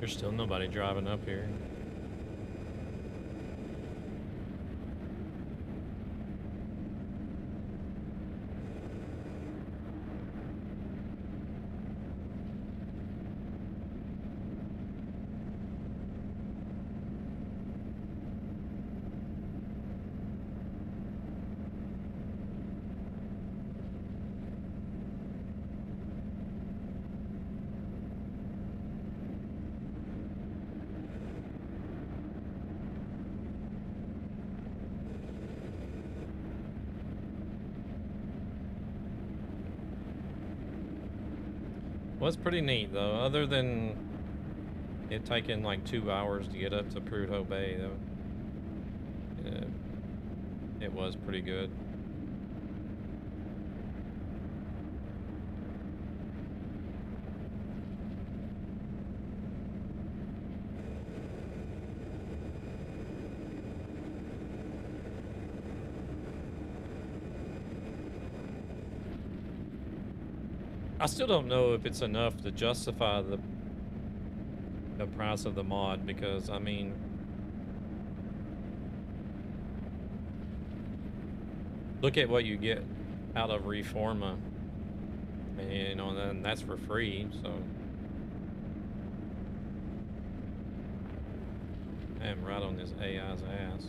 There's still nobody driving up here. Well, it's pretty neat though, other than it taking like 2 hours to get up to Prudhoe Bay though. It was pretty good. I still don't know if it's enough to justify the price of the mod, because I mean, look at what you get out of Reforma, and you know, and then that's for free. So I am right on this AI's ass.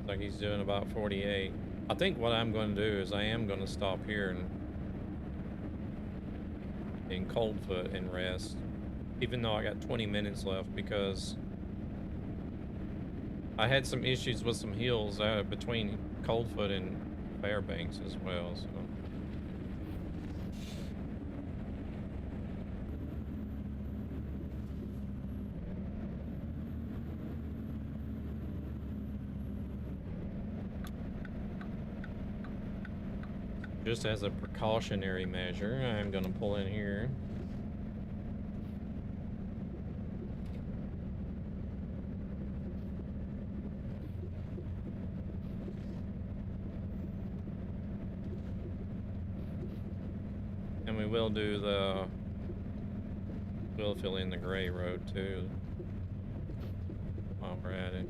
Like he's doing about 48. I think what I'm going to do is I am going to stop here and in Coldfoot and rest, even though I got 20 minutes left, because I had some issues with some hills between Coldfoot and Fairbanks as well. So. Just as a precautionary measure, I'm going to pull in here. And we will do we'll fill in the gray road too while we're at it.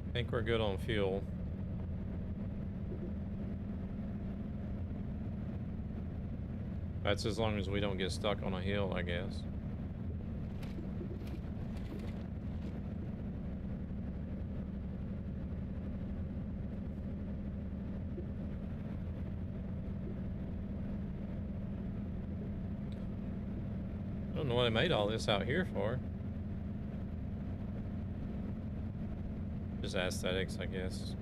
I think we're good on fuel. That's as long as we don't get stuck on a hill, I guess. I don't know what I made all this out here for. Just aesthetics, I guess.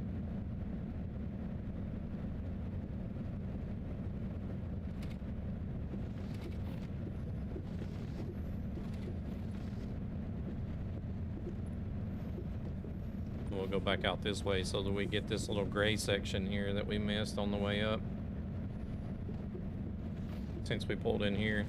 We'll go back out this way so that we get this little gray section here that we missed on the way up. Since we pulled in here.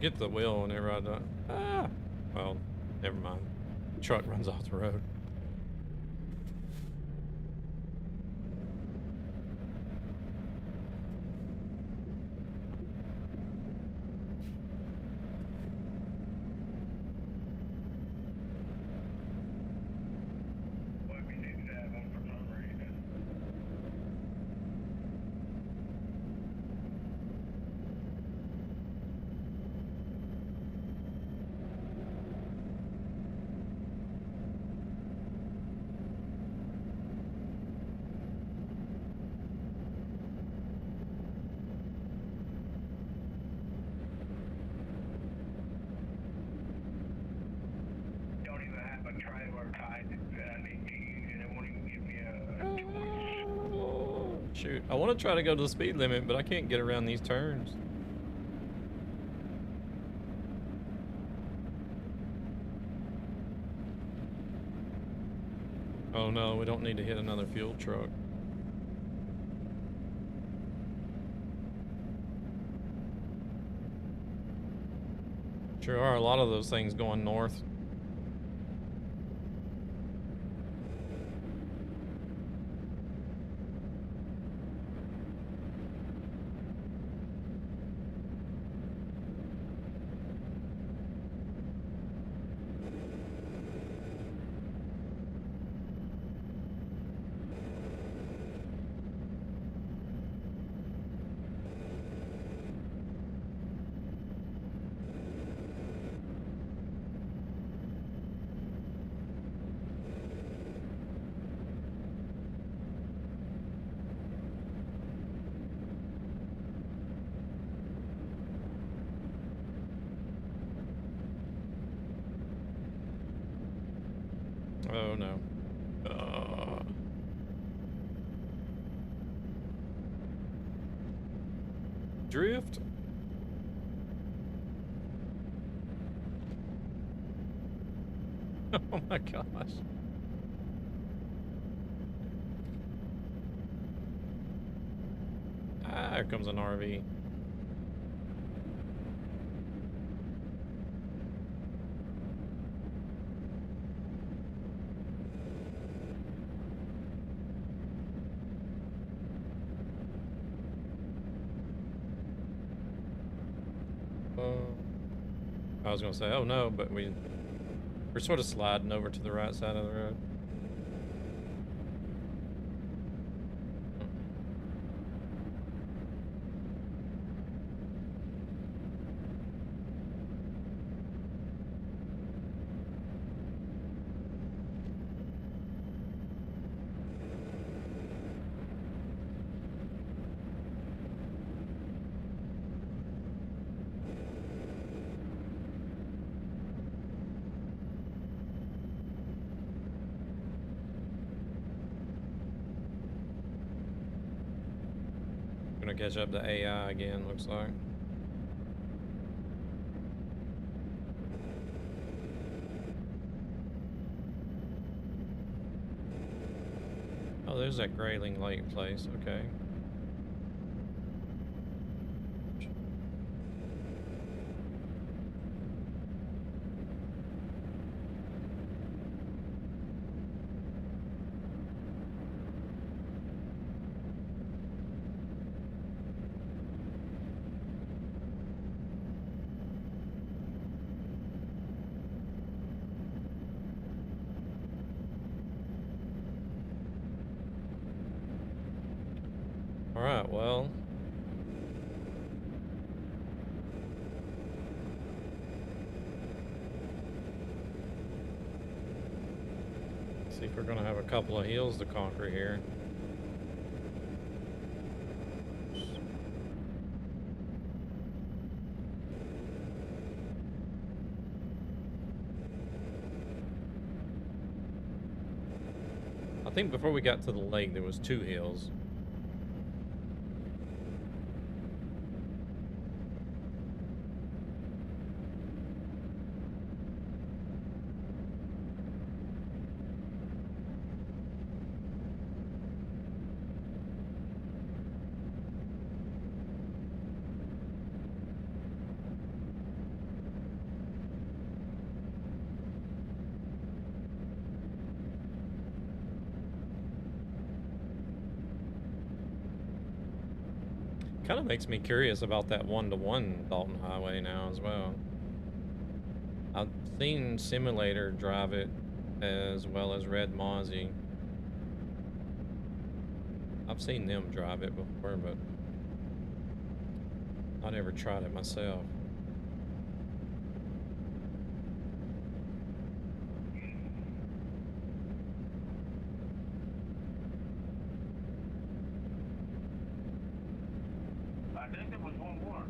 Get the wheel whenever I don't. Ah! Well, never mind. Truck runs off the road. Shoot, I want to try to go to the speed limit, but I can't get around these turns. Oh no, we don't need to hit another fuel truck. Sure are a lot of those things going north. Oh no. Drift. Oh my gosh. Ah, here comes an RV. I was gonna say, oh no, but we're sort of sliding over to the right side of the road. Gonna catch up to AI again, looks like. Oh, there's that Grayling Lake place, okay. Alright, well. See if we're gonna have a couple of hills to conquer here. I think before we got to the lake, there was 2 hills. Kind of makes me curious about that 1-to-1 Dalton Highway now as well. I've seen Simulator drive it as well as Red Mozzie. I've seen them drive it before, but I never tried it myself. I think there was one more.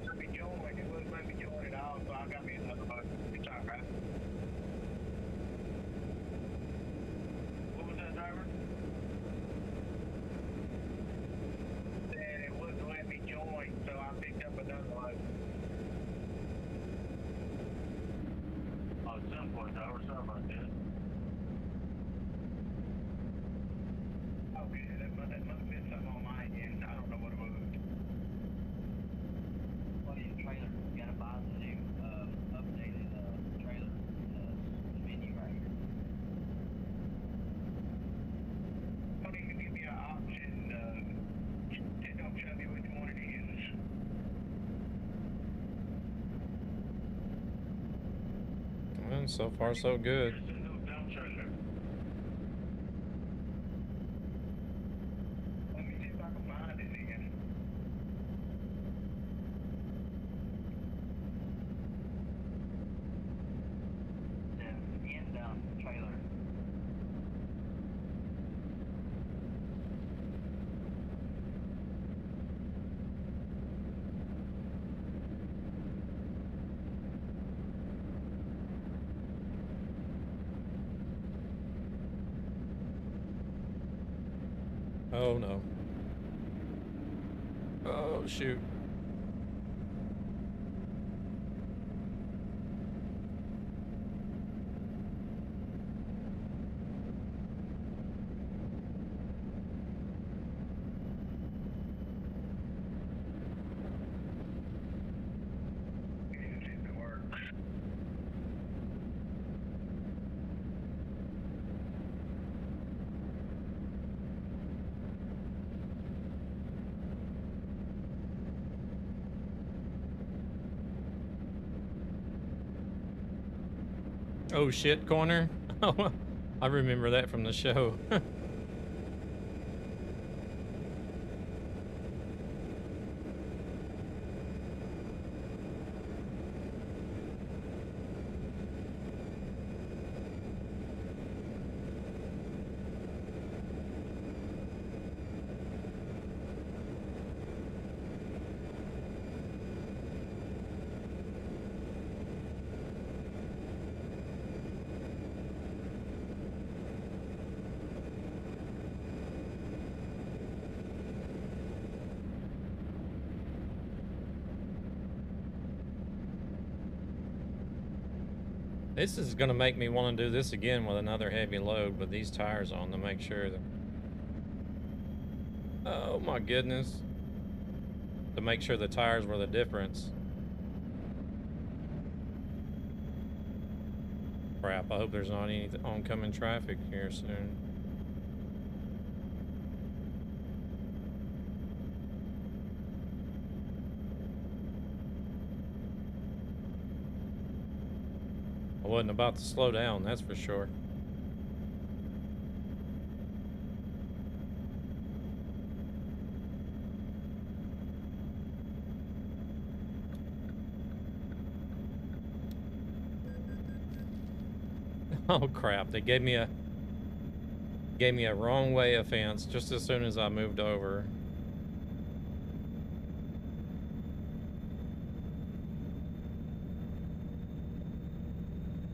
Let me join, it wouldn't let me join it out, so I got me another button. It's all right. What was that, driver? Said it wouldn't let me join, so I picked up another one. Oh, some point, driver, sorry about that. Okay, that must have been something on my end. I don't know what it was. What is trailer? You gotta buy the new updated trailer menu right here. Don't even give me an option. It don't show me which one it is. Well, so far so good. It's a new dump trailer. Let me see if I can find it again. The end trailer. Oh no. Oh shoot. It works. Oh shit, corner. Oh, I remember that from the show. This is gonna make me want to do this again with another heavy load with these tires on to make sure that. Oh my goodness. To make sure the tires were the difference. Crap, I hope there's not any oncoming traffic here soon. I wasn't about to slow down, that's for sure. Oh crap, they gave me a wrong way offense just as soon as I moved over.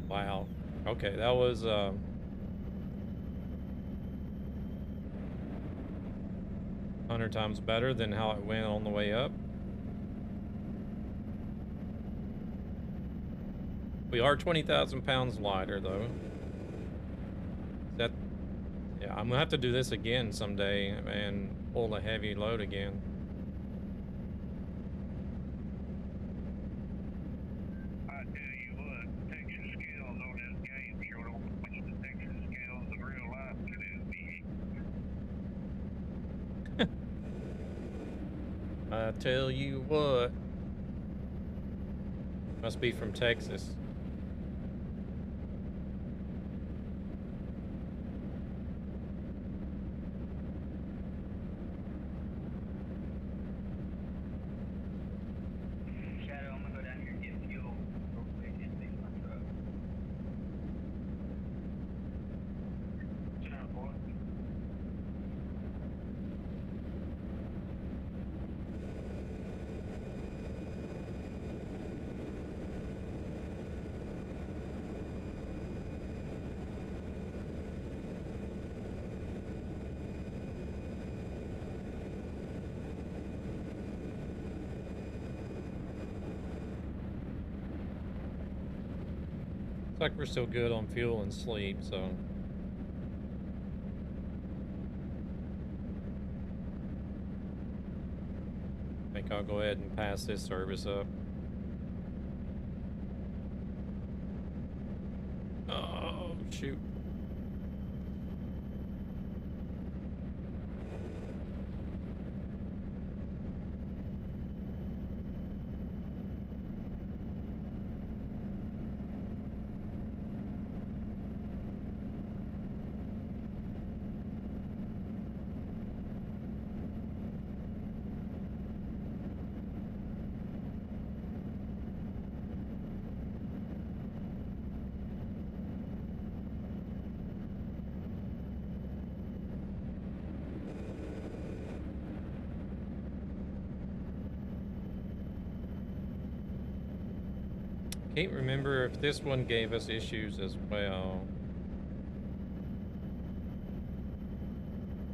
Wow. Okay, that was 100 times better than how it went on the way up. We are 20,000 pounds lighter, though. That, yeah, I'm gonna have to do this again someday and pull a heavy load again. I tell you what, Texas skills on this game sure don't match the Texas skills of real life to do. I tell you what. Must be from Texas. Shadow, I'm gonna go down here and get fuel real quick and fix my truck. Sound boy. Looks like we're still good on fuel and sleep, so. I think I'll go ahead and pass this service up. Oh, shoot. Can't remember if this one gave us issues as well.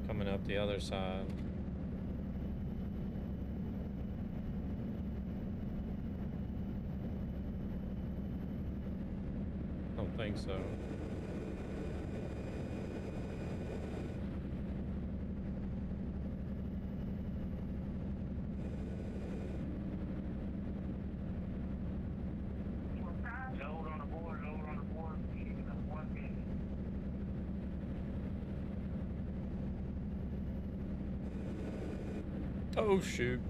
Coming coming up the other side. Don't think so. Load on the board, load on the board. Keeping up 1 minute. Oh shoot.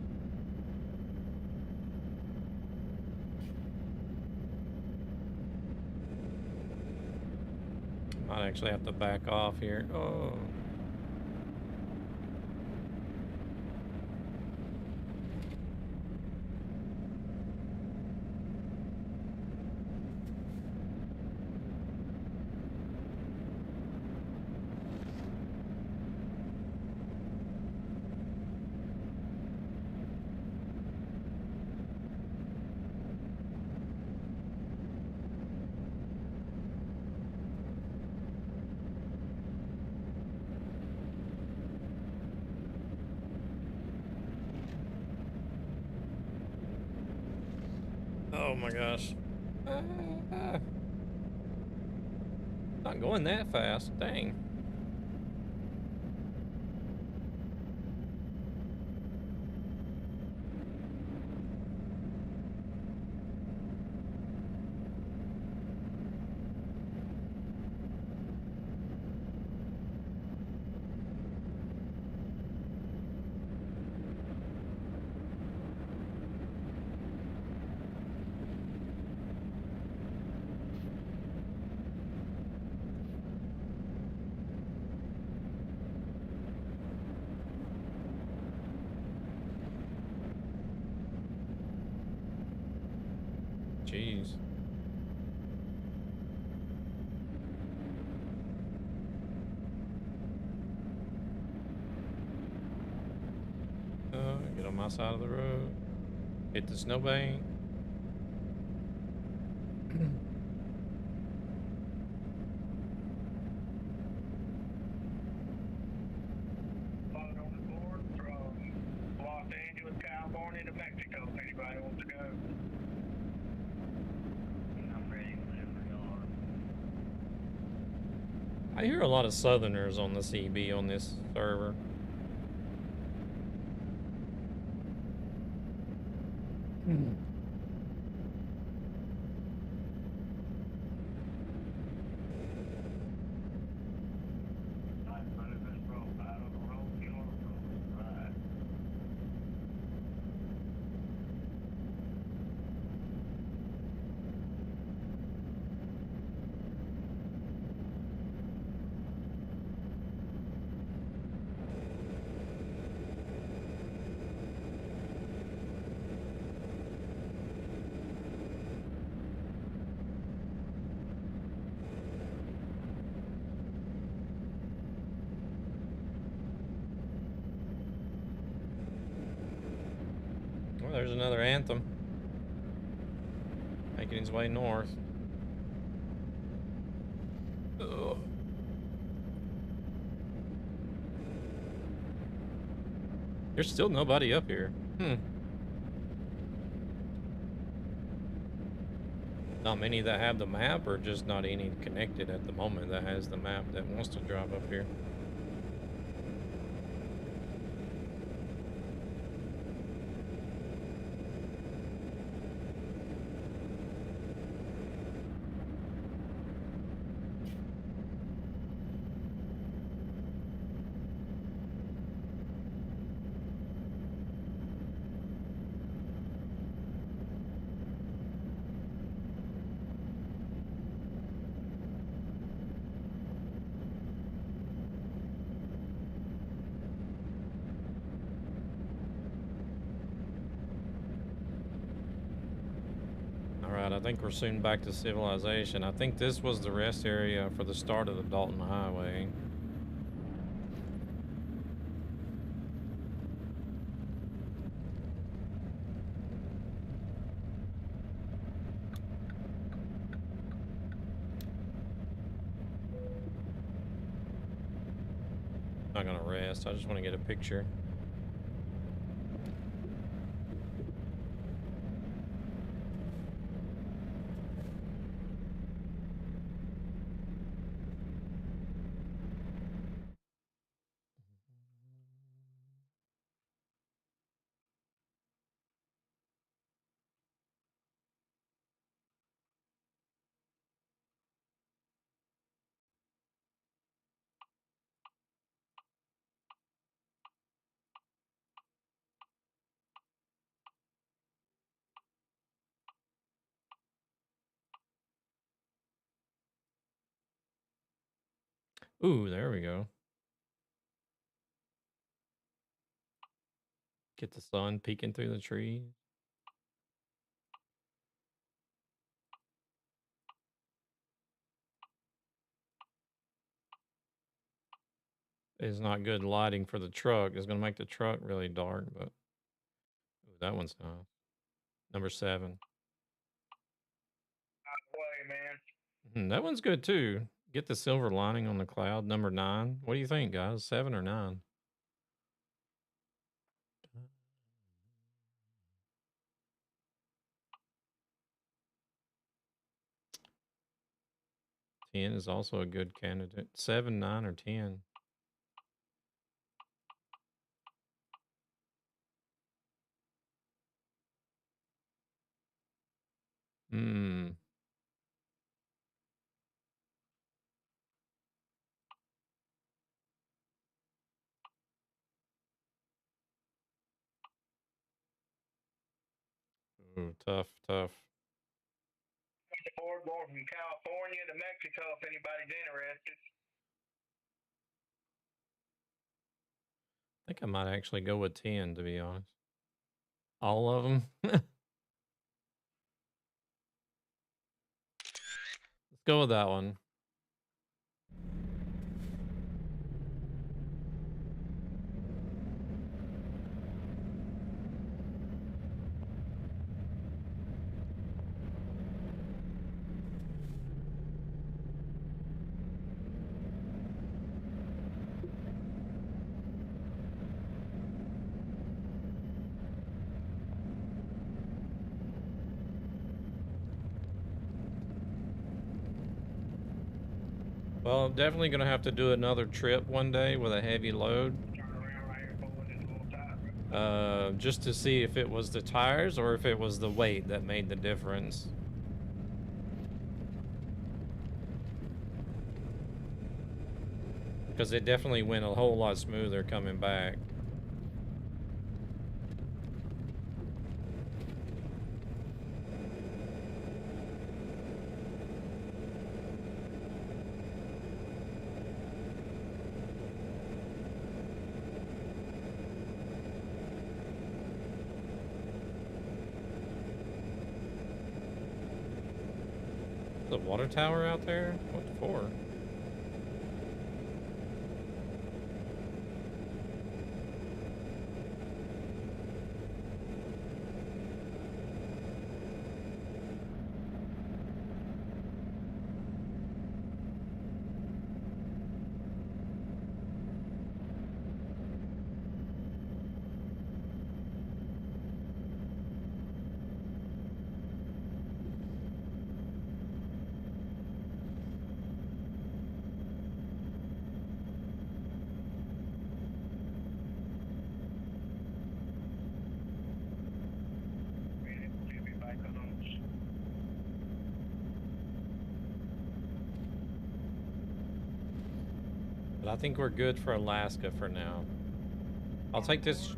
Might actually have to back off here. Oh. Oh my gosh. Not going that fast. Dang. Jeez. Get on my side of the road. Hit the snowbank. Load on the board from Los Angeles, California to Mexico. If anybody wants to go. I'm ready whenever y'all are. I hear a lot of Southerners on the CB on this server. Well, there's another Anthem making his way north. Ugh. There's still nobody up here. Not many that have the map, or just not any connected at the moment that has the map that wants to drive up here. I think we're soon back to civilization. I think this was the rest area for the start of the Dalton Highway. Not gonna rest. I just want to get a picture. Ooh, there we go. Get the sun peeking through the trees. It's not good lighting for the truck. It's gonna make the truck really dark, but ooh, that one's nice. Number 7. Way, man. That one's good too. Get the silver lining on the cloud. Number 9. What do you think, guys? 7 or 9? 10 is also a good candidate. 7, 9, or 10. Hmm. Ooh, tough, tough. The board going from California to Mexico if anybody's interested. I think I might actually go with 10, to be honest. All of them. Let's go with that one. Well, I'm definitely going to have to do another trip one day with a heavy load. Just to see if it was the tires or if it was the weight that made the difference. Because it definitely went a whole lot smoother coming back. The water tower out there? What for? But I think we're good for Alaska for now. I'll take this.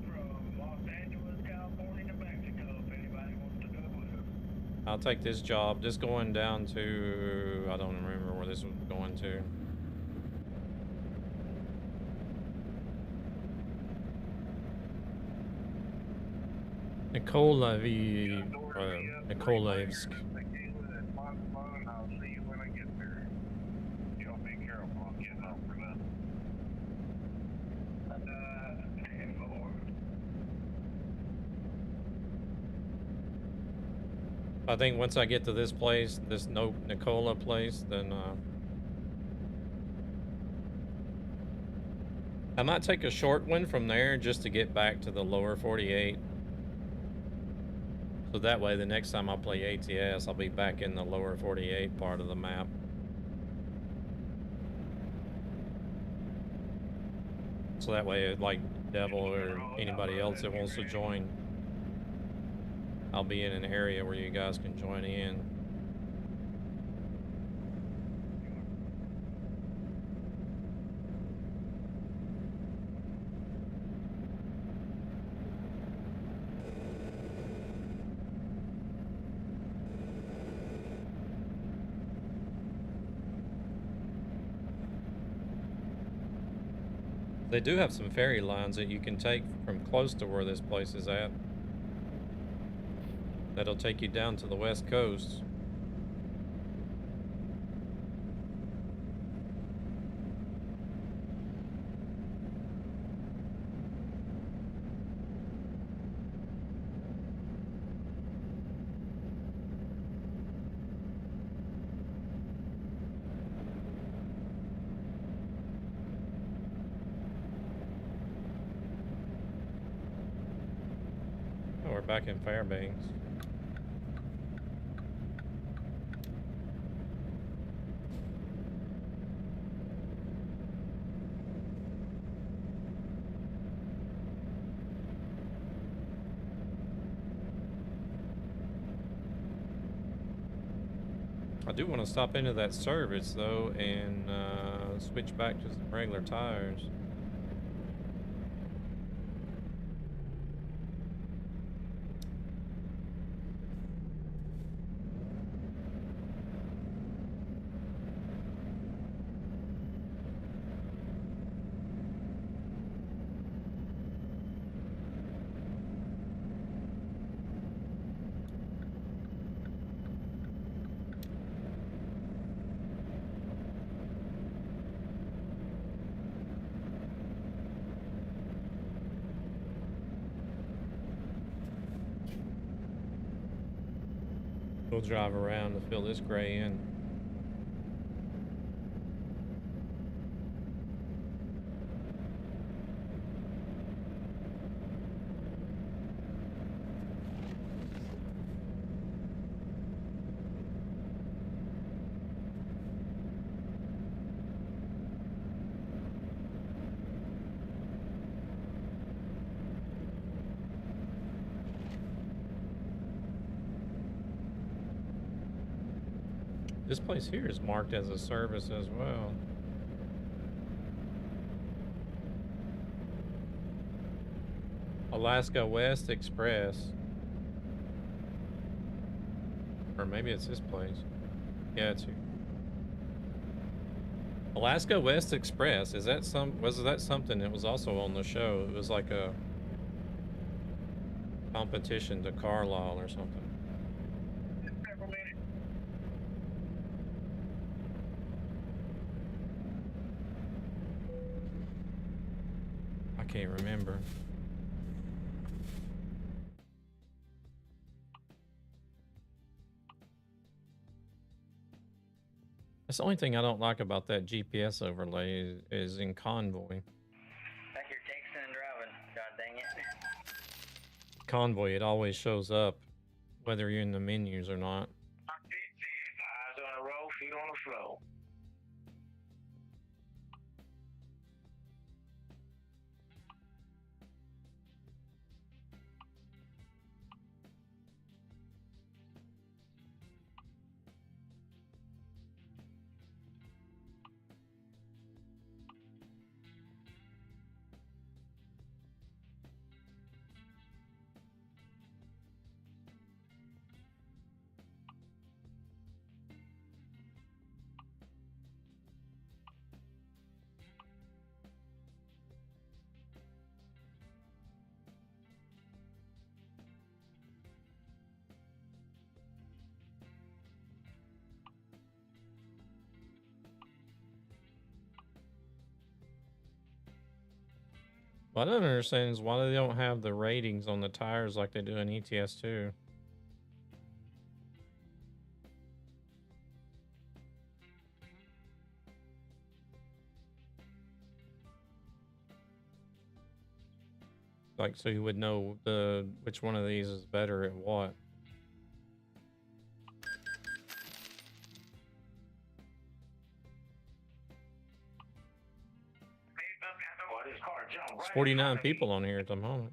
I'll take this job. Just going down to, I don't remember where this was going to. Nikolaevsk. I think once I get to this place, this Nikola place, then I might take a short one from there just to get back to the lower 48. So that way the next time I play ATS, I'll be back in the lower 48 part of the map. So that way, like Devil or anybody else that wants to join, I'll be in an area where you guys can join in. They do have some ferry lines that you can take from close to where this place is at. That'll take you down to the west coast. Oh, we're back in Fairbanks. I do want to stop into that service though and switch back to some regular tires. We'll drive around to fill this gray in. This place here is marked as a service as well. Alaska West Express. Or maybe it's this place. Yeah, it's here. Alaska West Express. Was that something that was also on the show? It was like a competition to Carlisle or something. I can't remember. That's the only thing I don't like about that GPS overlay is in Convoy. Like you're texting and driving. God dang it. Convoy, it always shows up whether you're in the menus or not. Eyes on the road, feet on the floor. What I don't understand is why they don't have the ratings on the tires like they do in ETS 2. Like, so you would know which one of these is better at what. There's 49 people on here at the moment.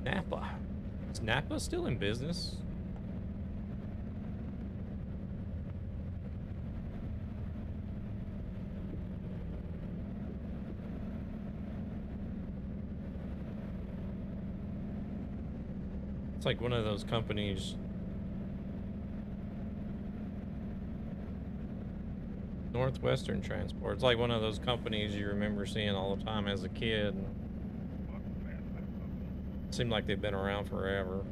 Napa. Is Napa still in business? It's like one of those companies. Northwestern Transport. It's like one of those companies you remember seeing all the time as a kid. Seemed like they've been around forever.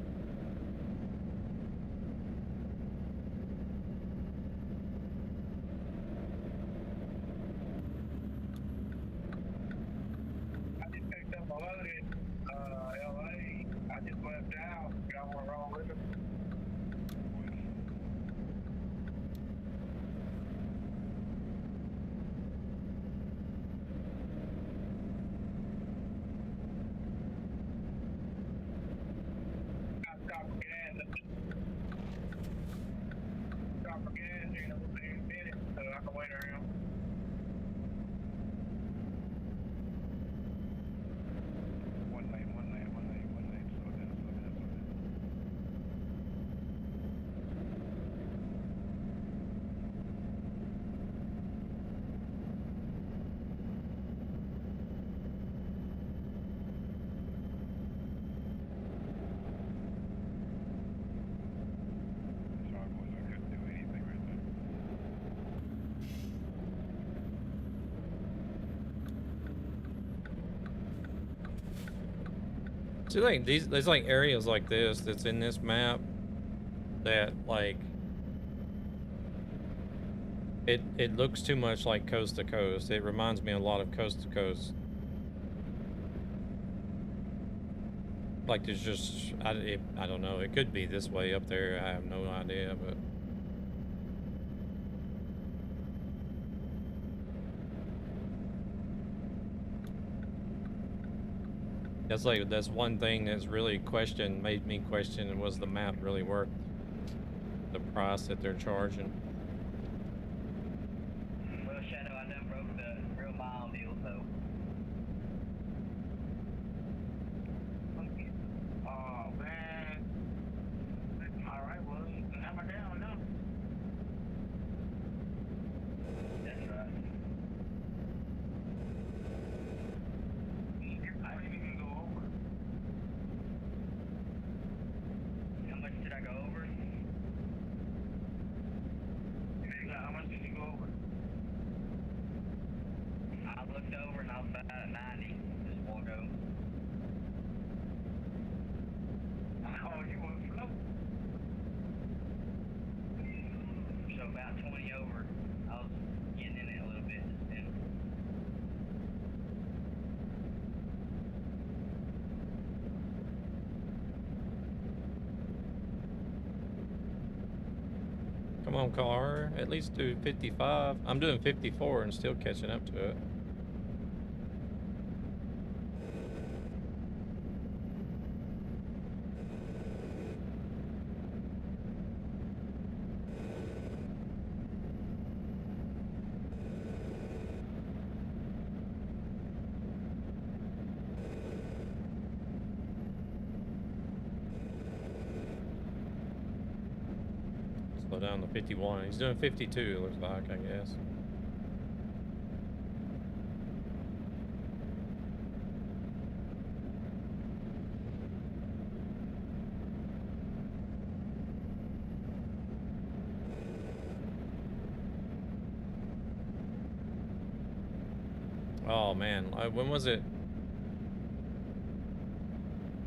I just picked up a load in LA. I just left out. Y'all want to roll with it? I stopped for gas. Stop for gas in a minute so I can wait around. One lane, slow down. Sorry, boys, I couldn't do anything right there. See, like there's like areas like this that's in this map that like it looks too much like coast to coast. It reminds me a lot of coast to coast. Like there's just I don't know. It could be this way up there. I have no idea, but that's one thing that's really made me question, was the map really worth the price that they're charging? Well, Shadow, I done broke the real mile deal, so. Oh, man. All right, well, hammer down now. That's right. I didn't even go over. How much did I go over? How much did you go over? I looked over and I was about at 90. Just walk over. Oh, you went slow. So about 20 over. I was getting in it a little bit just then. Come on, car. At least do 55. I'm doing 54 and still catching up to it. Slow down to 51. He's doing 52, it looks like, I guess. Oh man, when was it?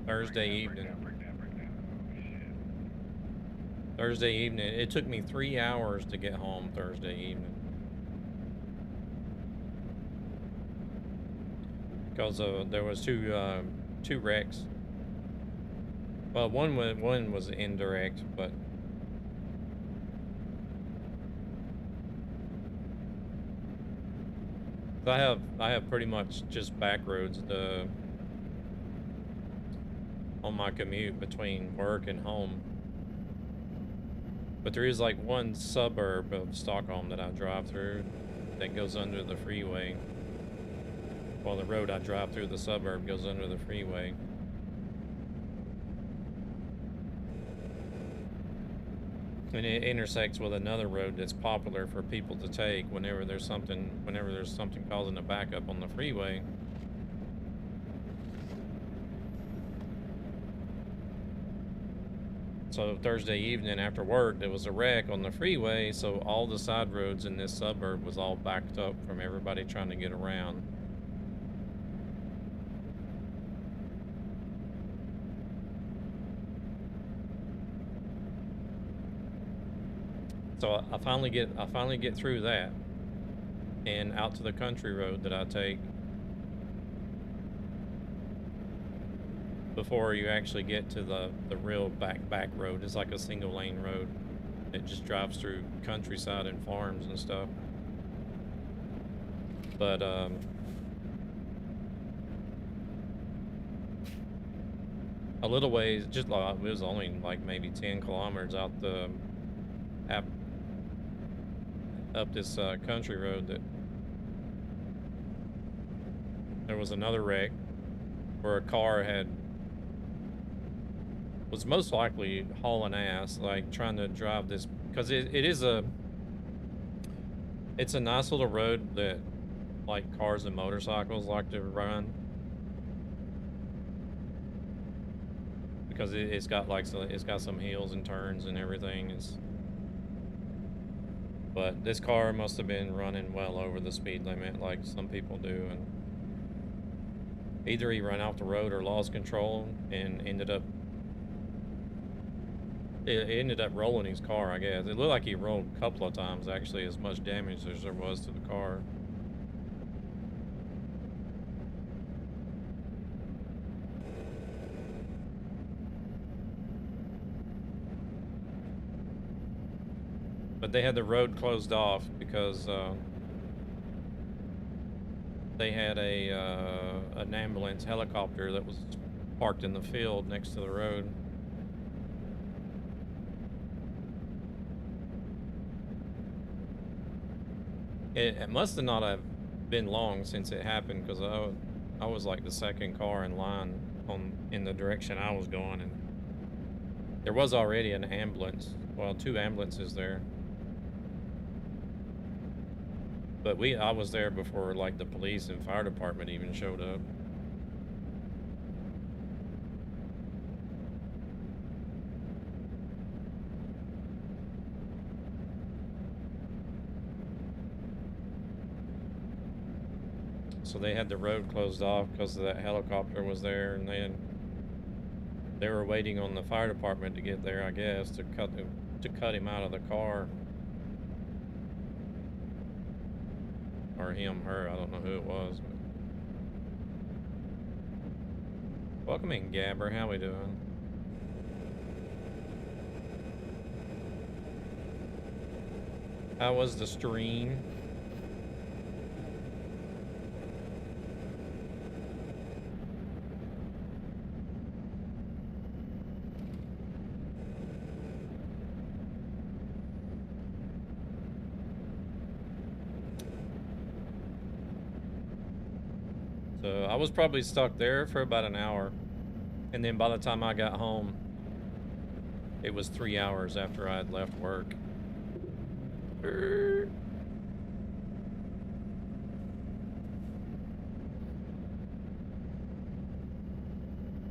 Thursday evening. Break down. Oh, shit. Thursday evening. It took me 3 hours to get home Thursday evening. because there was two wrecks. Well, one was indirect, but I have pretty much just back roads on my commute between work and home. But there is like one suburb of Stockholm that I drive through that goes under the freeway. Well, the road I drive through the suburb goes under the freeway. And it intersects with another road that's popular for people to take whenever there's something causing a backup on the freeway. So Thursday evening after work, there was a wreck on the freeway, so all the side roads in this suburb was all backed up from everybody trying to get around. So I finally get through that and out to the country road that I take before you actually get to the real back road. It's like a single lane road. It just drives through countryside and farms and stuff. But a little ways, just like it was only like maybe 10 kilometers out up this country road, that there was another wreck where a car was most likely hauling ass, like trying to drive this, because it's a nice little road that like cars and motorcycles like to run, because it's got some hills and turns and everything. But this car must have been running well over the speed limit, like some people do, and either he ran off the road or lost control and ended up rolling his car, I guess. It looked like he rolled a couple of times, actually, as much damage as there was to the car. But they had the road closed off because they had an ambulance helicopter that was parked in the field next to the road. It must have not have been long since it happened, because I was like the second car in line in the direction I was going, and there was already an ambulance, well, 2 ambulances there. But I was there before like the police and fire department even showed up. So they had the road closed off because that helicopter was there, and they were waiting on the fire department to get there, I guess, to cut him out of the car. Or him, her, I don't know who it was. But... Welcome in, Gabber. How we doing? How was the stream? So I was probably stuck there for about an hour, and then by the time I got home, it was 3 hours after I had left work.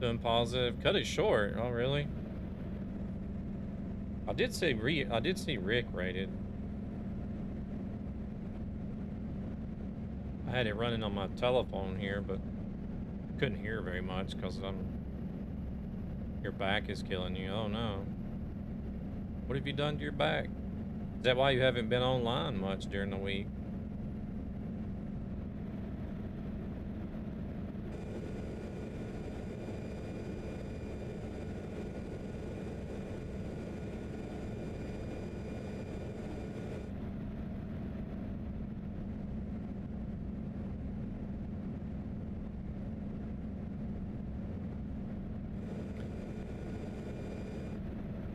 Doing positive. Cut it short. Oh, really? I did see Rick rated. I had it running on my telephone here, but couldn't hear very much because your back is killing you. Oh no. What have you done to your back? Is that why you haven't been online much during the week?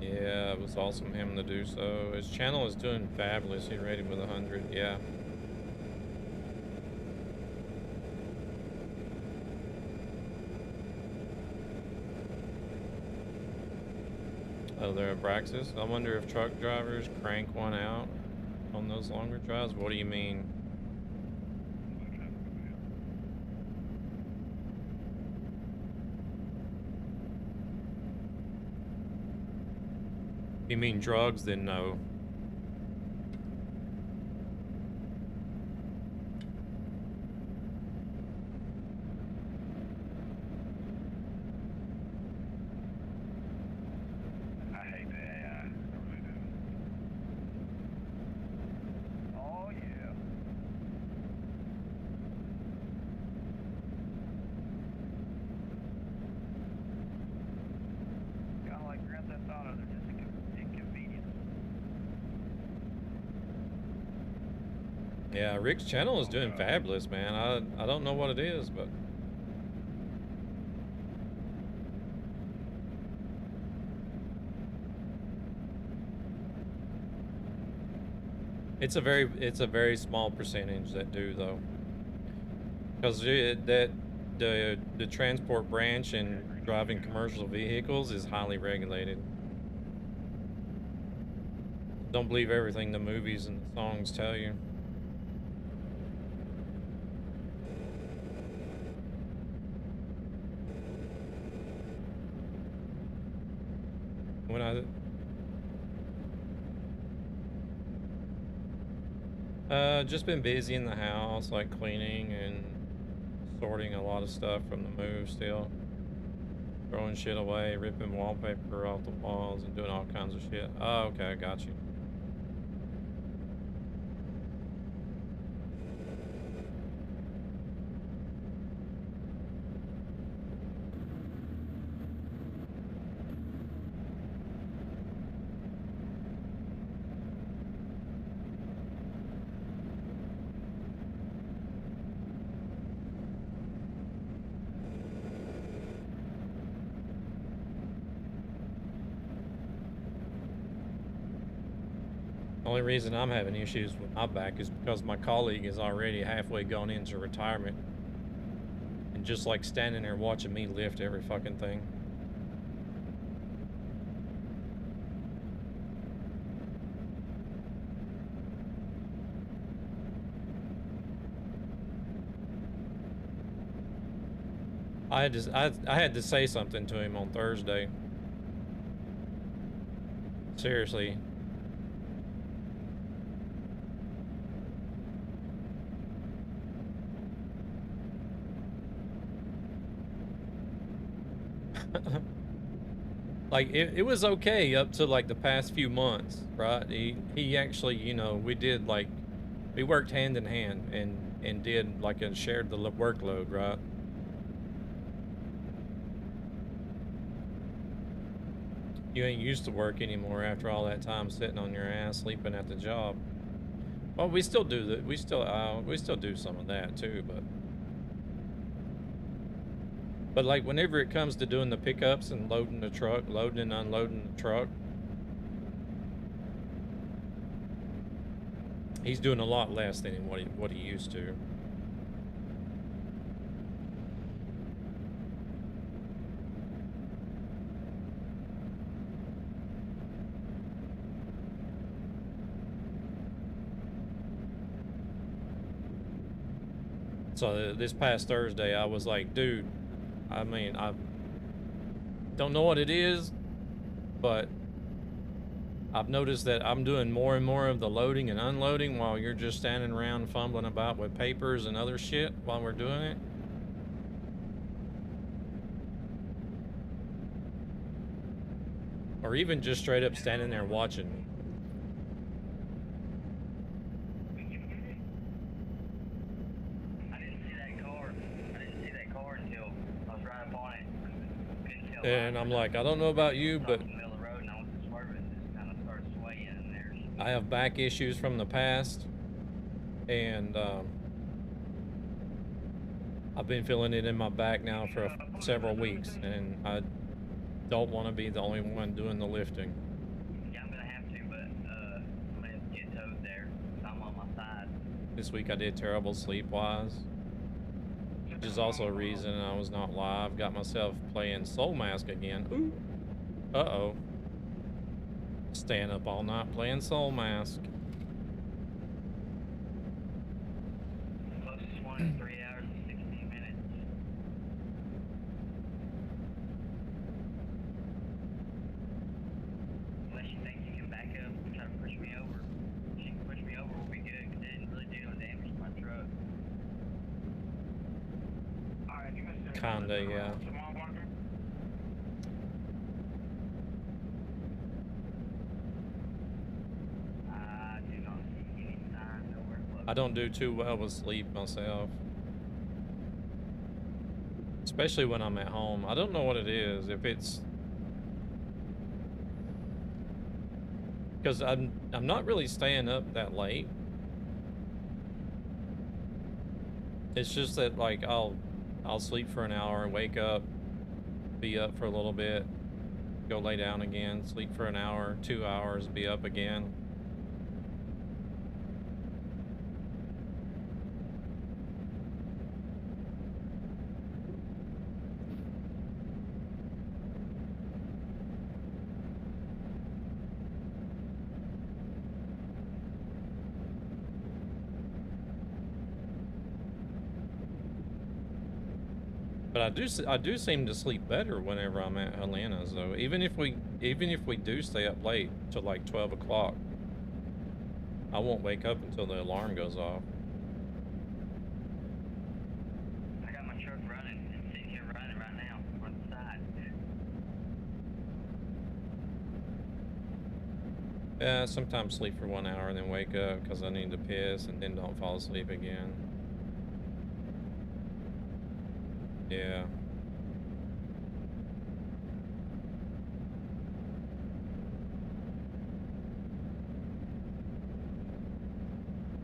Yeah, it was awesome of him to do so. His channel is doing fabulous. He rated with 100. Yeah. Oh, they're at Braxis. I wonder if truck drivers crank one out on those longer drives. What do you mean? You mean drugs? Then no. I hate the AI. I really do. Oh yeah. Kind of like Grand Theft Auto. They're just inconvenience. Yeah, Rick's channel is doing fabulous, man. I don't know what it is, but it's a very small percentage that do though, because the transport branch and driving commercial vehicles is highly regulated. Don't believe everything the movies and the songs tell you. When just been busy in the house, like cleaning and sorting a lot of stuff from the move still. Throwing shit away, ripping wallpaper off the walls and doing all kinds of shit. Oh, okay, I got you. Only reason I'm having issues with my back is because my colleague is already halfway gone into retirement and just like standing there watching me lift every fucking thing. I had to say something to him on Thursday. Seriously. Like it was okay up to like the past few months, right? He actually, you know, we worked hand in hand and did like and shared the workload, right? You ain't used to work anymore after all that time sitting on your ass sleeping at the job. Well, we still do that. We still do some of that too, but like whenever it comes to doing the pickups and loading the truck, loading and unloading the truck, he's doing a lot less than what he used to. So this past Thursday, I was like, dude, I mean, I don't know what it is, but I've noticed that I'm doing more and more of the loading and unloading while you're just standing around fumbling about with papers and other shit while we're doing it. Or even just straight up standing there watching me. I didn't see that car until I was right up on it. Couldn't tell. And I'm like, I don't know about you, but in the middle of the road, and I went to swerve it, and just kind of started swaying in there. I have back issues from the past, and I've been feeling it in my back now for several weeks, and don't want to be the only one doing the lifting. Yeah, I'm gonna have to, but I'm gonna get towed there. So I'm on my side. This week I did terrible sleep-wise, which is also a reason I was not live. Got myself playing Soul Mask again. Ooh. Uh-oh. Staying up all night playing Soul Mask. Closest one is 3 hours and 16 minutes. Unless you think you can back up and try to push me over. If you can push me over, we'll be good, because it didn't really do no damage to my truck. Alright, you missed it. Kinda, yeah. Tomorrow, Walker? I do not see any sign nowhere close. I don't do too well with sleep myself. Especially when I'm at home. I don't know what it is. If it's... Because I'm not really staying up that late. It's just that, like, I'll sleep for an hour and wake up, be up for a little bit, go lay down again, sleep for an hour, 2 hours, be up again. But I do seem to sleep better whenever I'm at Helena's though. Even if we do stay up late till like 12 o'clock, I won't wake up until the alarm goes off. I got my truck running. It's sitting here running right now on the side. Yeah, sometimes sleep for 1 hour and then wake up because I need to piss and then don't fall asleep again. Yeah.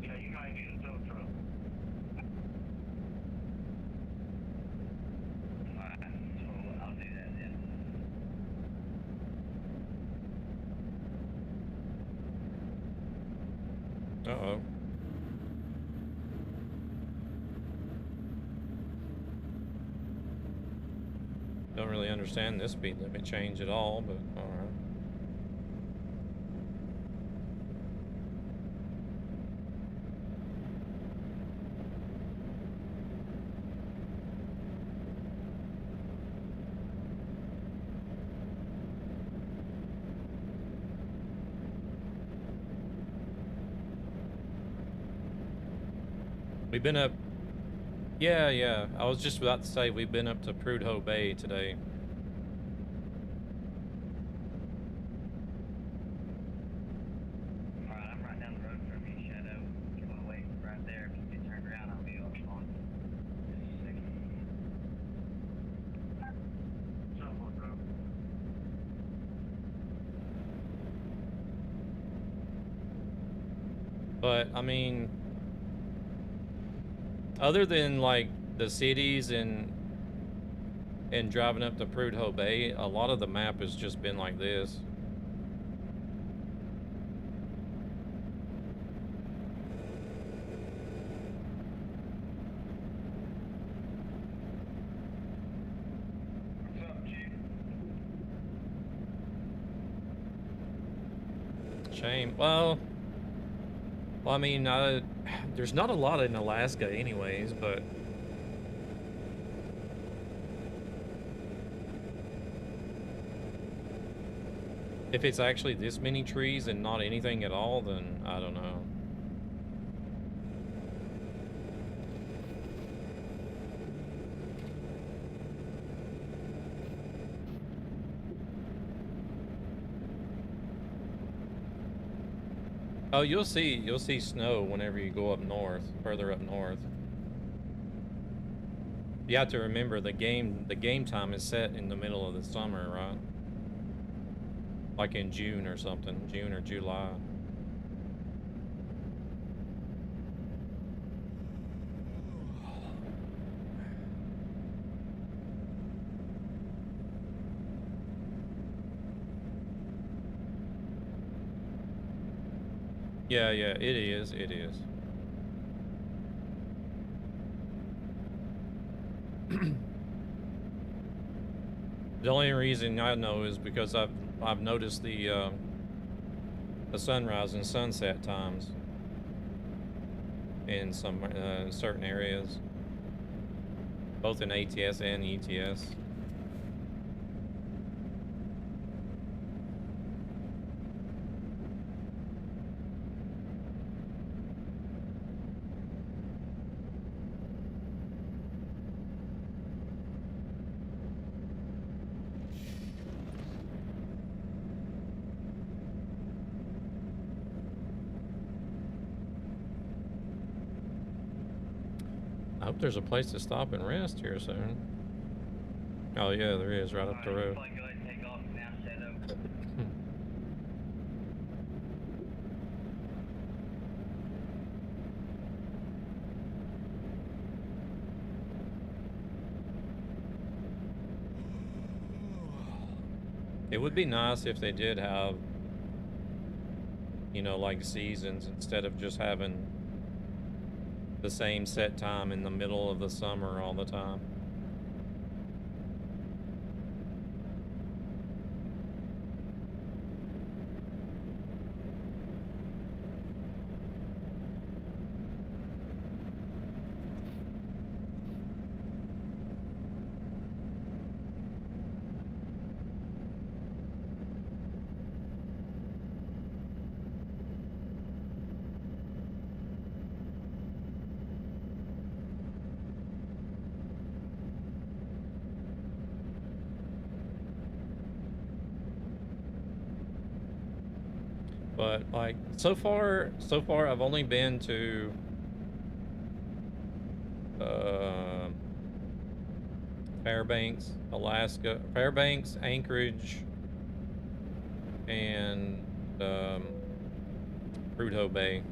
Yeah, you know I need a tow truck. Alright, so I'll do that then. Uh-oh. Don't really understand this speed limit change at all, but all right. We've been up. Yeah. I was just about to say we've been up to Prudhoe Bay today. Alright, I'm right down the road from you, Shadow. If you want to wait right there, if you get turned around, I'll be on just a second. But I mean, other than like the cities and driving up to Prudhoe Bay, a lot of the map has just been like this. What's up, Chief? Shame. Well, I mean, there's not a lot in Alaska anyways, but if it's actually this many trees and not anything at all, then I don't know. Oh, you'll see snow whenever you go up north, further up north. You have to remember the game time is set in the middle of the summer, right? Like in June or something, June or July. Yeah, yeah, it is. It is. The only reason I know is because I've noticed the sunrise and sunset times in some certain areas, both in ATS and ETS. I hope there's a place to stop and rest here soon. Oh yeah, there is, right up the road. Go ahead and take off now, Shadow. It would be nice if they did have, you know, like seasons instead of just having the same set time in the middle of the summer all the time. But like so far I've only been to Fairbanks, Alaska, Fairbanks, Anchorage, and Prudhoe Bay.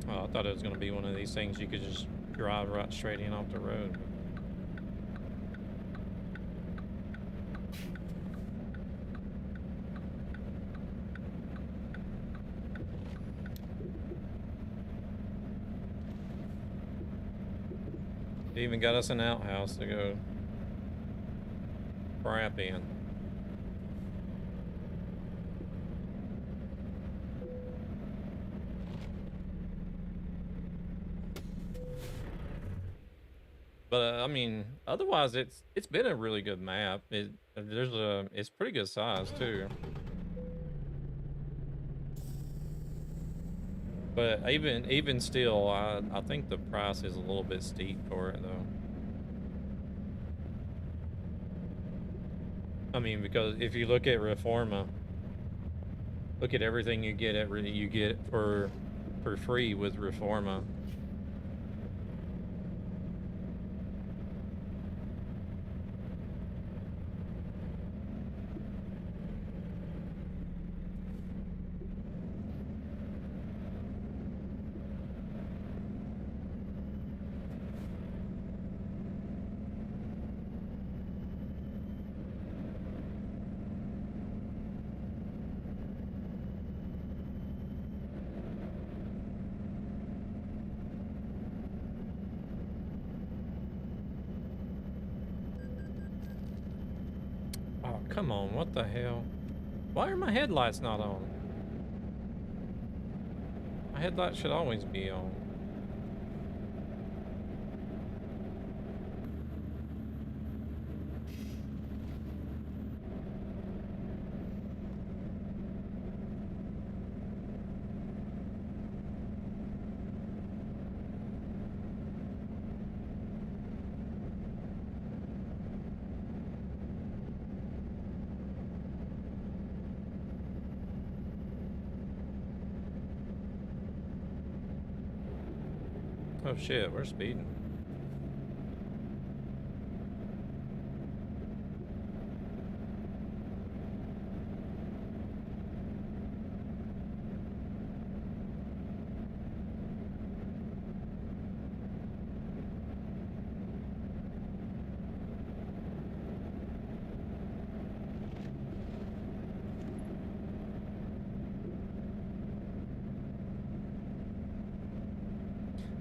Oh, I thought it was going to be one of these things you could just drive right straight in off the road. They even got us an outhouse to go crap in. But I mean, otherwise it's been a really good map. It's pretty good size too. But even still, I think the price is a little bit steep for it though. I mean, because if you look at Reforma, look at everything you get you get for free with Reforma. Oh, come on, what the hell? Why are my headlights not on? My headlights should always be on. Oh shit, we're speeding.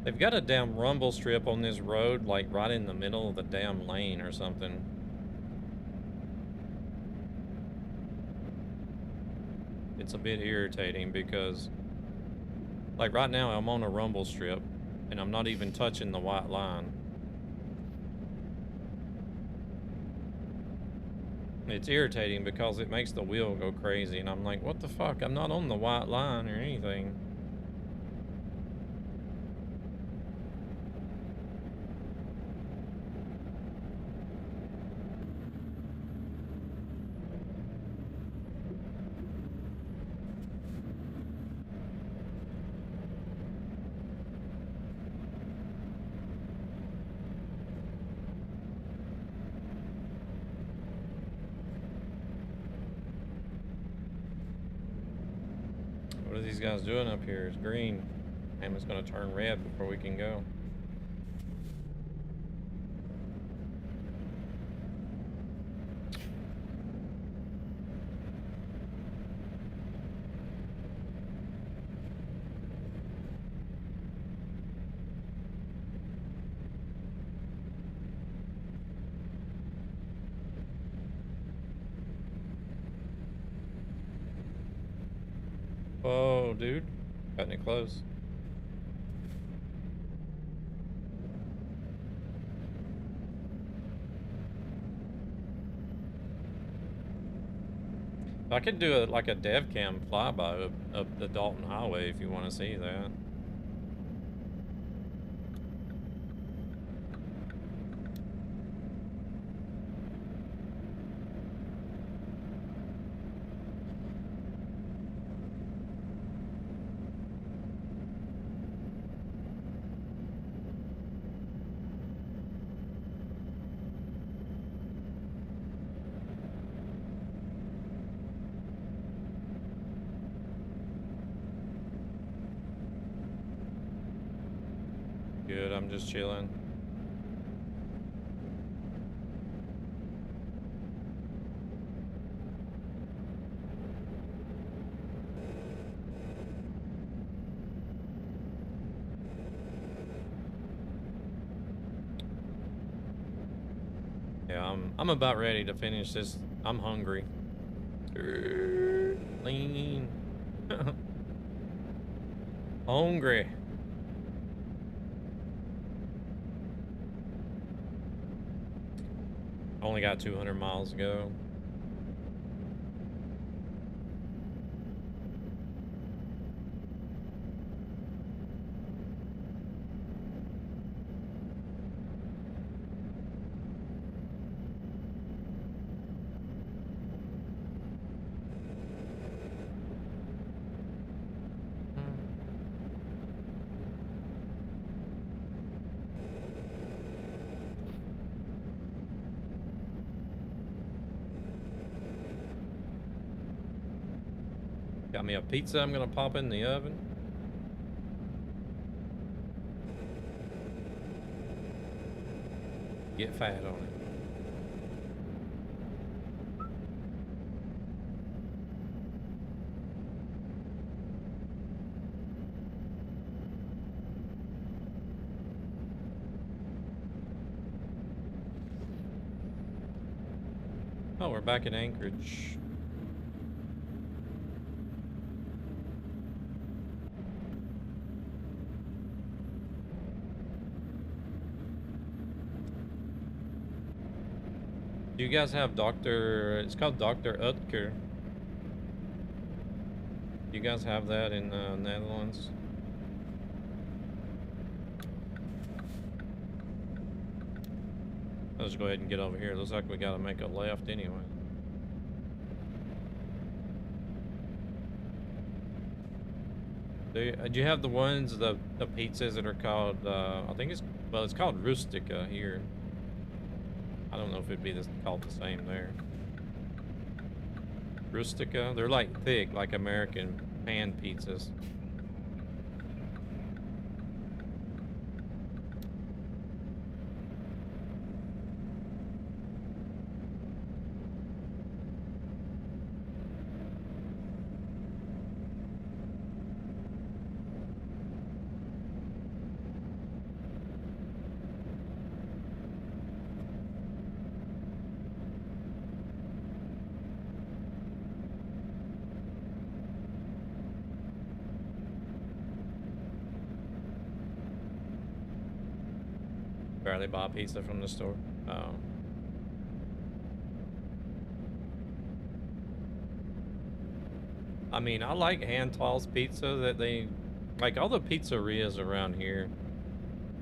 They've got a damn rumble strip on this road, like right in the middle of the damn lane or something. It's a bit irritating because, like right now, I'm on a rumble strip and I'm not even touching the white line. It's irritating because it makes the wheel go crazy and I'm like, what the fuck? I'm not on the white line or anything. What are these guys doing up here? It's green. And it's gonna turn red before we can go. Whoa, dude. Cutting it close. I could do like a dev cam flyby up the Dalton Highway if you want to see that. Good, I'm just chilling. Yeah, I'm about ready to finish this. I'm hungry. Lean. Hungry. Only got 200 miles to go. Got me a pizza I'm gonna pop in the oven. Get fat on it. Oh, we're back in Anchorage. Do you guys have it's called Dr. Utker. Do you guys have that in the Netherlands? Let's go ahead and get over here. Looks like we gotta make a left anyway. Do you have the ones, the pizzas that are called, I think it's called Rustica here. I don't know if it'd be called the same there. Rustica, they're like thick, like American pan pizzas. barely buy pizza from the store. I mean, I like hand tossed pizza that they, like all the pizzerias around here,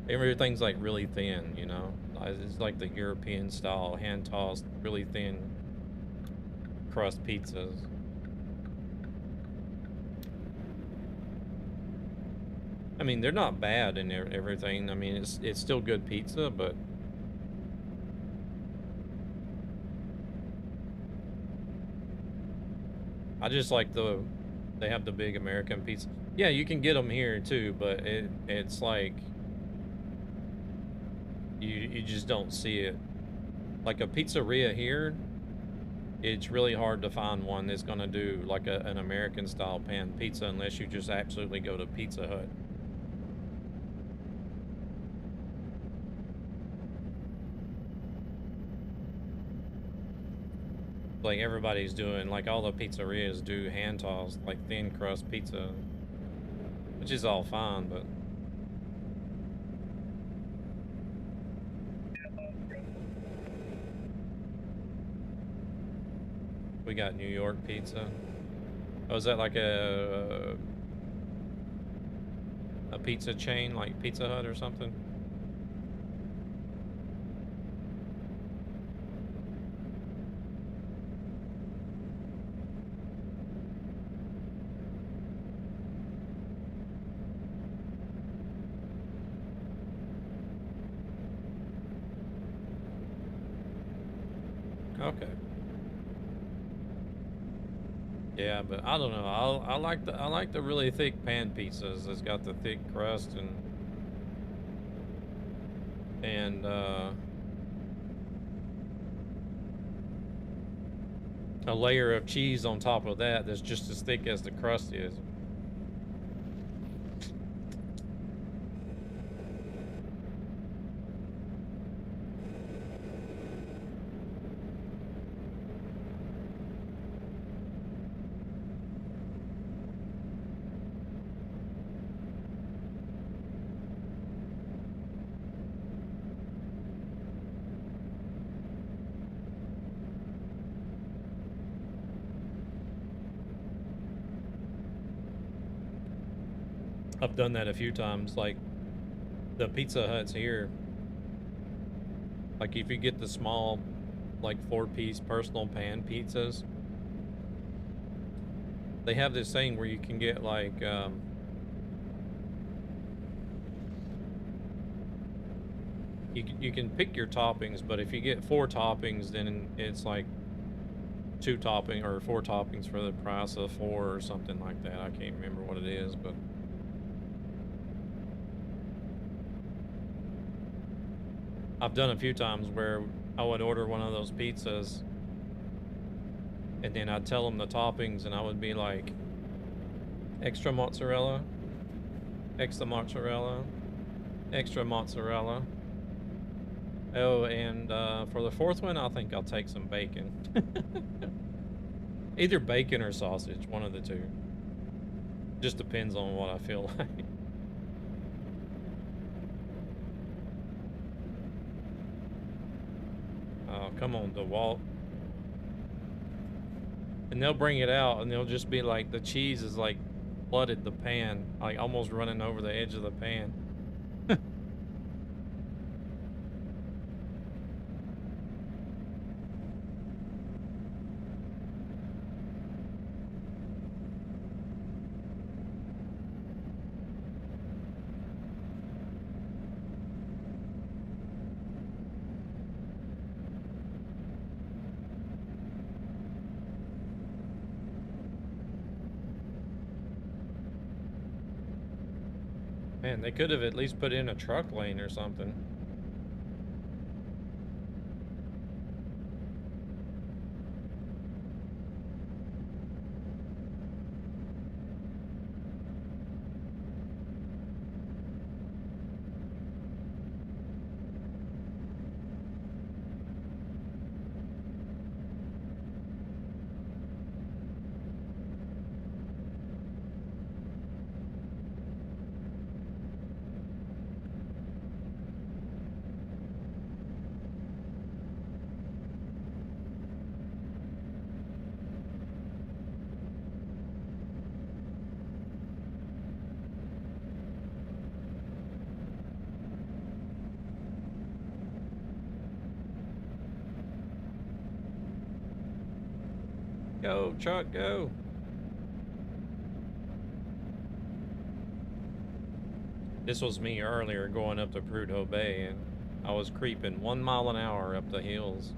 everything's like really thin, you know? It's like the European style hand tossed, really thin crust pizzas. I mean, they're not bad and everything. I mean, it's still good pizza, but I just like they have the big American pizza. Yeah, you can get them here too, but it's like you just don't see it. Like a pizzeria here, it's really hard to find one that's gonna do like an American style pan pizza unless you just absolutely go to Pizza Hut. Like everybody's doing, like all the pizzerias do hand tossed, like thin crust pizza, which is all fine, but we got New York pizza. Oh, is that like a pizza chain like Pizza Hut or something? Okay. Yeah, but I don't know. I like the really thick pan pizzas. It's got the thick crust and a layer of cheese on top of that that's just as thick as the crust is. I've done that a few times, like the Pizza Huts here. Like if you get the small, like 4-piece personal pan pizzas, they have this thing where you can get like, you can pick your toppings, but if you get 4 toppings, then it's like 2 topping or 4 toppings for the price of 4 or something like that. I can't remember what it is, but I've done a few times where I would order one of those pizzas and then I'd tell them the toppings and I would be like, extra mozzarella, extra mozzarella, extra mozzarella. Oh, and for the 4th one, I think I'll take some bacon. Either bacon or sausage, one of the two. Just depends on what I feel like. Oh, come on, DeWalt. And they'll bring it out and they'll just be like, the cheese is like flooded the pan, like almost running over the edge of the pan. Man, they could have at least put in a truck lane or something. Go, truck, go. This was me earlier going up to Prudhoe Bay, and I was creeping 1 mile an hour up the hills.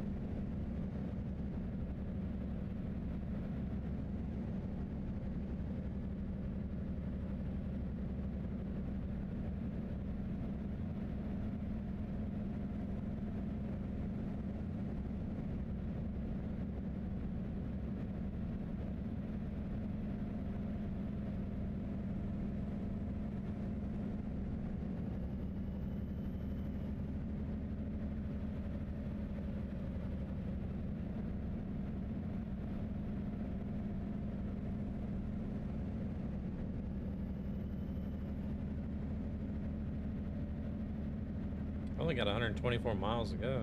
Only got 124 miles to go.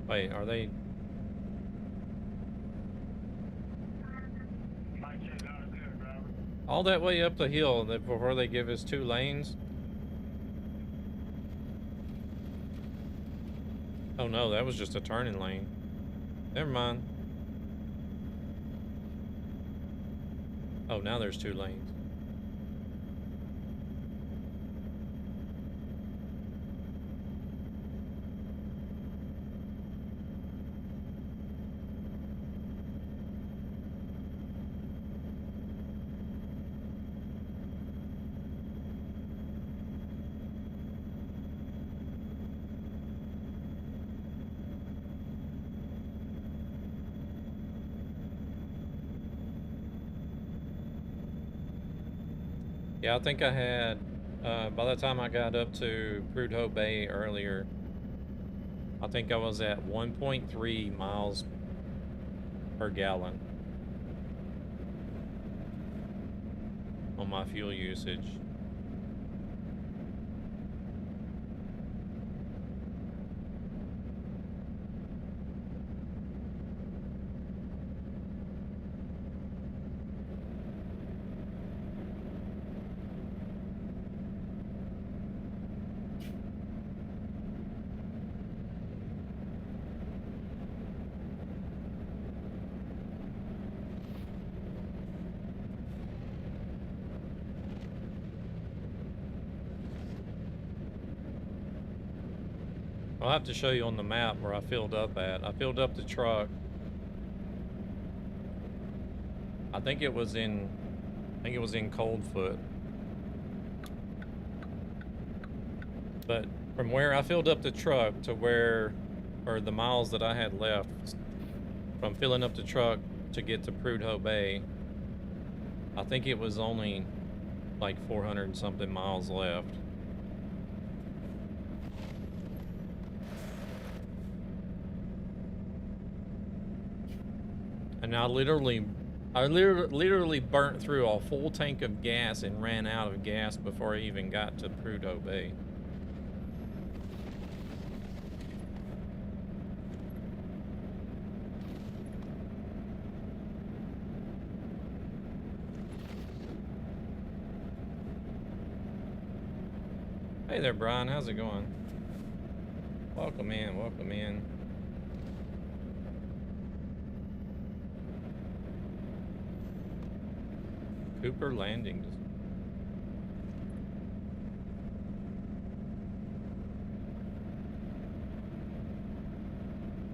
Wait, are they? All that way up the hill before they give us 2 lanes? Oh no, that was just a turning lane. Never mind. Oh, now there's 2 lanes. Yeah, I think I had, by the time I got up to Prudhoe Bay earlier, I think I was at 1.3 miles per gallon on my fuel usage. I'll have to show you on the map where I filled up at. I filled up the truck. I think it was in Coldfoot. But from where I filled up the truck to where, or the miles that I had left, from filling up the truck to get to Prudhoe Bay, I think it was only like 400 and something miles left. And I literally burnt through a full tank of gas and ran out of gas before I even got to Prudhoe Bay. Hey there, Brian. How's it going? Welcome in. Welcome in. Cooper Landing.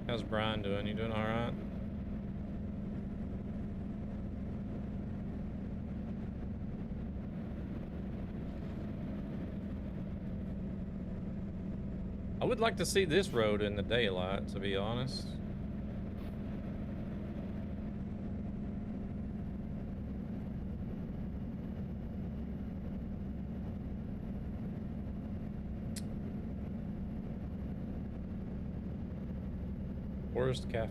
How's Brian doing? You doing all right? I would like to see this road in the daylight, to be honest. Forest Cafe.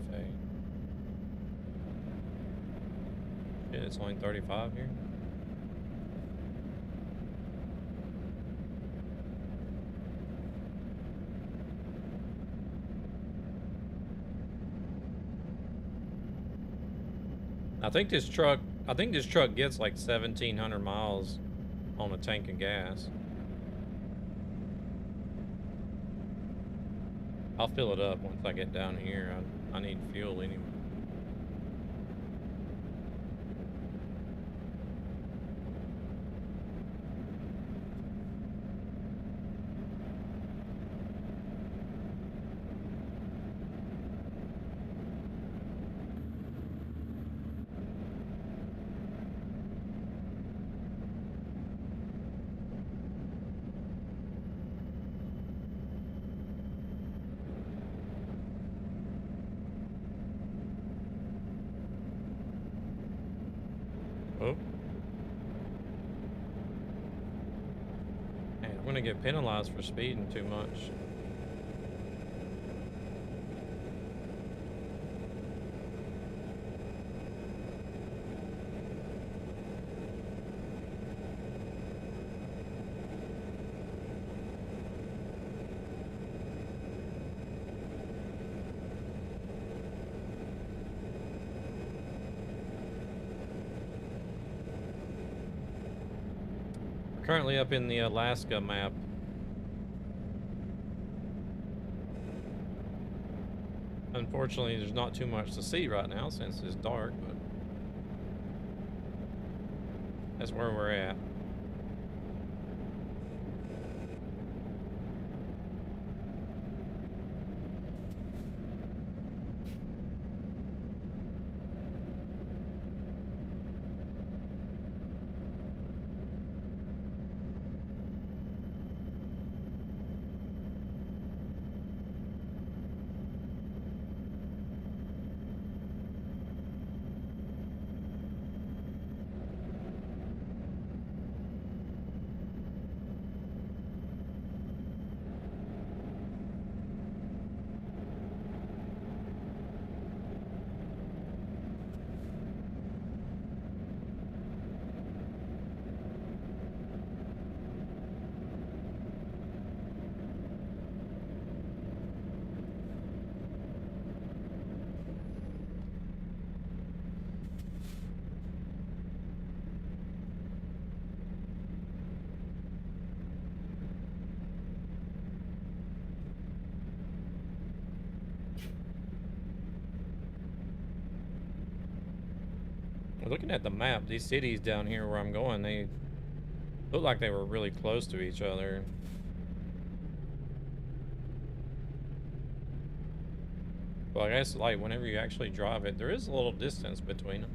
Yeah, it's only 35 here. I think this truck gets like 1,700 miles on a tank of gas. I'll fill it up once I get down here. I need fuel anyway. Oh. Man, I'm gonna get penalized for speeding too much. Currently up in the Alaska map. Unfortunately, there's not too much to see right now since it's dark, but that's where we're at. Looking at the map, these cities down here where I'm going, they look like they were really close to each other. But I guess, like, whenever you actually drive it, there is a little distance between them.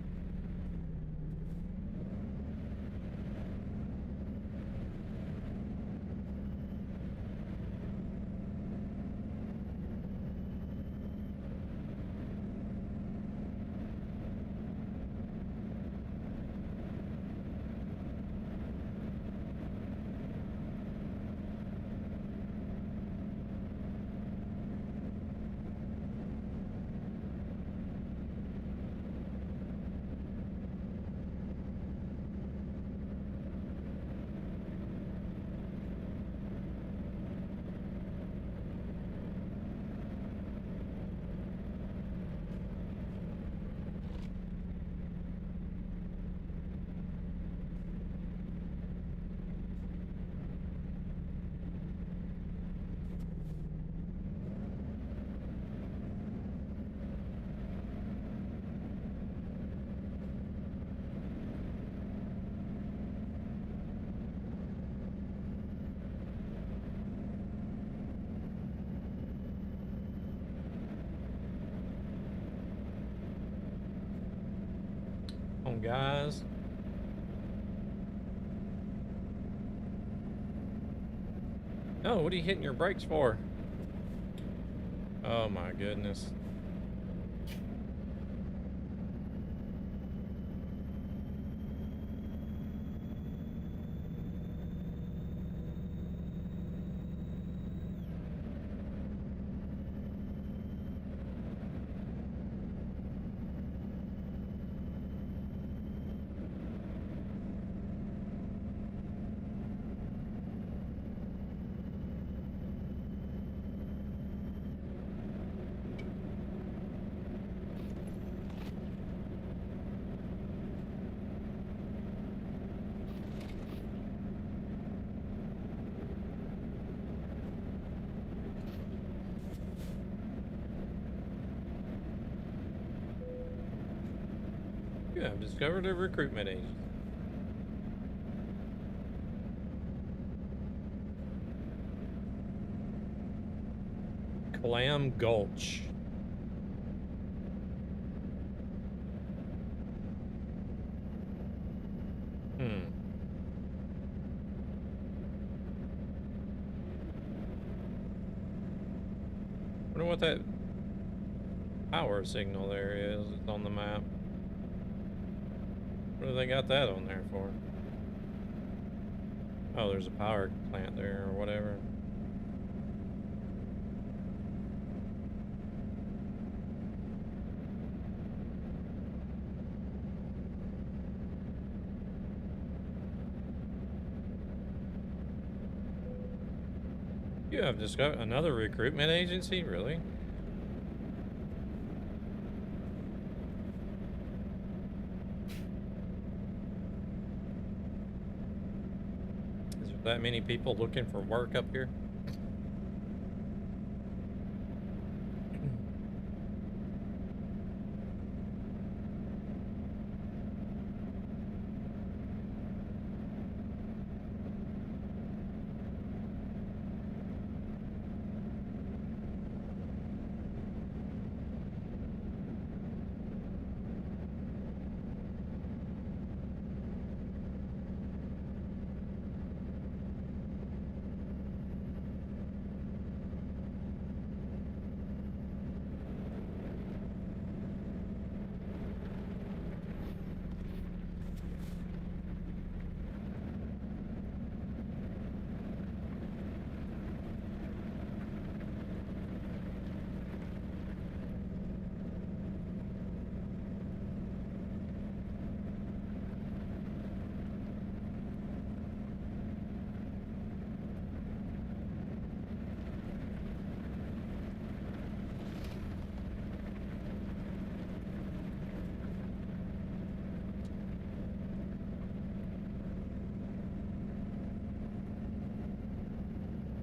Come on, guys. No, what are you hitting your brakes for? Oh my goodness. You have discovered a recruitment agency. Clam Gulch. Wonder what that power signal there is. It's on the map. What do they got that on there for? Oh, there's a power plant there or whatever. You have discovered another recruitment agency? Really? Is there that many people looking for work up here?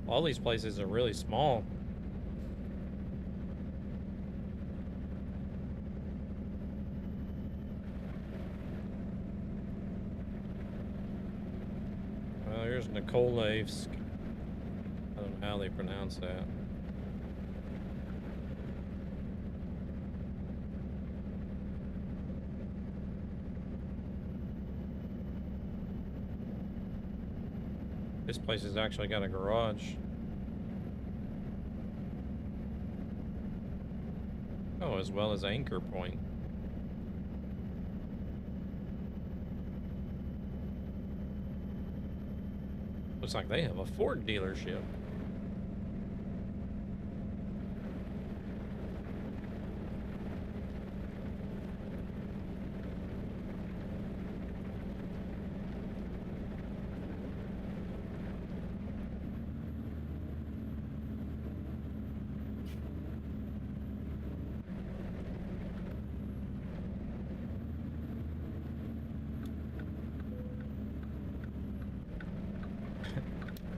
All these places are really small. Well, here's Nikolevsk. I don't know how they pronounce that. This place has actually got a garage. Oh, as well as Anchor Point. Looks like they have a Ford dealership.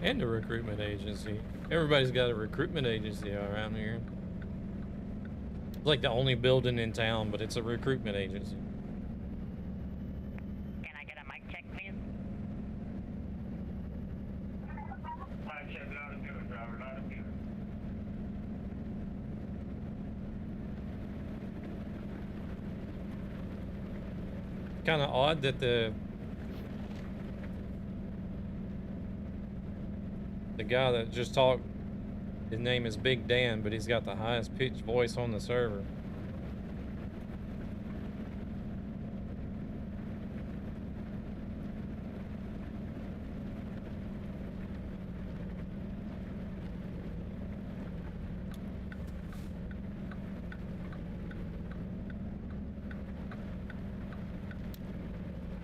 And a recruitment agency. Everybody's got a recruitment agency around here. It's like the only building in town, but it's a recruitment agency. Can I get a mic check, please? Mic check, loud and clear, driver, loud and clear. Kind of odd that the guy that just talked, his name is Big Dan, but he's got the highest pitched voice on the server.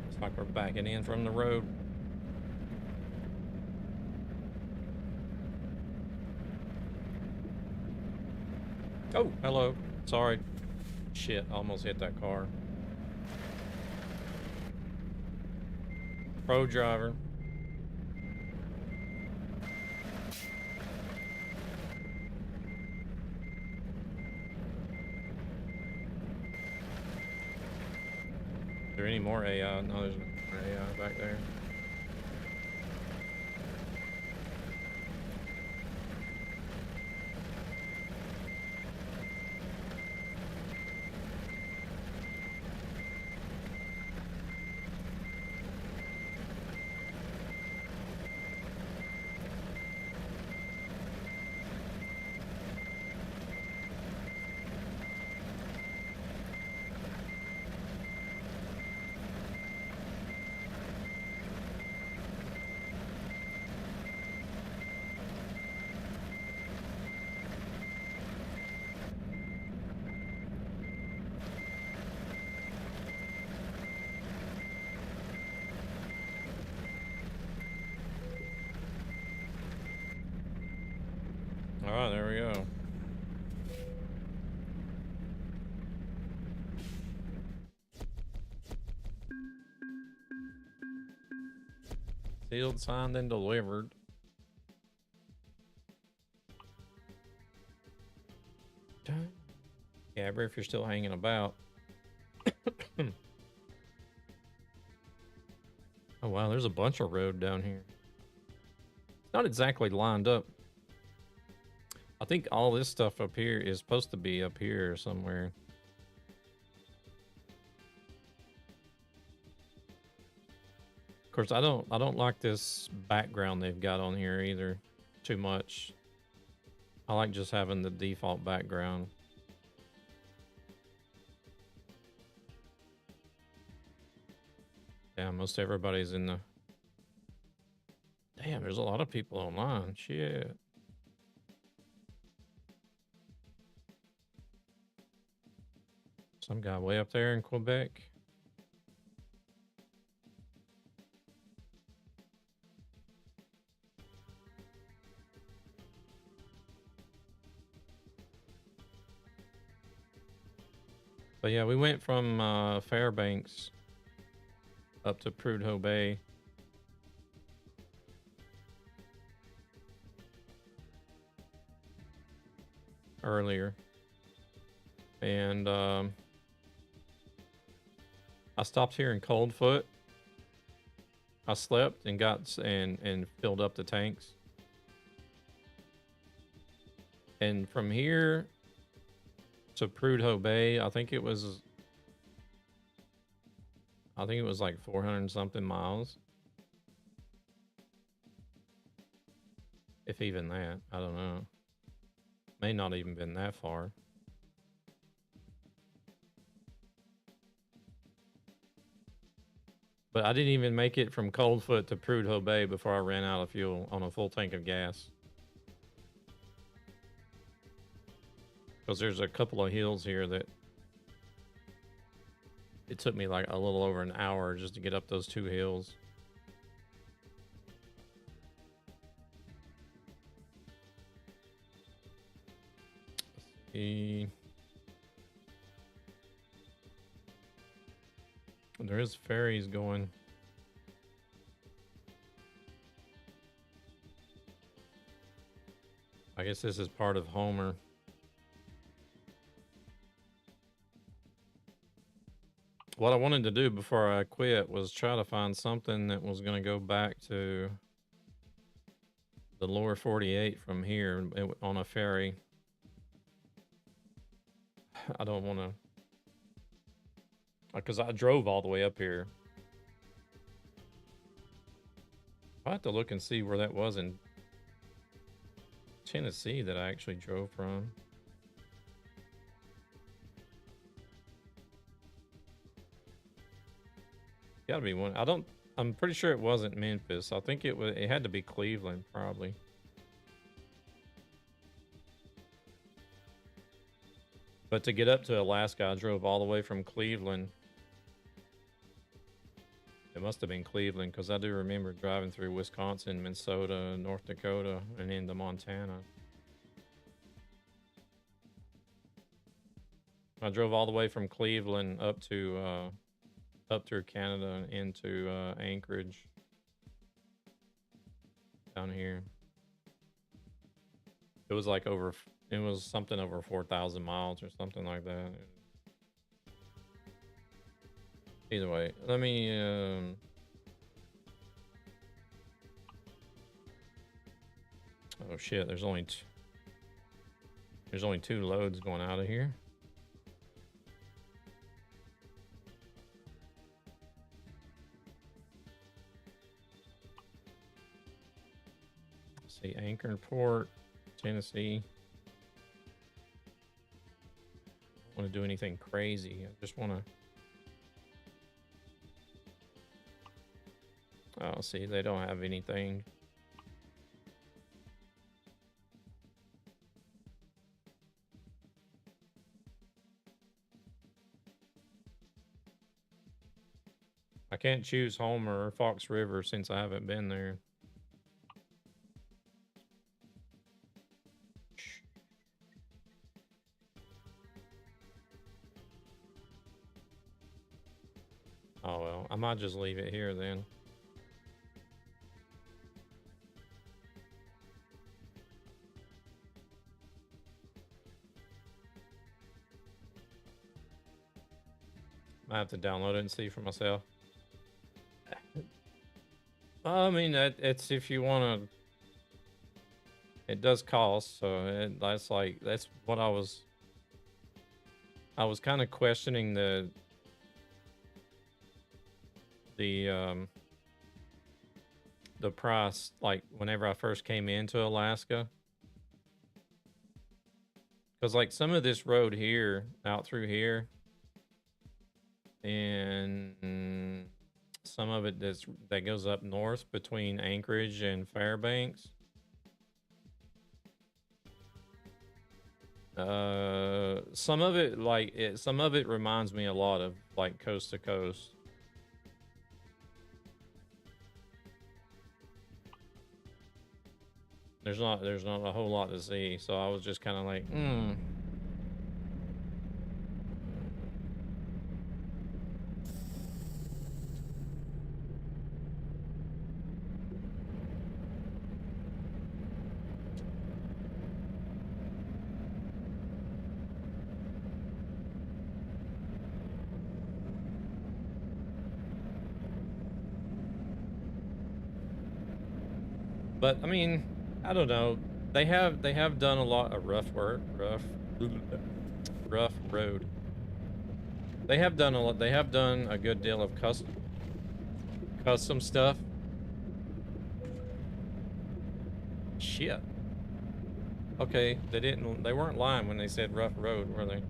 Looks like we're backing in from the road. Oh, hello. Sorry. Shit, almost hit that car. Pro driver. there any more AI? No, there's no more AI back there. All right, there we go. Sealed, signed, and delivered. Gabber, if you're still hanging about. Oh wow, there's a bunch of road down here. It's not exactly lined up. I think all this stuff up here is supposed to be up here somewhere. Of course, I don't like this background they've got on here either too much. I like just having the default background. Yeah, most everybody's in the... Damn, there's a lot of people online. Shit. Some guy way up there in Quebec. But yeah, we went from Fairbanks up to Prudhoe Bay. Earlier. And I stopped here in Coldfoot. I slept and got and filled up the tanks. And from here to Prudhoe Bay, I think it was like 400 and something miles. If even that, I don't know. May not even been that far. But I didn't even make it from Coldfoot to Prudhoe Bay before I ran out of fuel on a full tank of gas. Because there's a couple of hills here that it took me like a little over an hour just to get up those two hills. There is ferries going. I guess this is part of Homer. What I wanted to do before I quit was try to find something that was going to go back to the lower 48 from here on a ferry. I don't want to, because I drove all the way up here. I have to look and see where that was in Tennessee that I actually drove from. Gotta be one. I'm pretty sure it wasn't Memphis. I think it had to be Cleveland, probably. But to get up to Alaska, I drove all the way from Cleveland. It must have been Cleveland, because I do remember driving through Wisconsin, Minnesota, North Dakota, and into Montana. I drove all the way from Cleveland up to up through Canada and into Anchorage down here. It was like it was something over 4,000 miles or something like that. Either way, let me. Oh shit! There's only two loads going out of here. Let's see, Anchor Port, Tennessee. I don't want to do anything crazy. I just want to. Oh, see, they don't have anything. I can't choose Homer or Fox River since I haven't been there. Oh well, I might just leave it here then. I have to download it and see for myself. I mean, it's if you want to. It does cost, so that's what I was kind of questioning the price, like whenever I first came into Alaska, because like some of this road here out through here, and some of it that goes up north between Anchorage and Fairbanks. Some of it reminds me a lot of like coast to coast. There's not a whole lot to see, so I was just kind of like, But I mean, I don't know. They have done a lot of rough road. They have done a lot. They have done a good deal of custom stuff. Shit. Okay, they weren't lying when they said rough road, were they?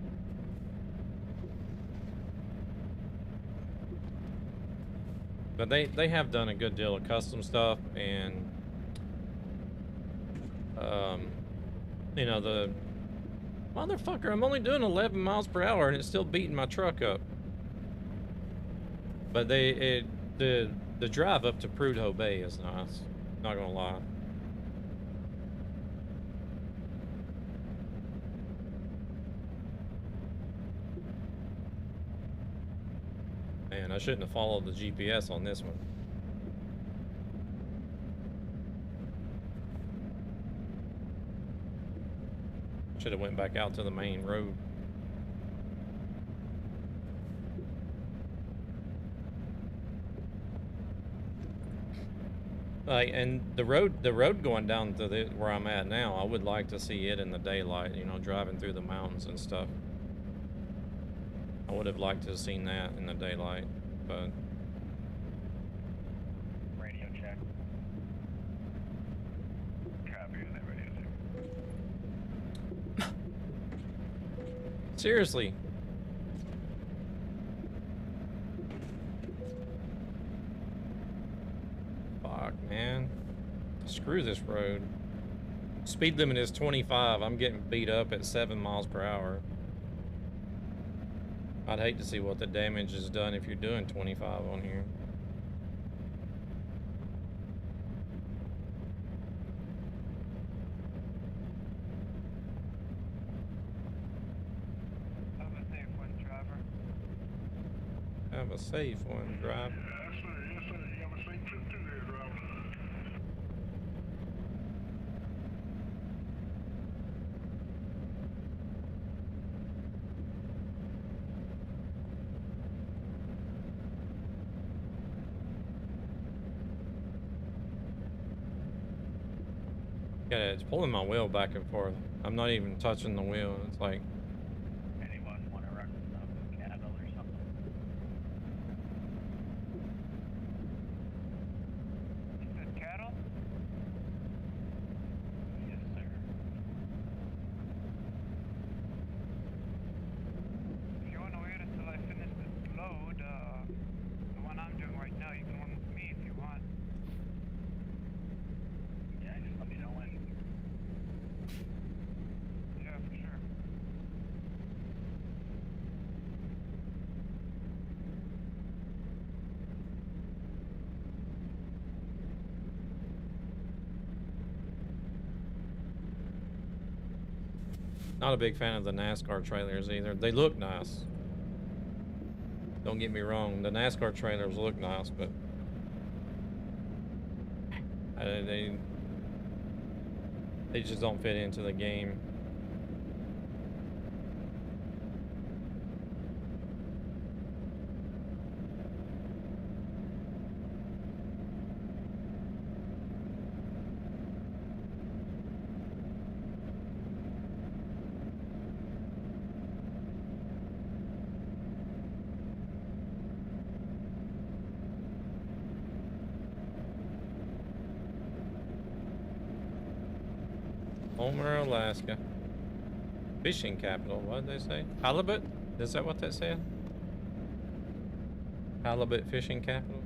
But they have done a good deal of custom stuff, and you know, the motherfucker, I'm only doing 11 miles per hour and it's still beating my truck up. But the drive up to Prudhoe Bay is nice, not gonna lie. Man, I shouldn't have followed the GPS on this one. Should have went back out to the main road. And the road going down to where I'm at now, I would like to see it in the daylight, you know, driving through the mountains and stuff. I would have liked to have seen that in the daylight, but... Radio check. Copy on that radio check. Seriously. Fuck, man. Screw this road. Speed limit is 25. I'm getting beat up at 7 miles per hour. I'd hate to see what the damage is done if you're doing 25 on here. Have a safe one, driver. Have a safe one, driver. Yes, sir. Yes, sir. You have a safe trip too there, driver. Yeah, it's pulling my wheel back and forth. I'm not even touching the wheel. It's like, Anyone want to run some cattle or something? You said cattle? Yes, sir. If you want to wait until I finish this load, the one I'm doing right now, you can run with me if you want. Yeah, just let me know when. Yeah, for sure. not a big fan of the NASCAR trailers either. They look nice. Don't get me wrong. The NASCAR trailers look nice, but they just don't fit into the game. Homer, Alaska. Fishing capital. What did they say? Halibut? Is that what that said? Halibut fishing capital?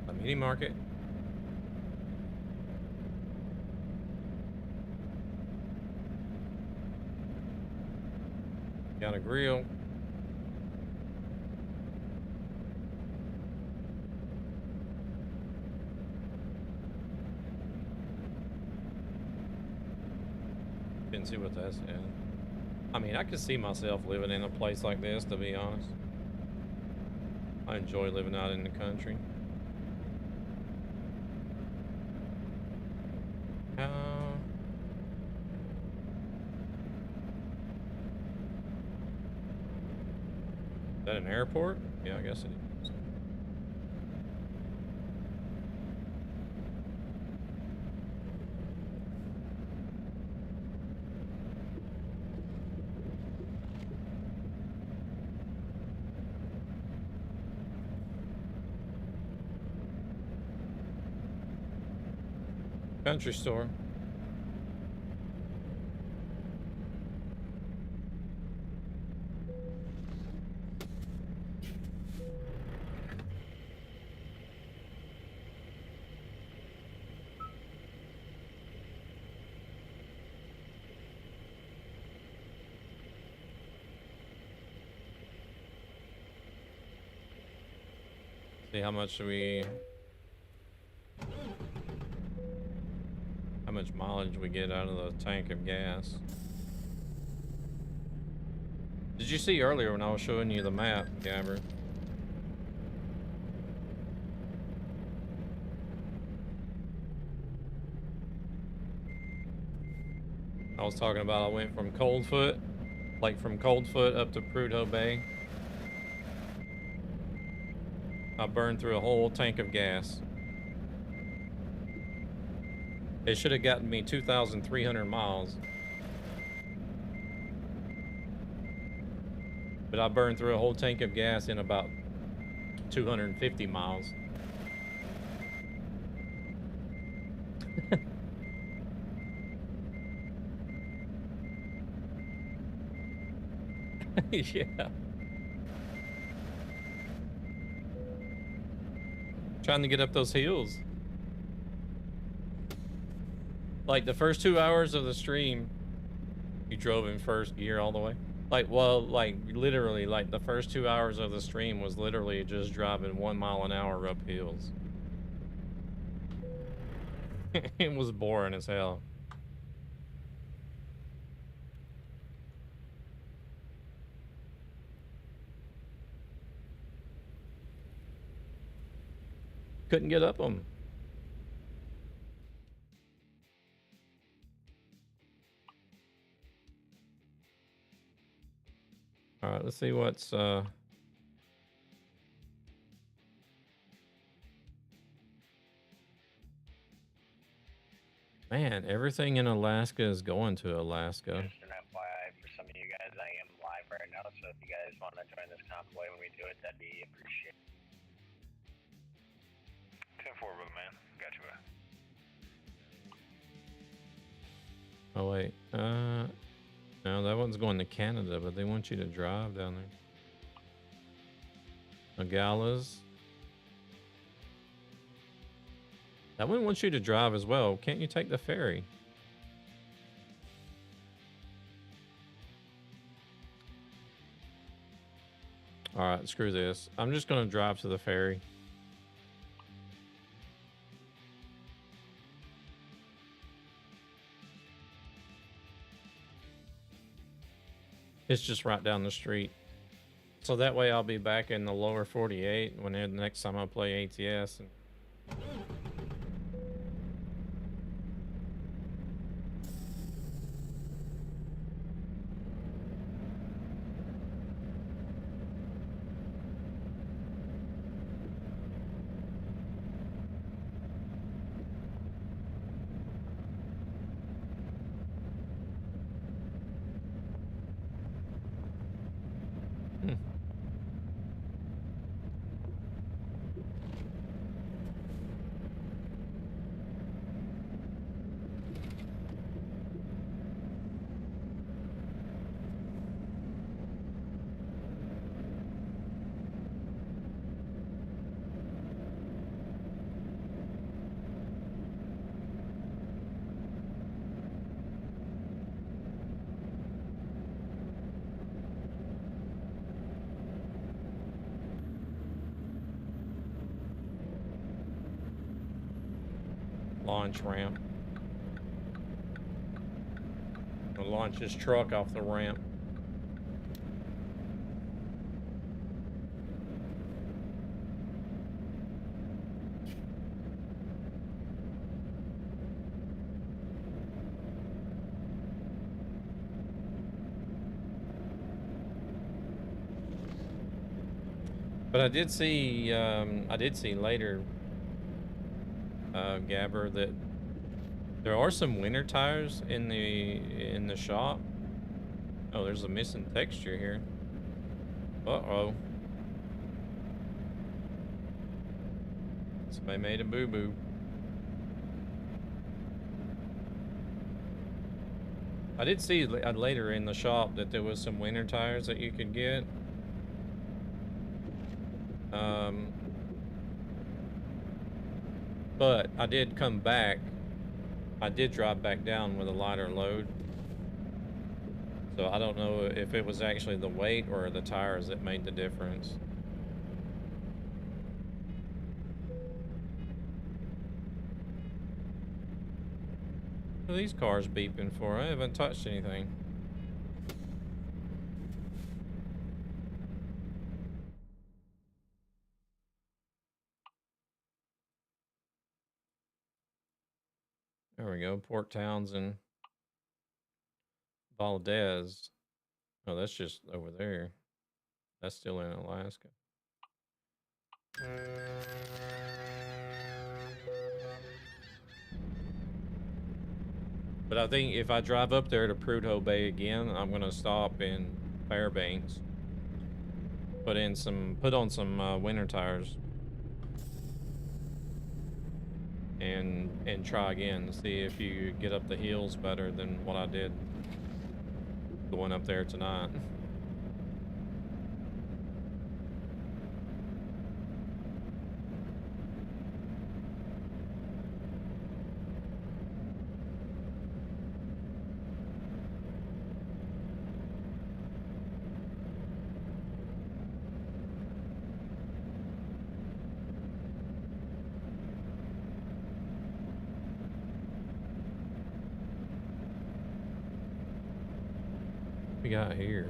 A mini market? Got a grill. Didn't see what that said. I mean, I could see myself living in a place like this, to be honest. I enjoy living out in the country. Is that an airport? Yeah, I guess it is. Country store. See how much mileage we get out of the tank of gas. Did you see earlier when I was showing you the map, Gabber? I was talking about I went from Coldfoot, like from Coldfoot up to Prudhoe Bay. I burned through a whole tank of gas. It should have gotten me 2,300 miles. But I burned through a whole tank of gas in about 250 miles. Yeah. Trying to get up those hills. Like the first 2 hours of the stream, you drove in first gear all the way. Like, well, like literally, like the first 2 hours of the stream was literally just driving 1 mile an hour up hills. It was boring as hell. Couldn't get up them. All right, let's see what's man, everything in Alaska is going to Alaska. Just an FYI for some of you guys, I am live right now, so if you guys want to join this convoy when we do it, that'd be appreciated. 10-4, man. Got you. Oh wait, no, that one's going to Canada, but they want you to drive down there. Nogales. That one wants you to drive as well. Can't you take the ferry? All right, screw this. I'm just going to drive to the ferry. It's just right down the street. So that way I'll be back in the lower 48 when the next time I play ATS. And launch ramp. We'll launch his truck off the ramp. But I did see later, Gabber, that there are some winter tires in the shop. Oh, there's a missing texture here. Uh-oh. Somebody made a boo-boo. I did see later in the shop that there was some winter tires that you could get. But I did come back. I did drive back down with a lighter load. So I don't know if it was actually the weight or the tires that made the difference. What are these cars beeping for? I haven't touched anything. There we go, Port Townsend, Valdez. Oh, that's just over there. That's still in Alaska. But I think if I drive up there to Prudhoe Bay again, I'm gonna stop in Fairbanks. Put on some winter tires. And try again to see if you get up the hills better than what I did going up there tonight. We got here?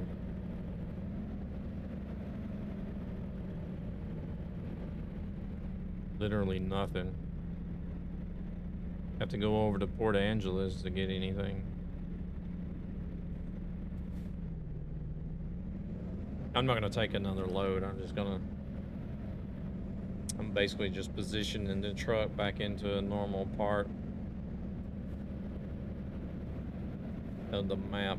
Literally nothing. Have to go over to Port Angeles to get anything. I'm not gonna take another load. I'm basically just positioning the truck back into a normal part of the map.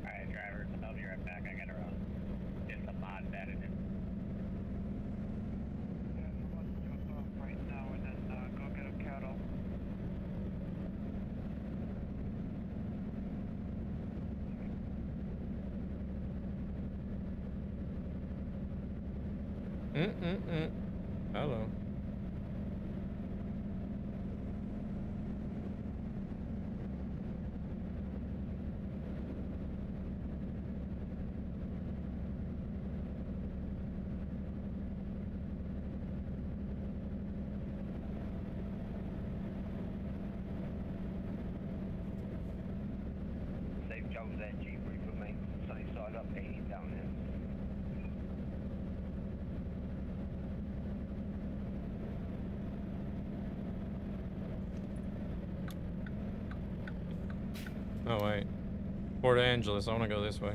Alright, driver, I'll be right back. I gotta get some mods added in. Yeah, someone jump off right now and then go get a cattle. Hello. Safe Jones that Jeep for me. Sunny side up 80 down there. Oh wait. Port Angeles. I want to go this way.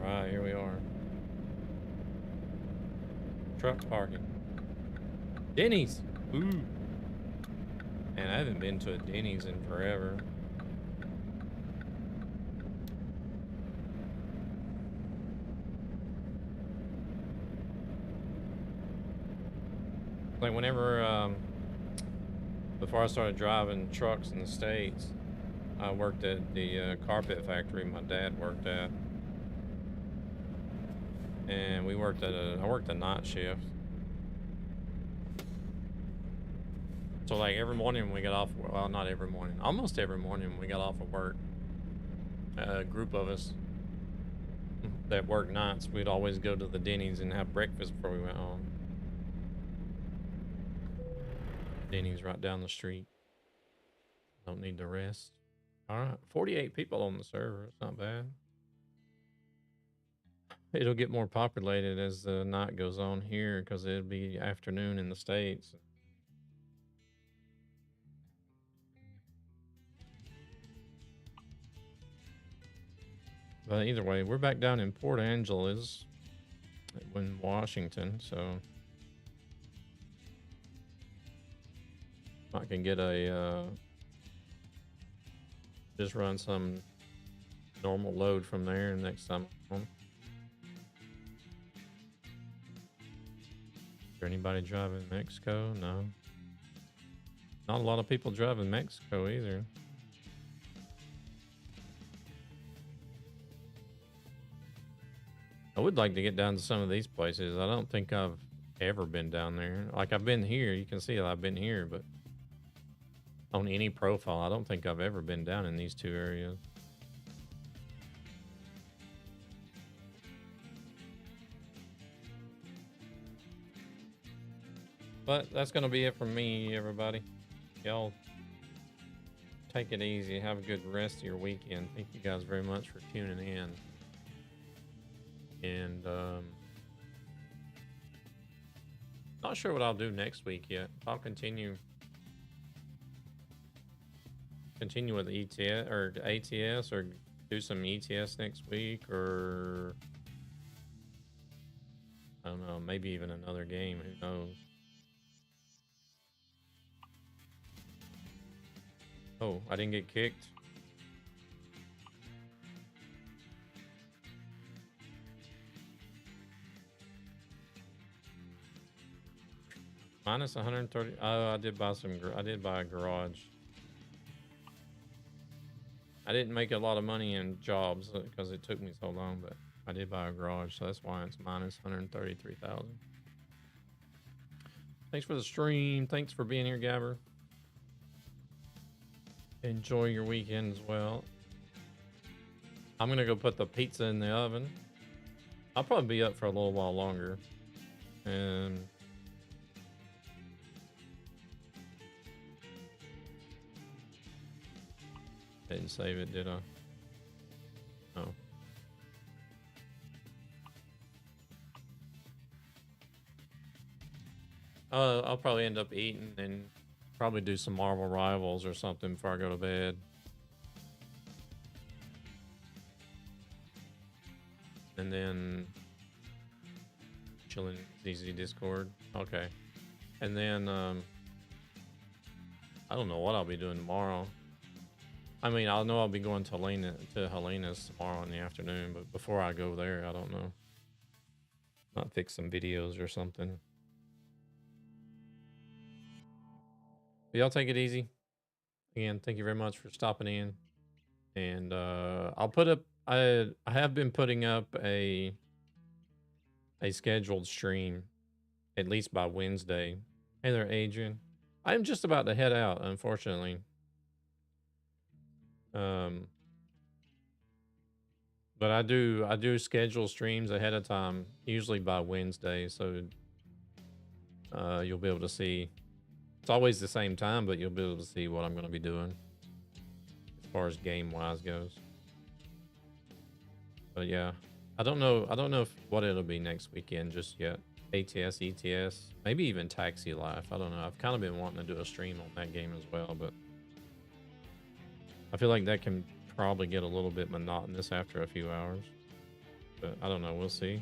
Alright, here we are. Truck parking. Denny's! Ooh. Man, I haven't been to a Denny's in forever. Like whenever, before I started driving trucks in the States, I worked at the carpet factory my dad worked at. And I worked a night shift. So like every morning when we got off, well, not every morning, almost every morning when we got off of work, a group of us that worked nights, we'd always go to the Denny's and have breakfast before we went home. Denny's right down the street. Don't need to rest. All right, 48 people on the server. It's not bad. It'll get more populated as the night goes on here because it'll be afternoon in the States. But either way, we're back down in Port Angeles in Washington, so I can get a just run some normal load from there next time I'm home. Is there anybody driving Mexico? No. Not a lot of people driving Mexico either. I would like to get down to some of these places. I don't think I've ever been down there. Like I've been here, you can see that I've been here, but on any profile, I don't think I've ever been down in these two areas. But that's going to be it from me, everybody. Y'all take it easy. Have a good rest of your weekend. Thank you guys very much for tuning in. And not sure what I'll do next week yet. I'll continue with ETS or ATS, or do some ETS next week, or I don't know, maybe even another game. Who knows? Oh, I didn't get kicked. Minus 130. Oh, I did buy some. I did buy a garage. I didn't make a lot of money in jobs because it took me so long, but I did buy a garage, so that's why it's minus 133,000. Thanks for the stream. Thanks for being here, Gabber. Enjoy your weekend as well. I'm gonna go put the pizza in the oven. I'll probably be up for a little while longer. And didn't save it, did I? Oh. I'll probably end up eating and probably do some Marvel Rivals or something before I go to bed. And then chilling ZZ Discord. Okay. And then I don't know what I'll be doing tomorrow. I mean, I know I'll be going to Helena's tomorrow in the afternoon, but before I go there, I don't know. Might fix some videos or something. But y'all take it easy. Again, thank you very much for stopping in. And I'll put up, I have been putting up a scheduled stream, at least by Wednesday. Hey there, Adrian. I'm just about to head out, unfortunately. But I do schedule streams ahead of time, usually by Wednesday, so you'll be able to see. It's always the same time, but you'll be able to see what I'm going to be doing as far as game wise goes. But yeah, I don't know what it'll be next weekend just yet. ATS, ETS, maybe even Taxi Life. I don't know. I've kind of been wanting to do a stream on that game as well, but I feel like that can probably get a little bit monotonous after a few hours. But I don't know. We'll see.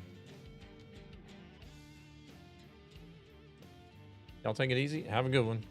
Y'all take it easy. Have a good one.